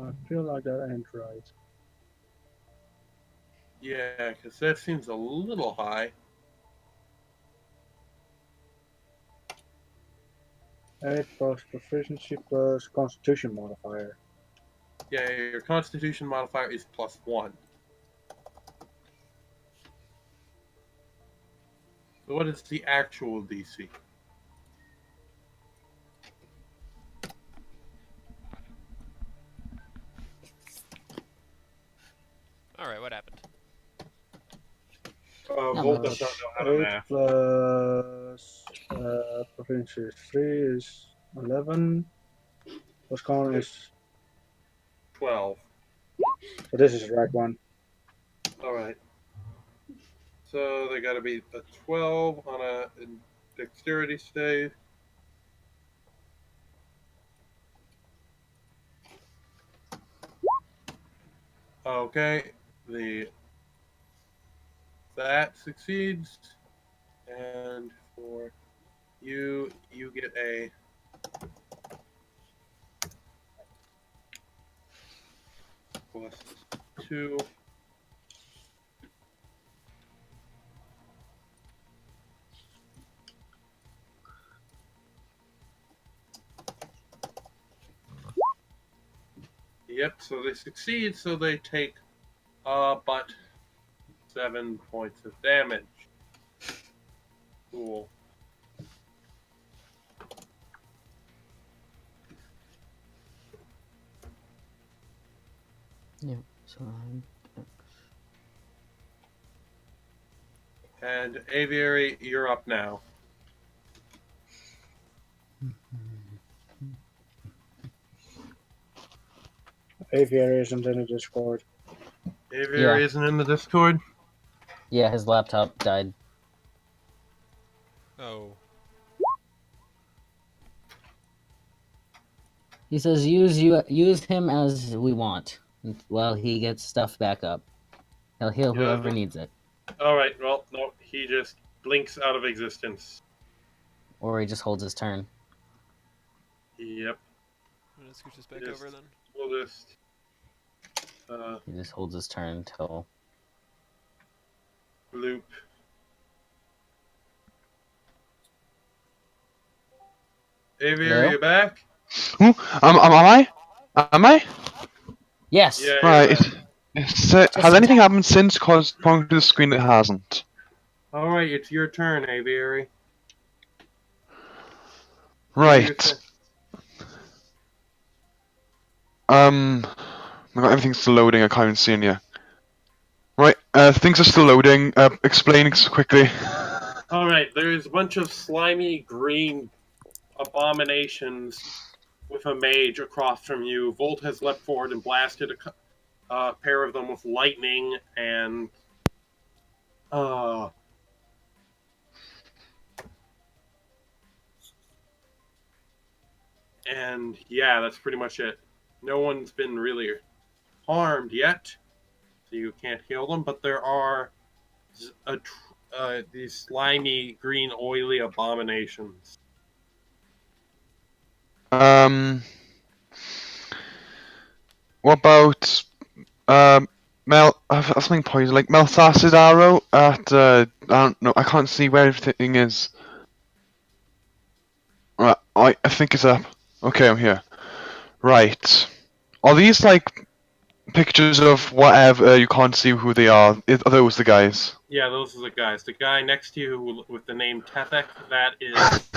I feel like that ain't right. Yeah, because that seems a little high. 8 plus proficiency plus constitution modifier. Yeah, your Constitution modifier is +1. So what is the actual DC? All right, what happened? Volt does not know how to 8 math. plus proficiency is 3 is 11. Plus con is 12. so this is the right one. All right. So they got to be a 12 on a dexterity save. Okay, that succeeds, and for you get a +2. Yep, so they succeed, so they take but 7 points of damage. Cool. Yeah. So And Aviary, you're up now. Aviary isn't in the Discord. Aviary isn't in the Discord? yeah, his laptop died. Oh. He says use him as we want while he gets stuff back up. He'll heal whoever needs it, Alright, well, no, he just blinks out of existence. or he just holds his turn. Yep. I'm gonna scooch this back Yes. over then. We'll just... He just holds his turn till loop. Aviary, Hello? are you back? Am I? Am I? yes. Yeah, Right. you're back. Has anything happened since? Cause pointing to the screen it hasn't. Alright, it's your turn, Aviary. Right. Everything's still loading. I can't even see in yet. Right. Things are still loading. Explaining quickly. Alright, there's a bunch of slimy green abominations with a mage across from you. Volt has leapt forward and blasted a pair of them with lightning, and yeah, that's pretty much it. No one's been really harmed yet, so you can't heal them, but there are these slimy, green, oily abominations. What about something poison like Melthacid arrow at I don't know. I can't see where everything is. Right. I think it's up. Okay, I'm here. Right. Are these like pictures of whatever you can't see who they are? Are those the guys? Yeah, those are the guys. The guy next to you with the name Tethek, that is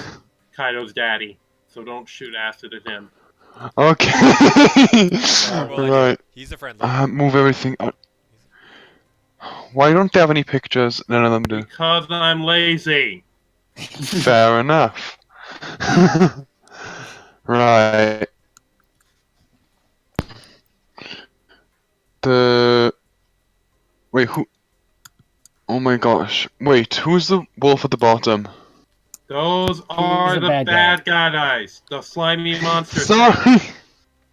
Kaido's daddy. So don't shoot acid at him. Okay. Well, Right. he's a friendly. Move everything. Why don't they have any pictures? None of them do. Because I'm lazy. Fair enough. Right. Wait, who? Oh my gosh. Wait, who's the wolf at the bottom? Those are the bad guys. The slimy monsters. Sorry!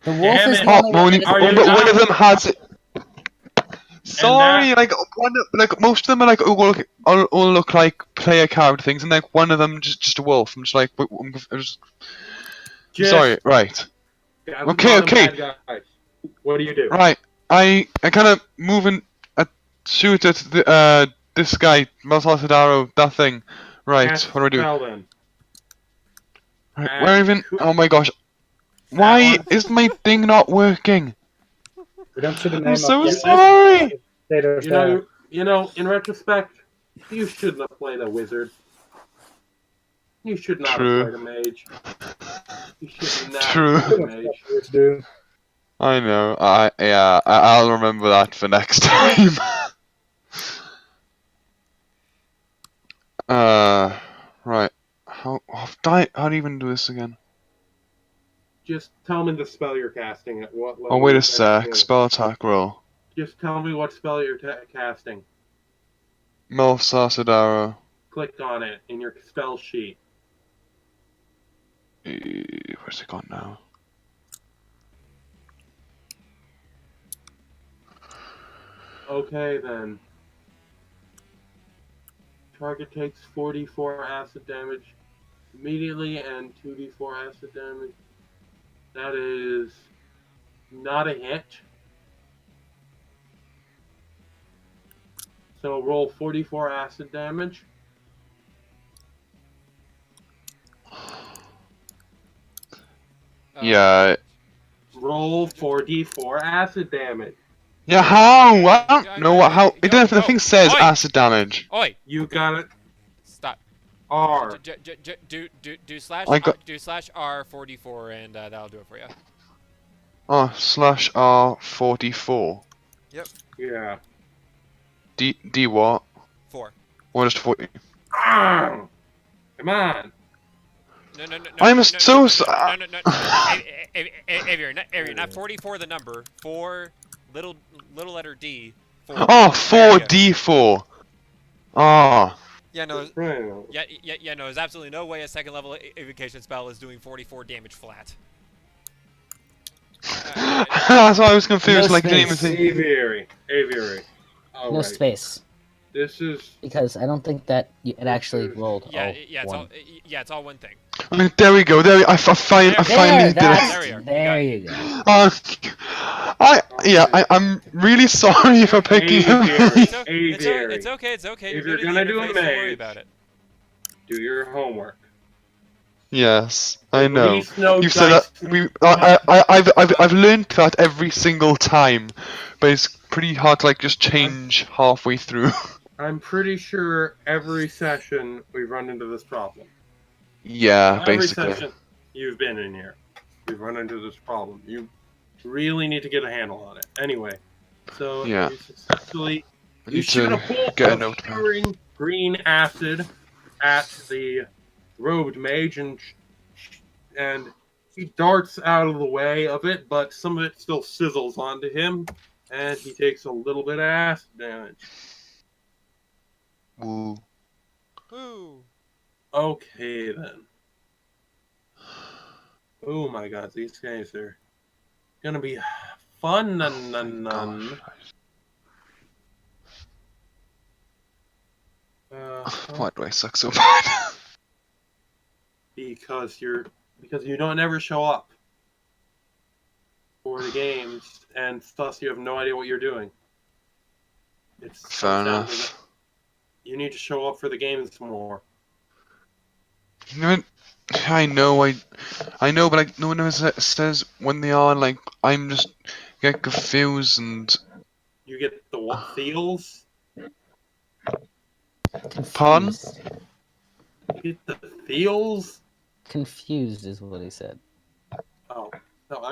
The wolf is it. the only one that Are is you But not- one of them has it. Sorry, that- like most of them are like all look like player character things, and like one of them just a wolf. I'm just like, I'm Just- sorry. Right. Okay. Bad guys. What do you do? Right. I kind of move and shoot at the this guy, Malsasadaro, that thing. Right. Cast What do I do? spell, then. Right, where even? Oh my gosh. Why is my thing not working? We don't see the name I'm so of sorry. You know, in retrospect, you shouldn't have played a wizard. You should not True. have played a mage. You should not True. have played a mage. I know. I'll remember that for next time. Right. How do you even do this again? Just tell me the spell you're casting at what level. Oh wait you're a sec. casting. Spell attack roll. Just tell me what spell you're casting. Melsasadaro. Click on it in your spell sheet. Where's it gone now? Okay then. Target takes 44 acid damage immediately and 2d4 acid damage. That is not a hit. So roll 44 acid damage. Yeah. Roll 4d4 acid damage. Yeah, how? I don't Yeah, know what, how. It doesn't, the yo, thing says oi! acid damage. Oi! You got it. Stop. R. Do slash I got. do slash R44 and that'll do it for you. Oh, slash R44. Yeah. D what? 4. Or just 40? Ah! Come on. No. I'm so Aviary, not 44 the number. 4 little letter D. 4. Oh, 4D4. Ah. Yeah, no. Right. Yeah, no. There's absolutely no way a second level evocation spell is doing 44 damage flat. That's why I was confused. No like, didn't even space. think. Aviary. Aviary. All No right. space. This is. Because I don't think that it actually rolled. It's all one thing. I mean, there we go. I finally There, did that's, it. there you go. I'm really sorry for picking him. Aviary. It's okay. If you're gonna do a don't worry maze, about it. do your homework. Yes, I At know. least no You've said dice. that. I've learned that every single time, but it's pretty hard to like just change halfway through. I'm pretty sure every session we run into this problem. Yeah, Every basically. session you've been in here, you've run into this problem. You really need to get a handle on it. Anyway, so Yeah. you successfully I you need shoot a to bolt get a of notepad. shimmering green acid at the robed mage, and he darts out of the way of it, but some of it still sizzles onto him, and he takes a little bit of acid damage. Woo. Woo. Okay then. Oh my god, these guys are gonna be fun. Why do I suck so bad? Because you don't ever show up for the games, and thus you have no idea what you're doing. It's Fair enough. You need to show up for the games more. You know what? I know, but like no one ever says when they are. Like I'm just get confused and. You get the what feels. Pardon? Confused. You get the feels. Confused is what he said. Oh no,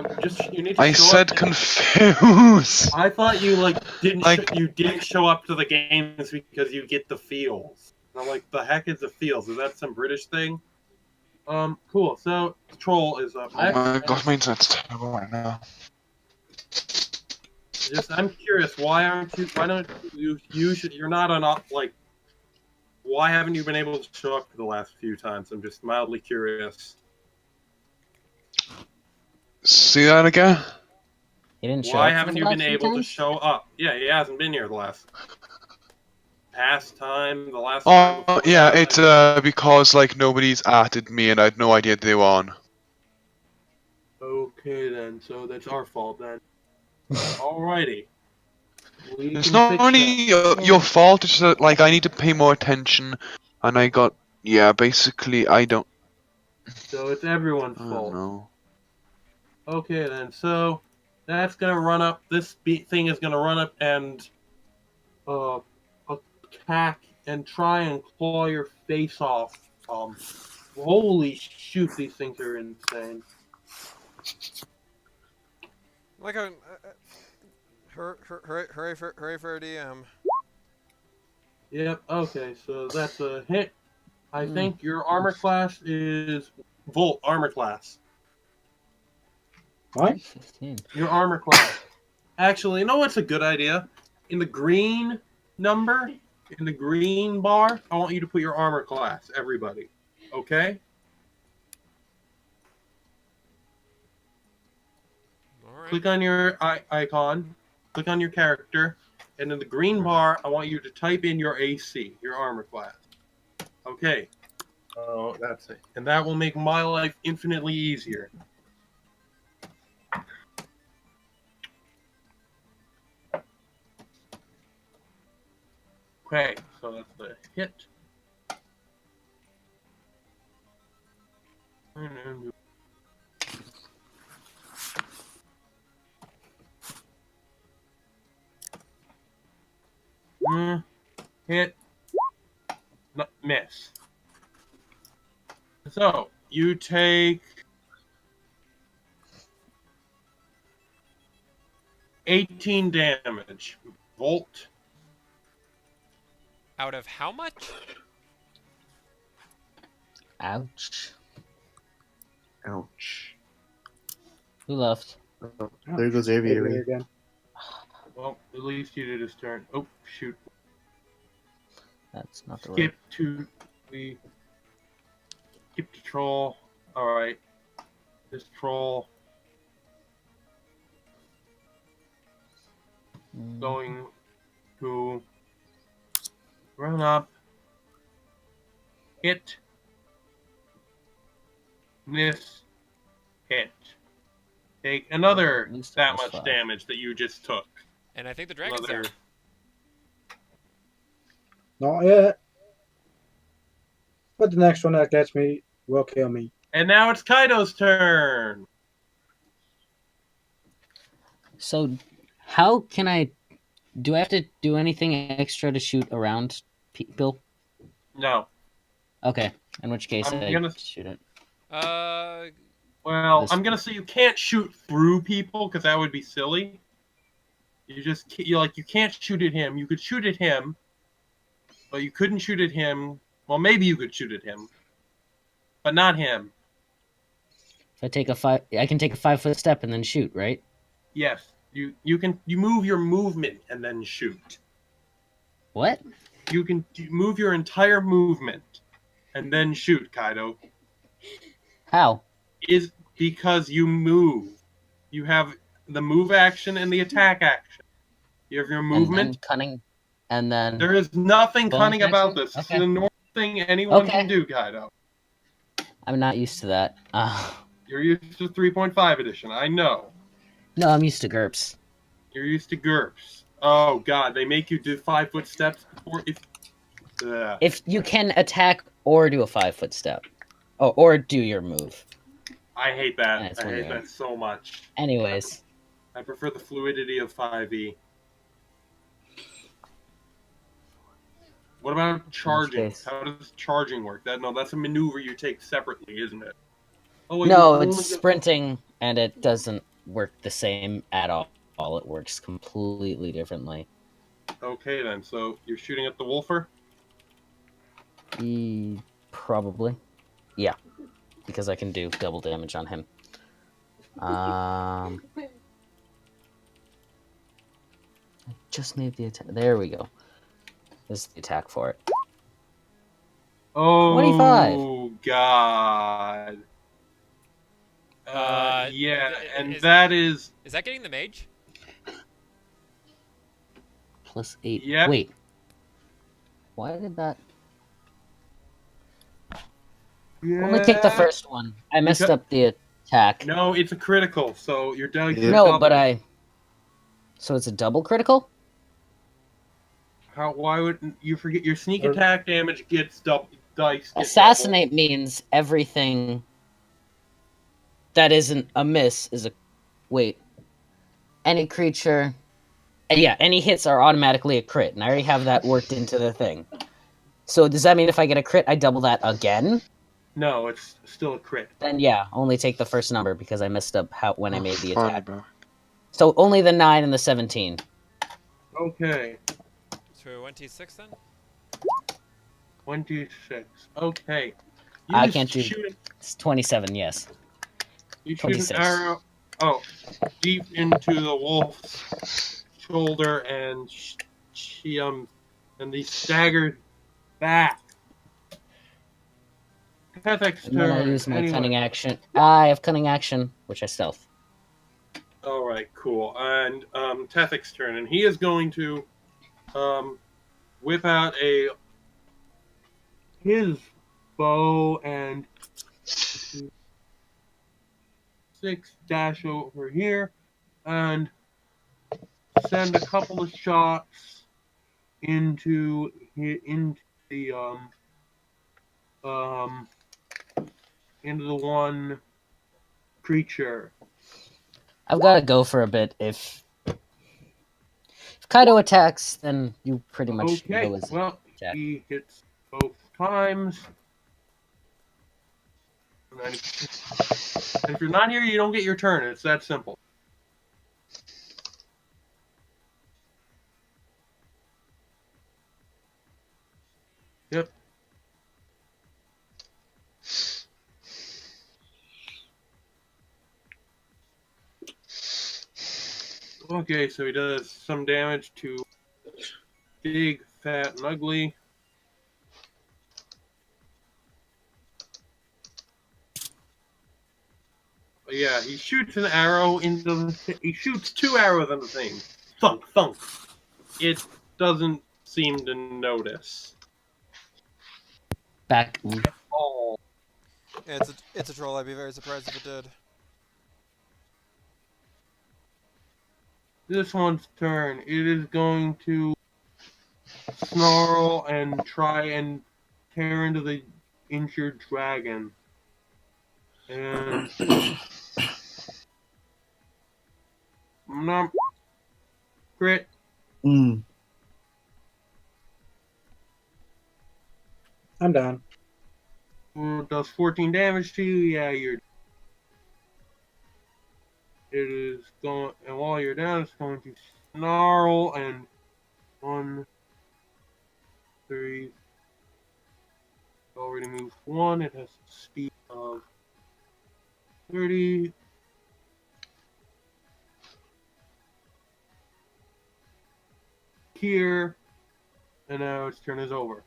you need to. I show said up confused. I thought you didn't Like- you didn't show up to the games because you get the feels. And I'm like, the heck is the feels? Is that some British thing? Cool. So Troll is up Oh next. my god, my internet's terrible right now. I'm curious, why don't you you're not on why haven't you been able to show up for the last few times? I'm just mildly curious. See that again? He didn't show Why up for haven't the you last been few able to times? show up? Yeah, he hasn't been here the last time, the last time. Oh before yeah, that. it's because like nobody's added me and I had no idea they were on. Okay then, so that's our fault then. Alrighty. We It's can not fix only that. your fault, it's just that, like I need to pay more attention, and I got basically I don't. So it's everyone's I don't fault. know. Okay then, so that's gonna run up. This thing is gonna run up and attack and try and claw your face off. Holy shoot, these things are insane. Like a hurry for a DM. Yep. Okay, so that's a hit. I think your armor class is Volt armor class. What? 15. Your armor class. Actually, you know what's a good idea? In the green number, in the green bar, I want you to put your armor class, everybody. Okay? All right. Click on your icon. Click on your character. And in the green bar, I want you to type in your AC, your armor class. Okay. Oh, that's it. And that will make my life infinitely easier. Okay, so that's the hit. Hit. Miss. So, you take 18 damage. Volt. Out of how much? Ouch. Ouch. Who left? Oh, there goes Aviary Aviary. again. Well, at least you did his turn. Oh, shoot. That's not the Skip to the... Skip to troll. Alright. This troll right. going to run up, hit, miss, hit. Take another At least that plus much 5. damage that you just took. And I think the dragon's Another. down. Not yet. But the next one that gets me will kill me. And now it's Kaido's turn. So, how can I... Do I have to do anything extra to shoot around people? No. Okay, in which case I'm I gonna- shoot it. Well, This- I'm gonna say you can't shoot through people because that would be silly. You can't shoot at him. You could shoot at him, but you couldn't shoot at him. Well, maybe you could shoot at him, but not him. If I take I can take a 5-foot step and then shoot, right? Yes, you move your movement and then shoot. What? You can move your entire movement and then shoot, Kaido. How? Is because you move. You have the move action and the attack action. You have your movement. And then cunning, and then... There is nothing Bonus cunning about action? this. This Okay. is a normal thing anyone Okay. can do, Kaido. I'm not used to that. You're used to 3.5 edition. I know. No, I'm used to GURPS. You're used to GURPS. Oh god, they make you do 5-foot steps before If you can attack or do a 5-foot step. Oh, or do your move. I hate that. That's I when hate you're- that so much. Anyways. I prefer the fluidity of 5e. What about charging? case- How does charging work? That's a maneuver you take separately, isn't it? Oh, wait, No, you it's only sprinting, and it doesn't work the same at all. It works completely differently. Okay then, so you're shooting at the wolfer? Probably. Yeah. Because I can do double damage on him. I just made the attack. There we go. This is the attack for it. Oh, 25. God. Yeah, and that is... Is that getting the mage? Plus 8. Yep. Wait. Why did that... Only take the first one. I messed Because- up the attack. No, it's a critical, so you're down. Yeah. No, but I... So it's a double critical? Why would you forget your sneak attack damage gets double dice? Gets Assassinate means everything that isn't a miss is a... Wait. Any creature... Yeah, any hits are automatically a crit, and I already have that worked into the thing. So does that mean if I get a crit, I double that again? No, it's still a crit. Then yeah, only take the first number because I messed up when I made the Funny, attack. bro. So only the 9 and the 17. Okay, So 1d6 then? 26. Okay. I just can't do- shoot, It's 27, yes. you shoot 26. an arrow. Oh, deep into the wolf's shoulder, and she and he staggered back. Pathic's And then I'll turn. use my Anyway. cunning action. I have cunning action, which I stealth. All right, cool. And Tethic's turn, and he is going to whip out his bow and 6 dash over here and send a couple of shots into the um into the one creature. I've got to go for a bit. If Kaido attacks, then you pretty much Okay, go as well, attack. he hits both times. And if you're not here, you don't get your turn. It's that simple. Yep. Okay, so he does some damage to Big, Fat, and Ugly. Yeah, he shoots an arrow into the. He shoots 2 arrows in the thing. Thunk, thunk. It doesn't seem to notice. Back. Oh. Yeah, it's a troll. I'd be very surprised if it did. This one's turn. It is going to snarl and try and tear into the injured dragon. And crit. I'm done. Does 14 damage to you. Yeah, you're. It is going, and while you're down, it's going to snarl and 1, 3. Already moved 1. It has a speed of 30. Here, and now its turn is over.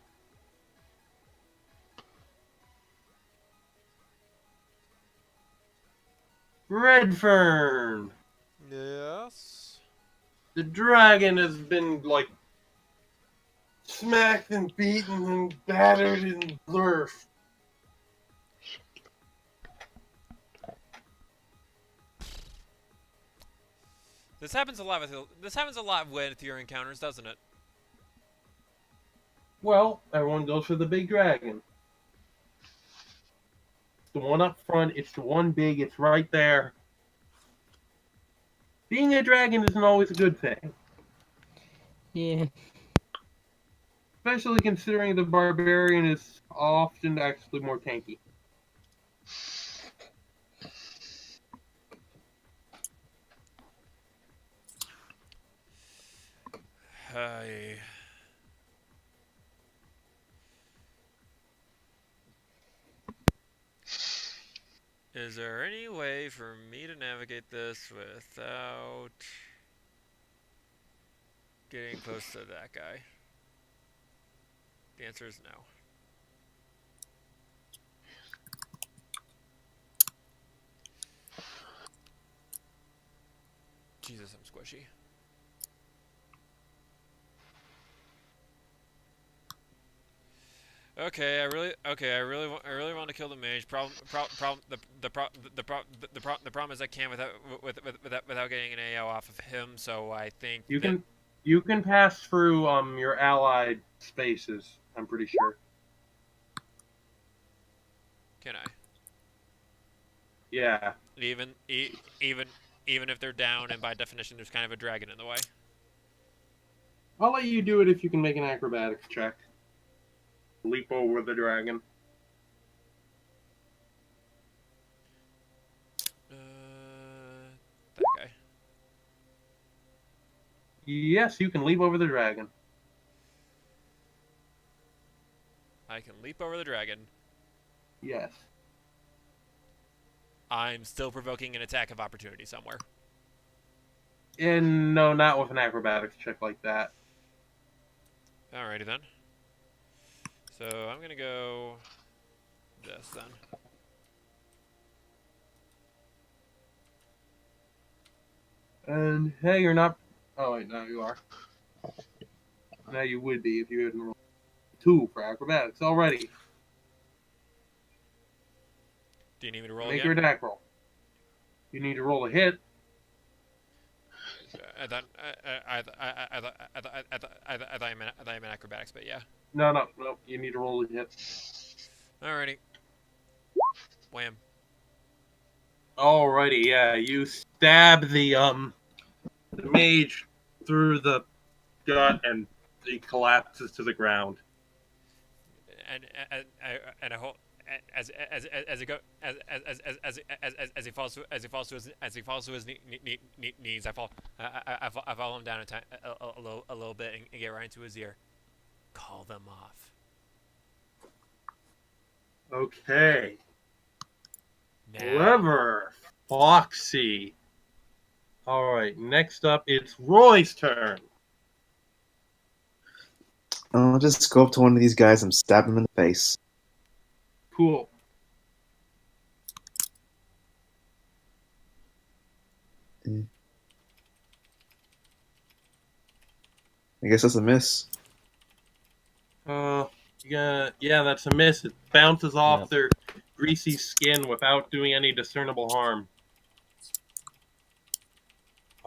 Redfern! Yes. The dragon has been, like, smacked and beaten and battered and blurfed. This happens a lot with your encounters, doesn't it? Well, everyone goes for the big dragon. It's the one up front, it's the one big, it's right there. Being a dragon isn't always a good thing. Yeah. Especially considering the barbarian is often actually more tanky. Hi. Is there any way for me to navigate this without getting close to that guy? The answer is no. Jesus, I'm squishy. Okay, I really want to kill the mage. The problem is I can't without getting an AO off of him. So I think You can pass through your allied spaces. I'm pretty sure. Can I? Yeah. Even if they're down, and by definition, there's kind of a dragon in the way. I'll let you do it if you can make an acrobatics check. Leap over the dragon. That guy. Yes, you can leap over the dragon. I can leap over the dragon. Yes. I'm still provoking an attack of opportunity somewhere. And no, not with an acrobatics check like that. Alrighty then. So I'm gonna go this then. And hey, you're not. Oh wait, no, you are. Now you would be if you hadn't rolled 2 for acrobatics. Alrighty. Do you need me to roll Make again? your attack roll. You need to roll a hit. I thought you meant acrobatics, but yeah. No. You need to roll a hit. Alrighty. Wham. Alrighty, yeah. You stab the mage through the gut, and he collapses to the ground. And I hold as he go as he falls to his knees. I follow him down a little bit and get right into his ear. Call them off. Okay. Now. Clever. Foxy. Alright, next up it's Roy's turn. I'll just go up to one of these guys and stab him in the face. Cool. I guess that's a miss. Yeah, that's a miss. It bounces off Yep. their greasy skin without doing any discernible harm.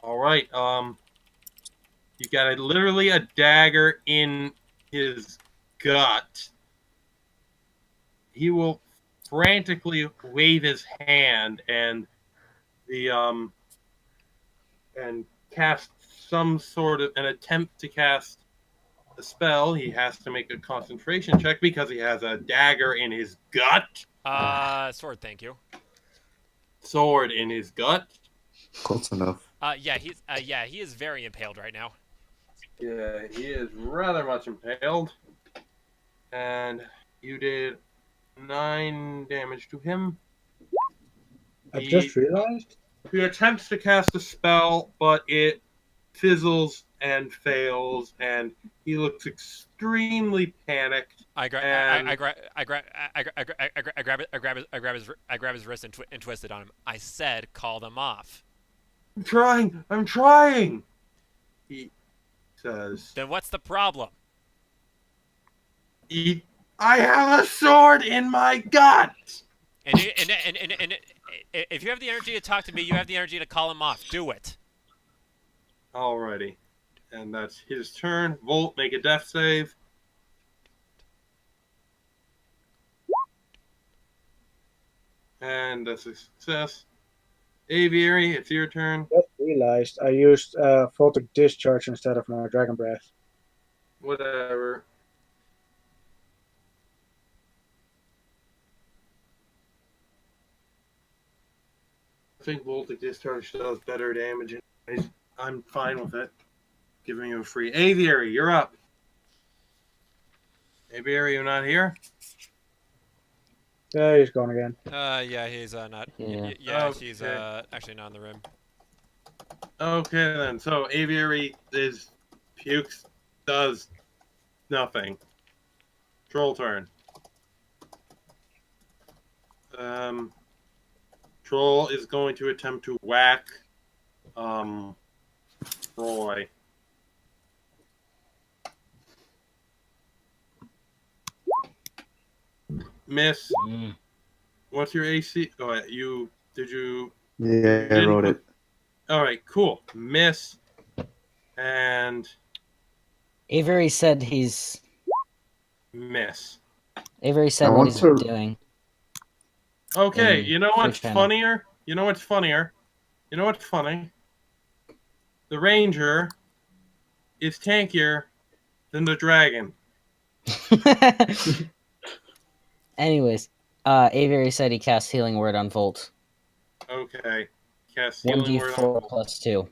Alright, you got literally a dagger in his gut. He will frantically wave his hand and and cast some sort of an attempt to cast a spell. He has to make a concentration check because he has a dagger in his gut. Sword, thank you. Sword in his gut. Close enough. He is very impaled right now. Yeah, he is rather much impaled. And you did 9 damage to him. I just realized. He attempts to cast a spell, but it fizzles and fails, and he looks extremely panicked. I grab his wrist and twist it on him. I said, call them off. I'm trying, he says. Then what's the problem? I have a sword in my gut! And if you have the energy to talk to me, you have the energy to call him off. Do it. Alrighty. And that's his turn. Volt, make a death save. And that's a success. Aviary, it's your turn. Just realized I used Photic Discharge instead of my Dragon Breath. Whatever. I think Voltic Discharge does better damage. I'm fine with it. Giving you a free. Aviary, you're up. Aviary, you're not here? Yeah, he's gone again. Yeah, he's not. Yeah. He's actually not in the room. Okay then. So Aviary is pukes, does nothing. Troll turn. Troll is going to attempt to whack Roy. Miss. What's your AC? Oh, did you? Yeah, I wrote it. All right, cool. Miss. And Aviary said he's. miss. Aviary said I what want he's to- doing. Okay, In you know what's Twitch funnier? You know what's funnier? You know what's funny? The Ranger is tankier than the Dragon. Anyways, Aviary said he cast Healing Word on Volt. Okay. Cast healing word on 1d4 Volt. plus 2.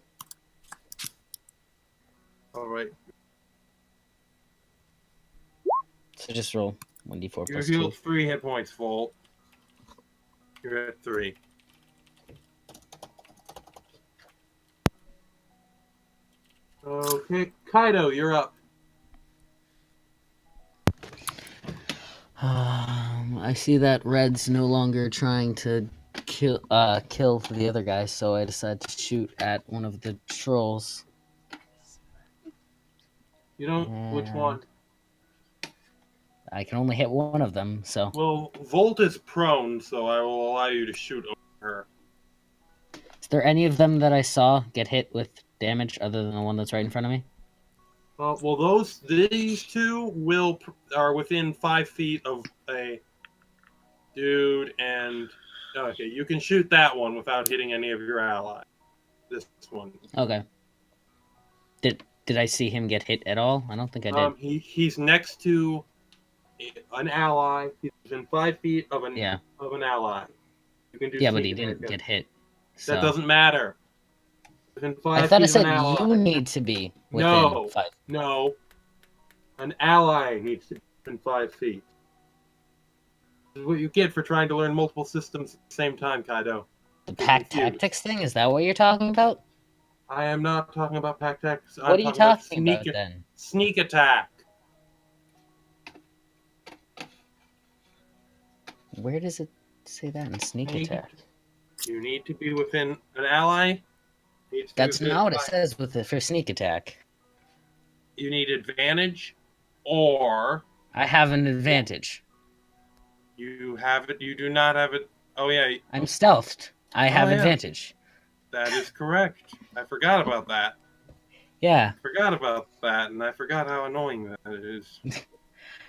All right. So just roll 1d4 You're plus 2. healed 3 hit points, Volt. You're at 3. Okay, Kaido, you're up. I see that Red's no longer trying to kill the other guy, so I decide to shoot at one of the trolls. You don't. Which one? I can only hit one of them, so. Well, Volt is prone, so I will allow you to shoot over her. Is there any of them that I saw get hit with damage other than the one that's right in front of me? Well, these two are within 5 feet of a dude, and okay, you can shoot that one without hitting any of your allies. This one. Okay. Did I see him get hit at all? I don't think I did. He's next to an ally. He's within 5 feet of an ally. You can do. Yeah, but he didn't get hit. So. That doesn't matter. Within 5 I thought feet I said of an ally. you need to be within 5. No. An ally needs to be within 5 feet. This is what you get for trying to learn multiple systems at the same time, Kaido. The pack tactics thing? Is that what you're talking about? I am not talking about pack tactics. What are you talking about then? Sneak attack. Where does it say that in sneak attack? You need to be within an ally. That's not what it says for sneak attack. You need advantage, or I have an advantage. You have it. You do not have it. Oh yeah. I'm stealthed. I have advantage. That is correct. I forgot about that. Yeah. I forgot about that, and I forgot how annoying that is.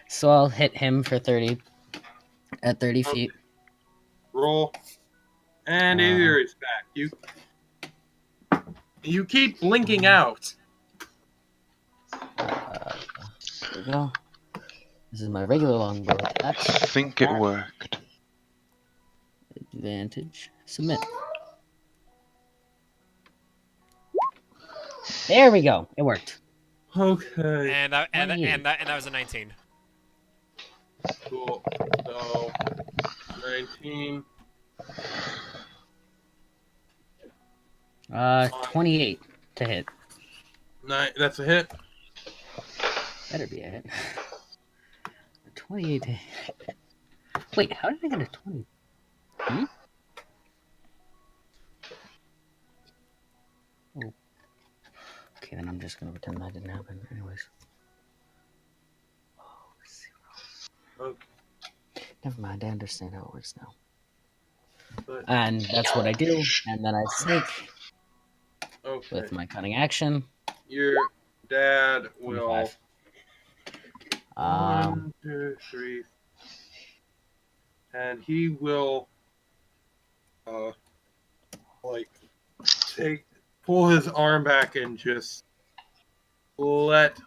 So I'll hit him for 30 at 30 feet. Roll. And Aviary's back. You keep blinking out. There we go. This is my regular longbow. I think it worked. Advantage. Submit. There we go. It worked. Okay. And that was a 19. Cool. So 19. 28 to hit. That's a hit. Better be a hit. 28 to hit. Wait, how did I get a 20? Oh. Okay, then I'm just gonna pretend that didn't happen. Anyways. Oh, Okay. never mind, I understand how it works now. And that's what I do, and then I sneak with my cunning action. Your dad will 25. 1, 2, 3, and he will pull his arm back and just let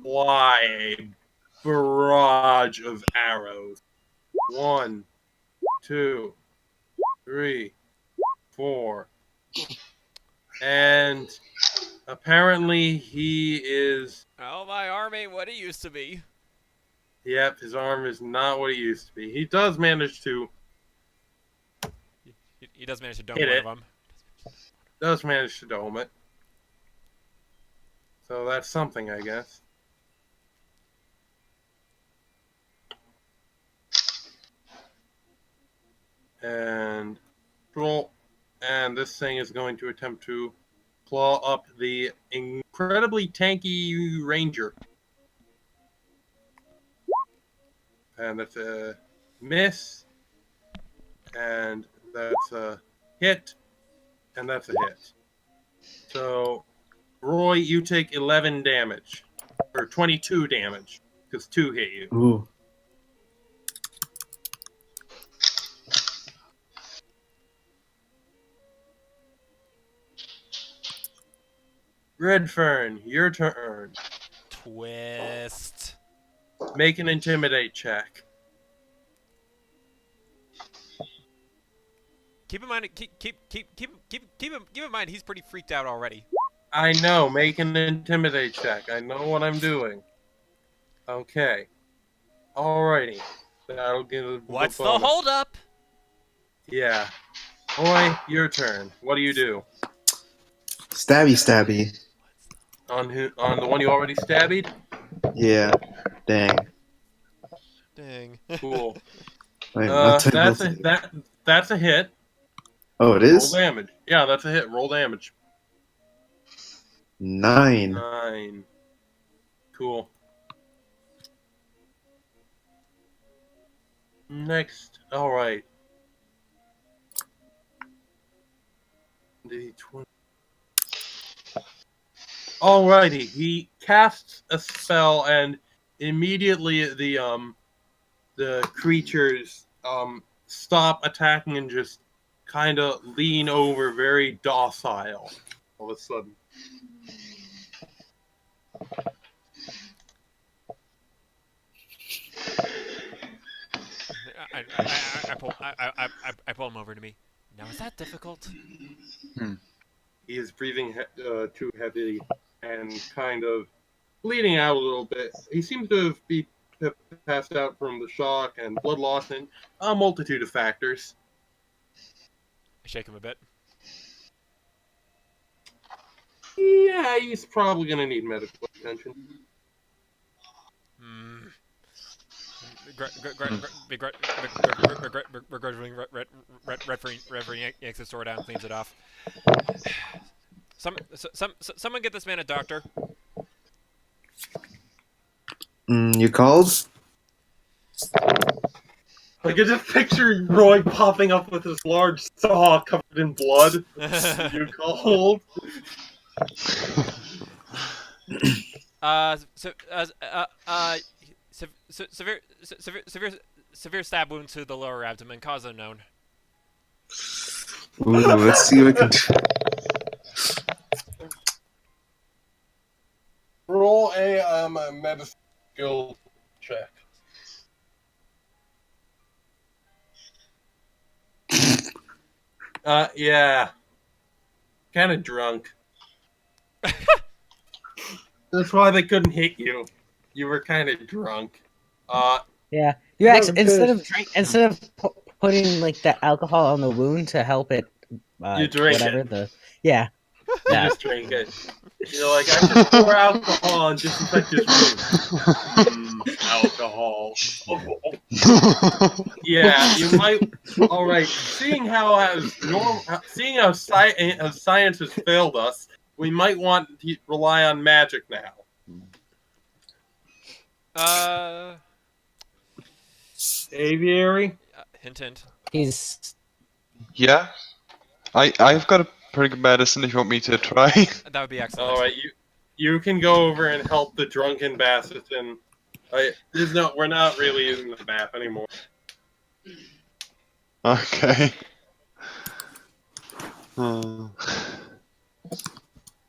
fly a barrage of arrows. 1, 2, 3, 4, and apparently he is. Oh, my arm ain't what it used to be. Yep, his arm is not what he used to be. He does manage to. He does manage to dome hit one it. of them. Does manage to dome it. So that's something, I guess. And roll, and this thing is going to attempt to claw up the incredibly tanky ranger. And that's a miss, and that's a hit, and that's a hit. So, Roy, you take 11 damage, or 22 damage, because 2 hit you. Ooh. Redfern, your turn. Twist. Make an intimidate check. Keep in mind, keep in mind, he's pretty freaked out already. I know. Make an intimidate check. I know what I'm doing. Okay. Alrighty. That'll give a What's the bonus. holdup? Yeah. Boy, your turn. What do you do? Stabby, stabby. On who? On the one you already stabbed? Yeah. Dang. Dang. Cool. Wait, I'll take that's both. that's a hit. Oh, it Roll is? damage. Yeah, that's a hit. Roll damage. 9. 9. Cool. Next, all right. Alrighty, he casts a spell, and immediately the creatures stop attacking and just kind of lean over, very docile. All of a sudden. I pull him over to me. Now is that difficult? He is breathing too heavy and kind of bleeding out a little bit. He seems to have passed out from the shock and blood loss and a multitude of factors. I shake him a bit. Yeah, he's probably going to need medical attention. Begrudgingly, Redfern yanks his sword out and cleans it off. Someone get this man a doctor. You called? I can just picture Roy popping up with his large saw covered in blood. You called? Severe stab wound to the lower abdomen, cause unknown. Ooh, let's see what we can do. Roll a medicine skill check. Yeah. Kind of drunk. That's why they couldn't hit you. You were kind of drunk. Yeah, you actually instead of putting like the alcohol on the wound to help it, you drink whatever it. You Just drink it. You're like, I just pour alcohol and disinfect this wound. Alcohol. Yeah, you might. All right. Seeing how science has failed us, we might want to rely on magic now. Aviary? Hint. He's. Yeah, I've got a pretty good medicine if you want me to try. That would be excellent. All right, you can go over and help the drunken Bassiston. We're not really using the map anymore. Okay.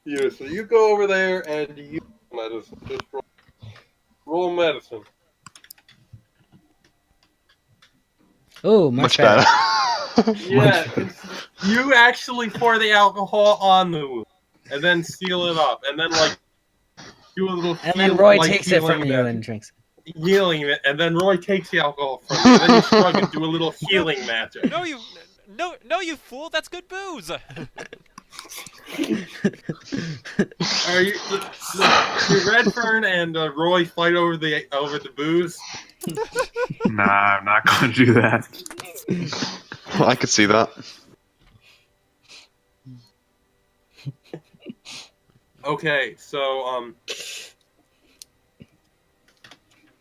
Yeah, so you go over there and you medicine. Just roll medicine. Oh, much better. Yeah, you actually pour the alcohol on the wound, and then seal it up, and then do a little. And then Roy takes it from you and drinks it. Healing it, and then Roy takes the alcohol from you, and then you shrug and do a little healing magic. No, you fool! That's good booze. Are you? Do Redfern and Roy fight over the booze? Nah, I'm not going to do that. I could see that. Okay, so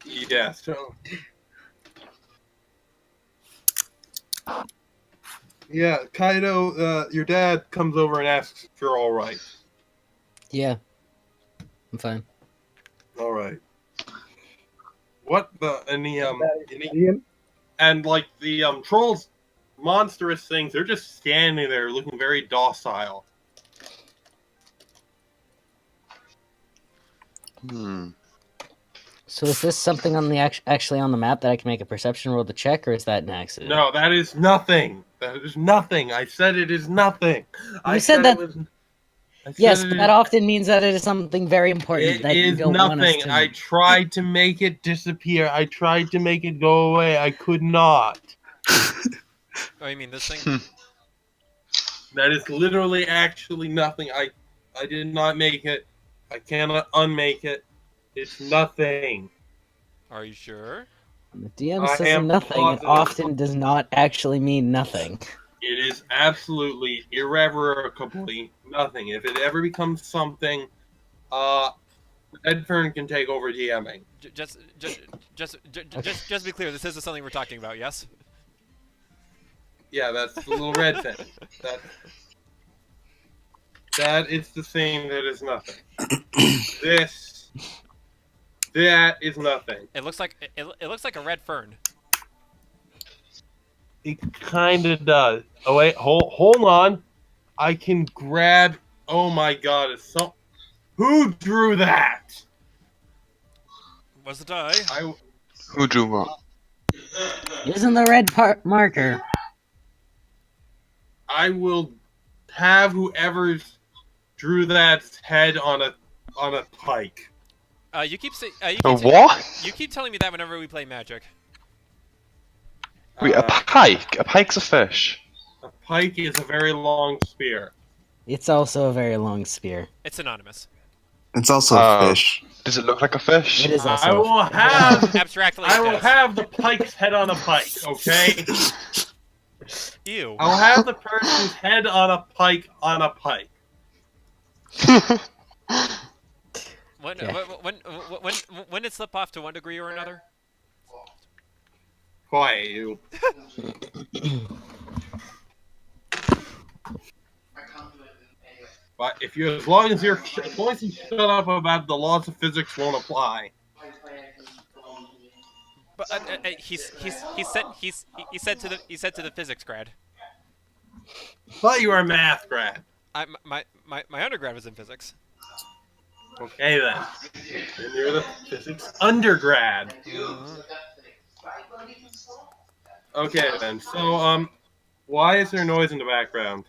yeah, so yeah, Kaido, your dad comes over and asks if you're all right. Yeah, I'm fine. All right. What the and like the trolls, monstrous things, they're just standing there looking very docile. So is this something on the actually on the map that I can make a perception roll to check, or is that an accident? No, that is nothing. That is nothing. I said it is nothing. You said that. Yes, but that often means that it is something very important that you don't want us to. I tried to make it disappear. I tried to make it go away. I could not. Oh, you mean this thing? That is literally actually nothing. I did not make it. I cannot unmake it. It's nothing. Are you sure? The DM says nothing. It often does not actually mean nothing. It is absolutely irrevocably nothing. If it ever becomes something, Redfern can take over DMing. Just be clear. This isn't something we're talking about. Yes. Yeah, that's the little red thing. That is the thing that is nothing. That is nothing. It looks like it looks like a red fern. It kind of does. Oh wait, hold on. I can grab. Oh my god! It's so. Who drew that? Was it I? Who drew what? Using the red marker. I will have whoever drew that head on a pike. You keep saying. What? You keep telling me that whenever we play Magic. Wait, a pike? A pike's a fish. A pike is a very long spear. It's also a very long spear. It's synonymous. It's also a fish. Does it look like a fish? It is also. I will have abstractly. I will have the pike's head on a pike. Okay. Ew. I'll have the person's head on a pike on a pike. When it slip off to 1 degree or another? Quiet, you. But if you, as long as you shut up about the laws of physics, won't apply. But he said to the physics grad. Thought you were a math grad. My undergrad was in physics. Okay then. And you're the physics undergrad. Okay then. So why is there noise in the background?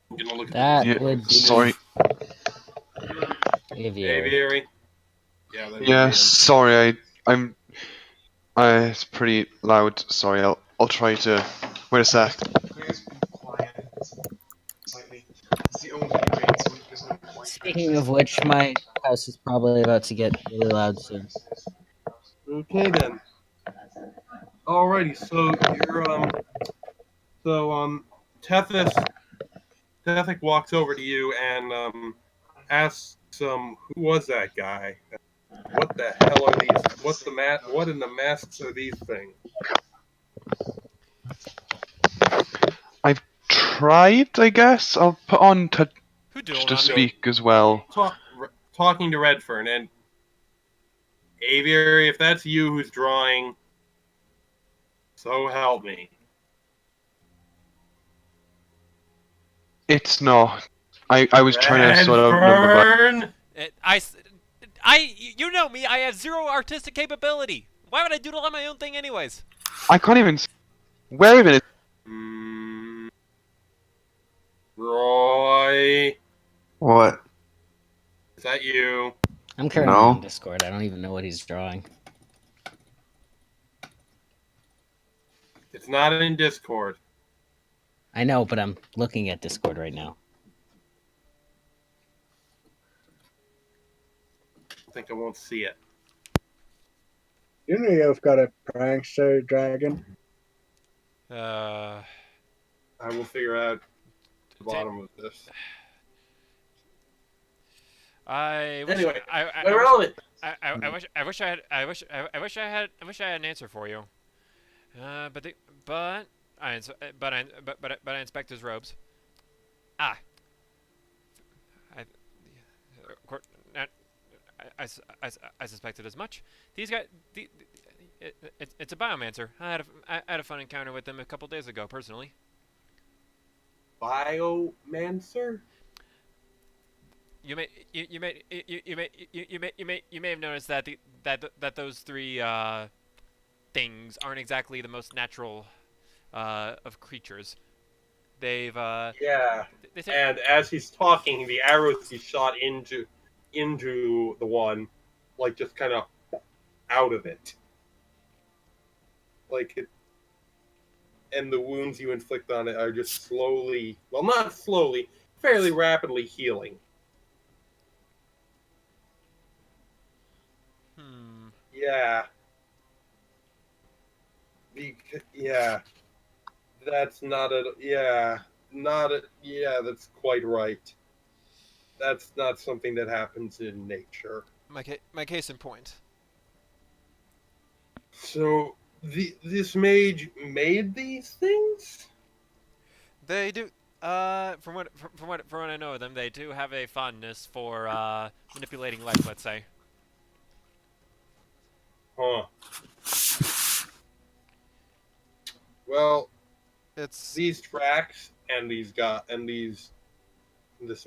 I'm gonna look at That would be. Sorry. Aviary. Yeah. Yeah. Sorry. I'm. It's pretty loud. Sorry. I'll try to. Wait a sec. Speaking of which, my house is probably about to get really loud soon. Okay then. Alrighty, so you're Tethys walks over to you and asks who was that guy? What the hell are these? What in the masks are these things? I've tried, I guess. I'll put on to speak as well. Talking to Redfern and Aviary, if that's you who's drawing, so help me. It's not. I was trying to sort of remember. You know me. I have zero artistic capability. Why would I doodle on my own thing, anyways? I can't even. Where even is? Roy. What? Is that you? I'm currently on Discord. I don't even know what he's drawing. It's not in Discord. I know, but I'm looking at Discord right now. I think I won't see it. You know you've got a prankster dragon. I will figure out the bottom of this. I wish I had an answer for you. But I inspect his robes. I suspected as much. These guys, it's a biomancer. I had a fun encounter with them a couple days ago, personally. Biomancer? You may have noticed that that those three things aren't exactly the most natural of creatures. They've yeah. And as he's talking, the arrows he shot into the one, like, just kind of out of it. Like, and the wounds you inflict on it are just slowly, well, not slowly, fairly rapidly healing. Yeah. Yeah. That's not a, yeah. Not a, yeah, that's quite right. that's not something that happens in nature. My case in point. So this mage made these things? They do. From what I know of them, they do have a fondness for manipulating life. Let's say. Huh. Well, It's these tracks and this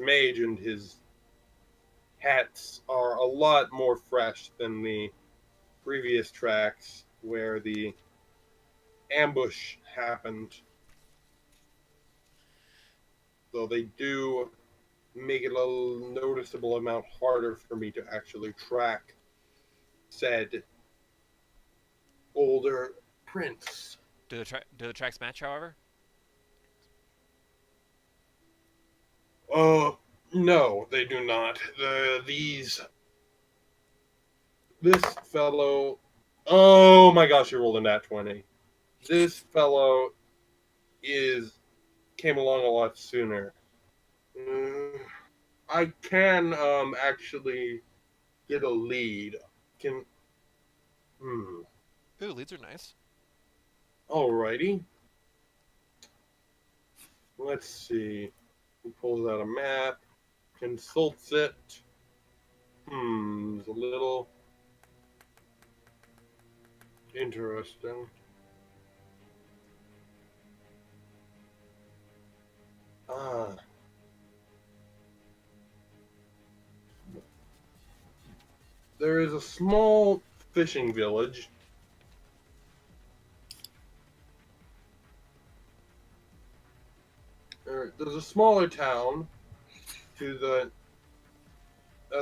mage and his hats are a lot more fresh than the previous tracks where the ambush happened. Though they do make it a noticeable amount harder for me to actually track said older prince. do the tracks match, however? No, they do not. This fellow. Oh my gosh, he rolled a nat 20. This fellow came along a lot sooner. I can actually get a lead. Can Ooh, leads are nice. Alrighty. Let's see. He pulls out a map, consults it. It's a little interesting. There is a small fishing village. There's a smaller town a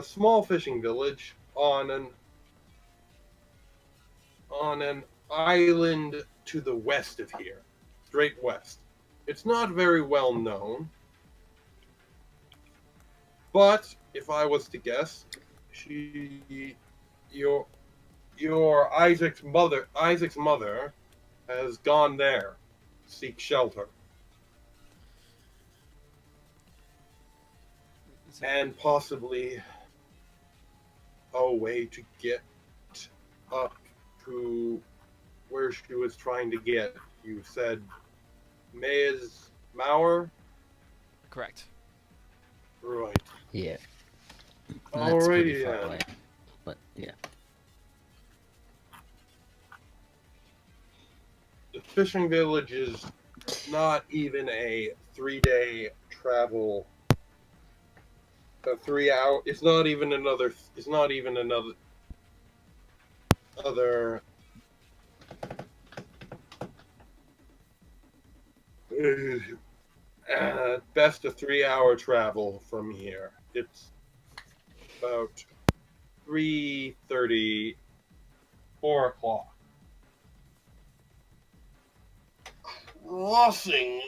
small fishing village on an island to the west of here, straight west. It's not very well known, but if I was to guess, your Isaac's mother has gone there to seek shelter. And possibly a way to get up to where she was trying to get. You said Maze Mauer? Correct. Right. Yeah. That's Alrighty pretty far then. away. But yeah. The fishing village is not even a 3-day travel. A 3 hour. It's not even another. Other. Best a 3-hour travel from here. It's about 3:30, 4 o'clock. Crossing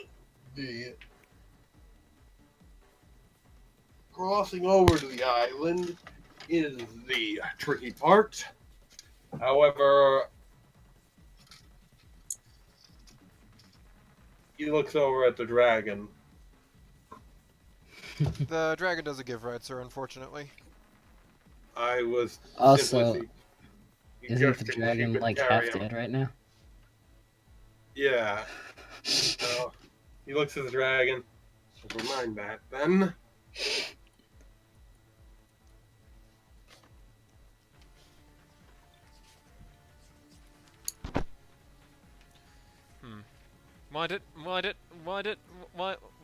over to the island is the tricky part. However, he looks over at the dragon. The dragon doesn't give right, sir. Unfortunately. I was Also, simply isn't the suggesting dragon she could like carry half him. dead right now? Yeah. So he looks at the dragon. Never mind that then. Well,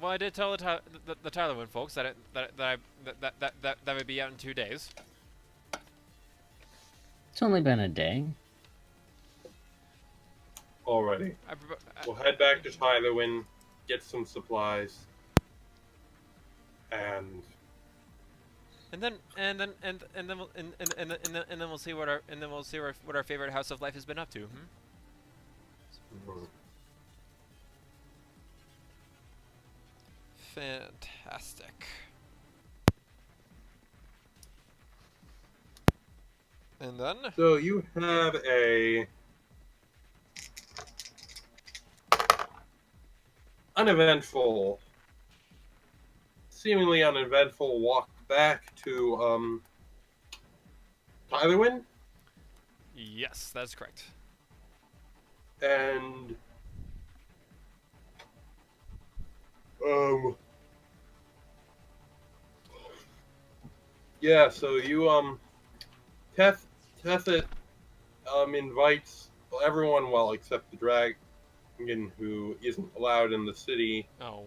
I did tell the Tylerwood folks that that would be out in 2 days. It's only been a day. Already. We'll head back to Tylerwin, get some supplies, and then we'll see what our favorite house of life has been up to. Fantastic. And then so you have a seemingly uneventful walk back to Tylerwin, Yes, that's correct. and yeah. So you Teth invites everyone, well, except the dragon who isn't allowed in the city. Oh.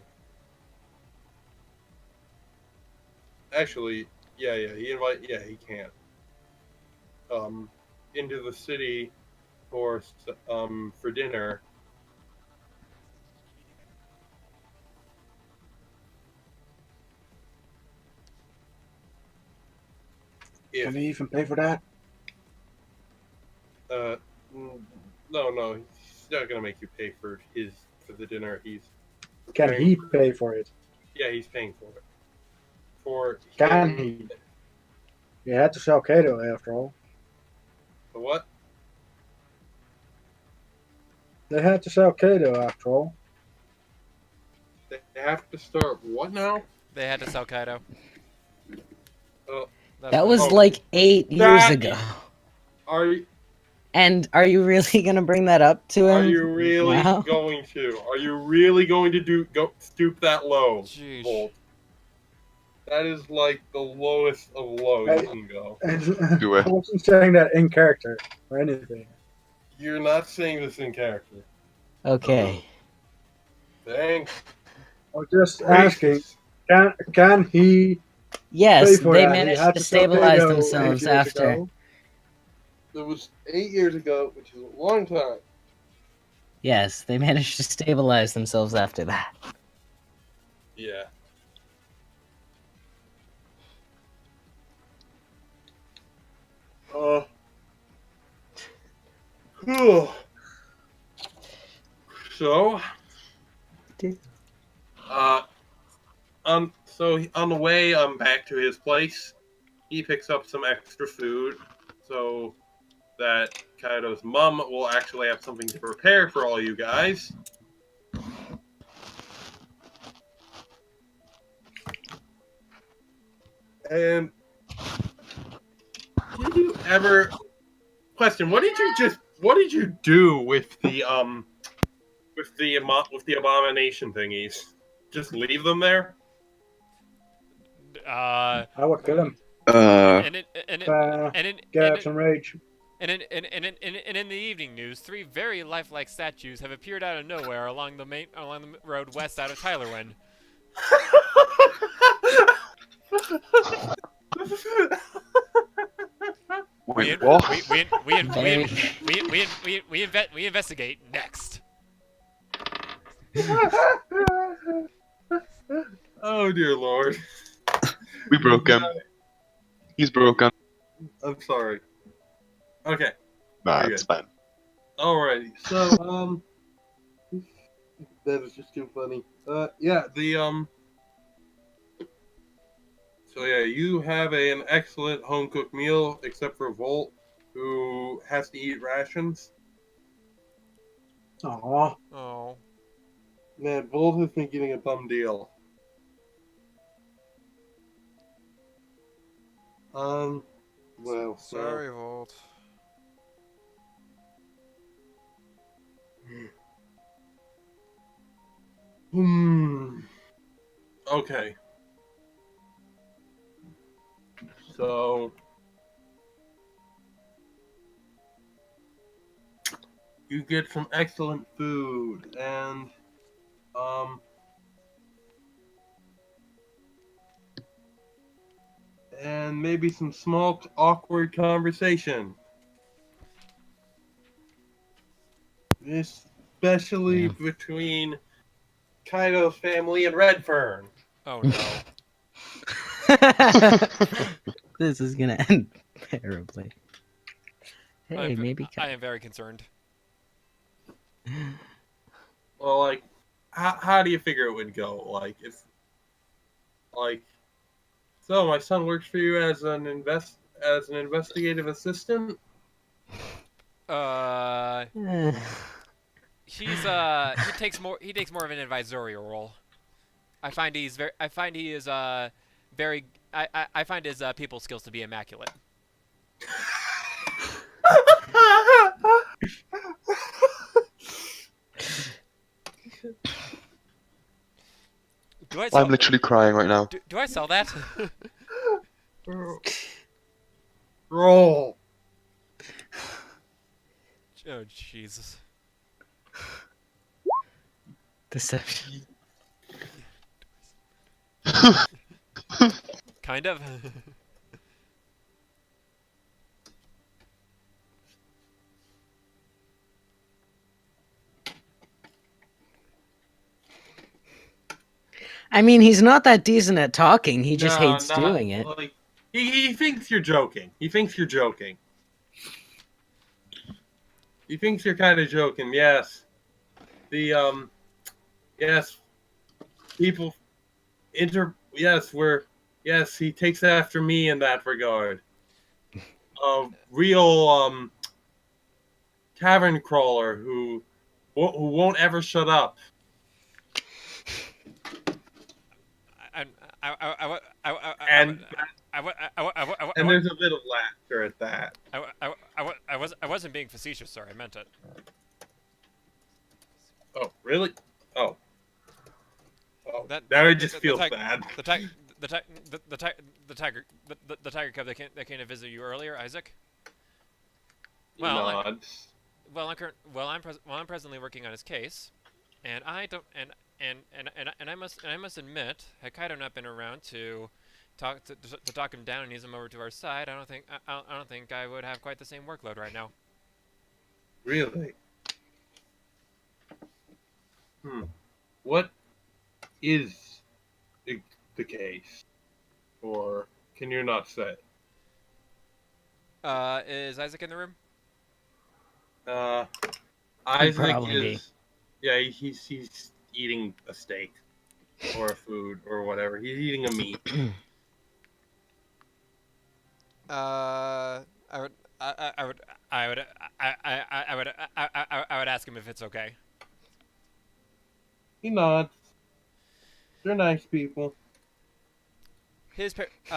Actually, yeah, he can't. Into the city for dinner. Can If he even pay for that? no, he's not gonna make you pay for the dinner. He's Can paying he for- pay for it? Yeah, he's paying for it. For Can him, he? You had to sell Kato after all. the what? They had to sell Kato after all. They have to start what now? They had to sell Kaido. Oh, That was Oh. like 8 years That- ago. Are you And are you really gonna bring that up to him? are you really now? going to? Are you really going to go stoop that low, Jeez. Volt? That is like the lowest of low you can go. And Do it. I wasn't saying that in character or anything. You're not saying this in character. Okay. Thanks. I was just asking, can he Yes, pay for they that? He managed had to sell stabilize Kato themselves 8 years after. ago. It was 8 years ago, which is a long time. Yes, they managed to stabilize themselves after that. Yeah. Whew. So, so on the way back to his place, he picks up some extra food so that Kaido's mom will actually have something to prepare for all you guys. And did you ever question? What did you do with the abomination thingies? Just leave them there? Uh, I would kill him. and Get out some rage. in the evening news, 3 very lifelike statues have appeared out of nowhere along the road west out of Tylerwin. Wait, what? We investigate next. Oh dear lord. We broke him. He's broken. I'm sorry. Okay. Nah, Very it's good. fine. Alrighty. So that is just too funny. Yeah, so yeah, you have an excellent home cooked meal, except for Volt, who has to eat rations. Aw. Oh. Man, Volt has been getting a bum deal. Well, Sorry, Volt. Okay. So you get some excellent food and maybe some small awkward conversation. Especially between Kaido's family and Redfern. Oh no. This is gonna end terribly. Hey, maybe. I am very concerned. Well, like, how do you figure it would go? Like, so my son works for you as an investigative assistant. He takes more of an advisorial role. I find he is very I find his people skills to be immaculate. Do I sell? I'm literally crying right now. Do I sell that? Roll. Oh Jesus. Deception. Kind of. I mean, he's not that decent at talking. He just No, hates not- doing it. Like, he thinks you're joking. He thinks you're joking. He thinks you're kind of joking. Yes. Yes. People. Yes, he takes after me in that regard. A real tavern crawler who won't ever shut up. And there's a bit of laughter at that. I wasn't being facetious, sir. I meant it. Oh, really? Oh. That Now it just the feels tig- bad. The tiger cub that came to visit you earlier, Isaac. Well, Nods. I'm presently working on his case, and I don't and I must admit, had Kaido not been around to talk him down and ease him over to our side, I don't think I would have quite the same workload right now. Really? What is the case? Or can you not say? Is Isaac in the room? Isaac probably be. is. Yeah, he's eating a steak or a food or whatever. He's eating a meat. I would ask him if it's okay. He nods. They're nice people. His parents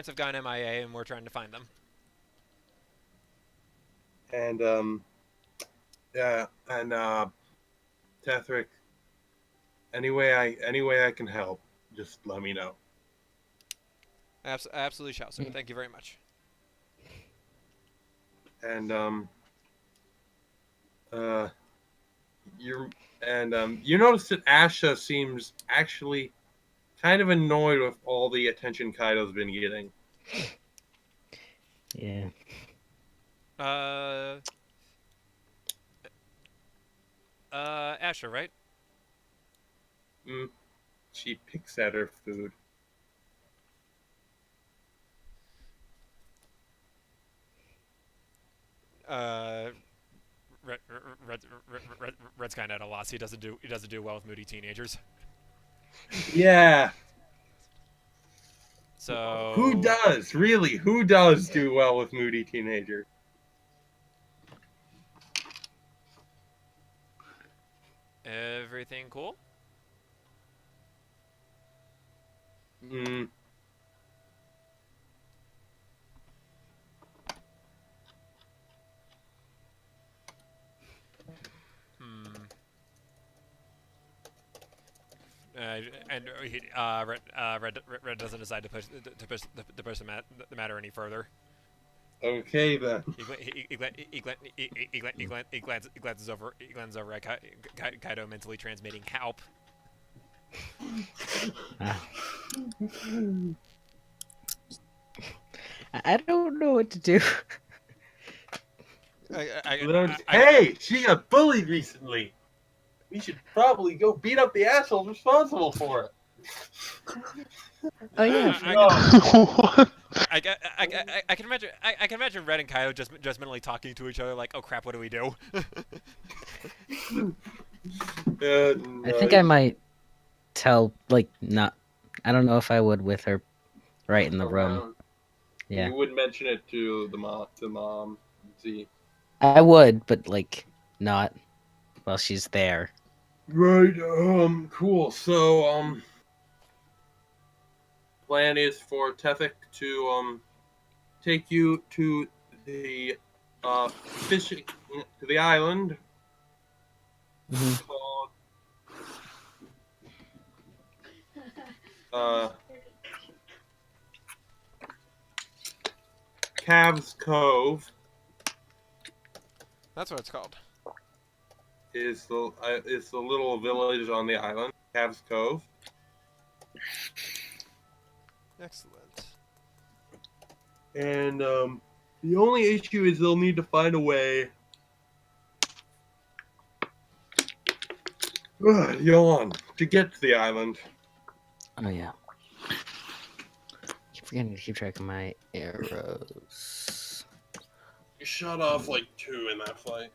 have gone MIA, and we're trying to find them. And Tethric, any way I can help, just let me know. Absolutely shall, sir. Thank you very much. And you notice that Asha seems actually kind of annoyed with all the attention Kaido's been getting. Yeah. Asher, right? She picks at her food. Red's kind of at a loss. He doesn't do well with moody teenagers. Yeah. So Who does? Really? Who does do well with moody teenagers? Everything cool? Red doesn't decide to push the matter any further. Okay then. He glances over at Kaido, mentally transmitting help. I don't know what to do. Hey, she got bullied recently. We should probably go beat up the assholes responsible for it. Oh yeah. What? I can imagine. I can imagine Red and Kaido just mentally talking to each other like, "Oh crap, what do we do?" I think I might tell, like, not. I don't know if I would with her right in the room. Yeah. You would mention it to the mom. See. I would, but like not while she's there. Right. Cool. So plan is for Tefik to take you to the fishing to the island Mhm. called uh, Calves Cove. That's what it's called. Is the little village on the island, Calves Cove. Excellent. And the only issue is they'll need to find a way. Yawn. To get to the island. Oh yeah. Keep forgetting to keep track of my arrows. You shot off like 2 in that fight.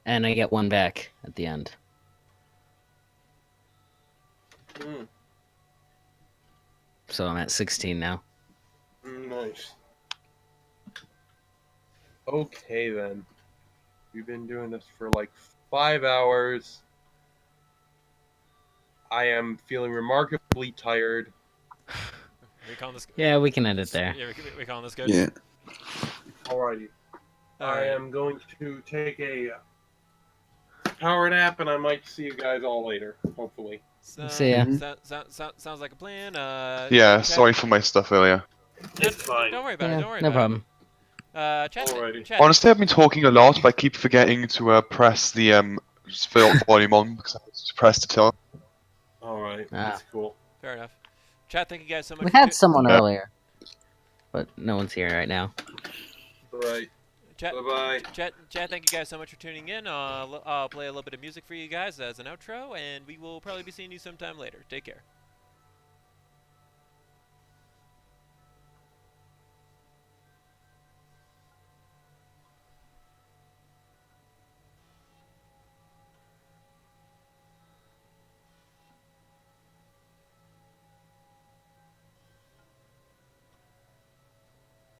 And I get 1 back at the end. So I'm at 16 now. Nice. Okay then. We've been doing this for like 5 hours. I am feeling remarkably tired. We calling this? Yeah, we can end it there. Yeah, we calling this good. Yeah. Alrighty. All I right. am going to take a power nap, and I might see you guys all later, hopefully. See ya. Sounds like a plan. Yeah, Chat- sorry for my stuff earlier. It's fine. Don't worry about it. Yeah, Don't worry no about problem. it. Chat. Alrighty. Chat. Honestly, I've been talking a lot, but I keep forgetting to press the volume on because I pressed the tone. Alright, Ah. that's cool. Fair enough. Chat. Thank you guys so much. We for had someone Yeah. earlier, but no one's here right now. Alright, Chat. bye-bye. Chat. Thank you guys so much for tuning in. I'll play a little bit of music for you guys as an outro, and we will probably be seeing you sometime later. Take care.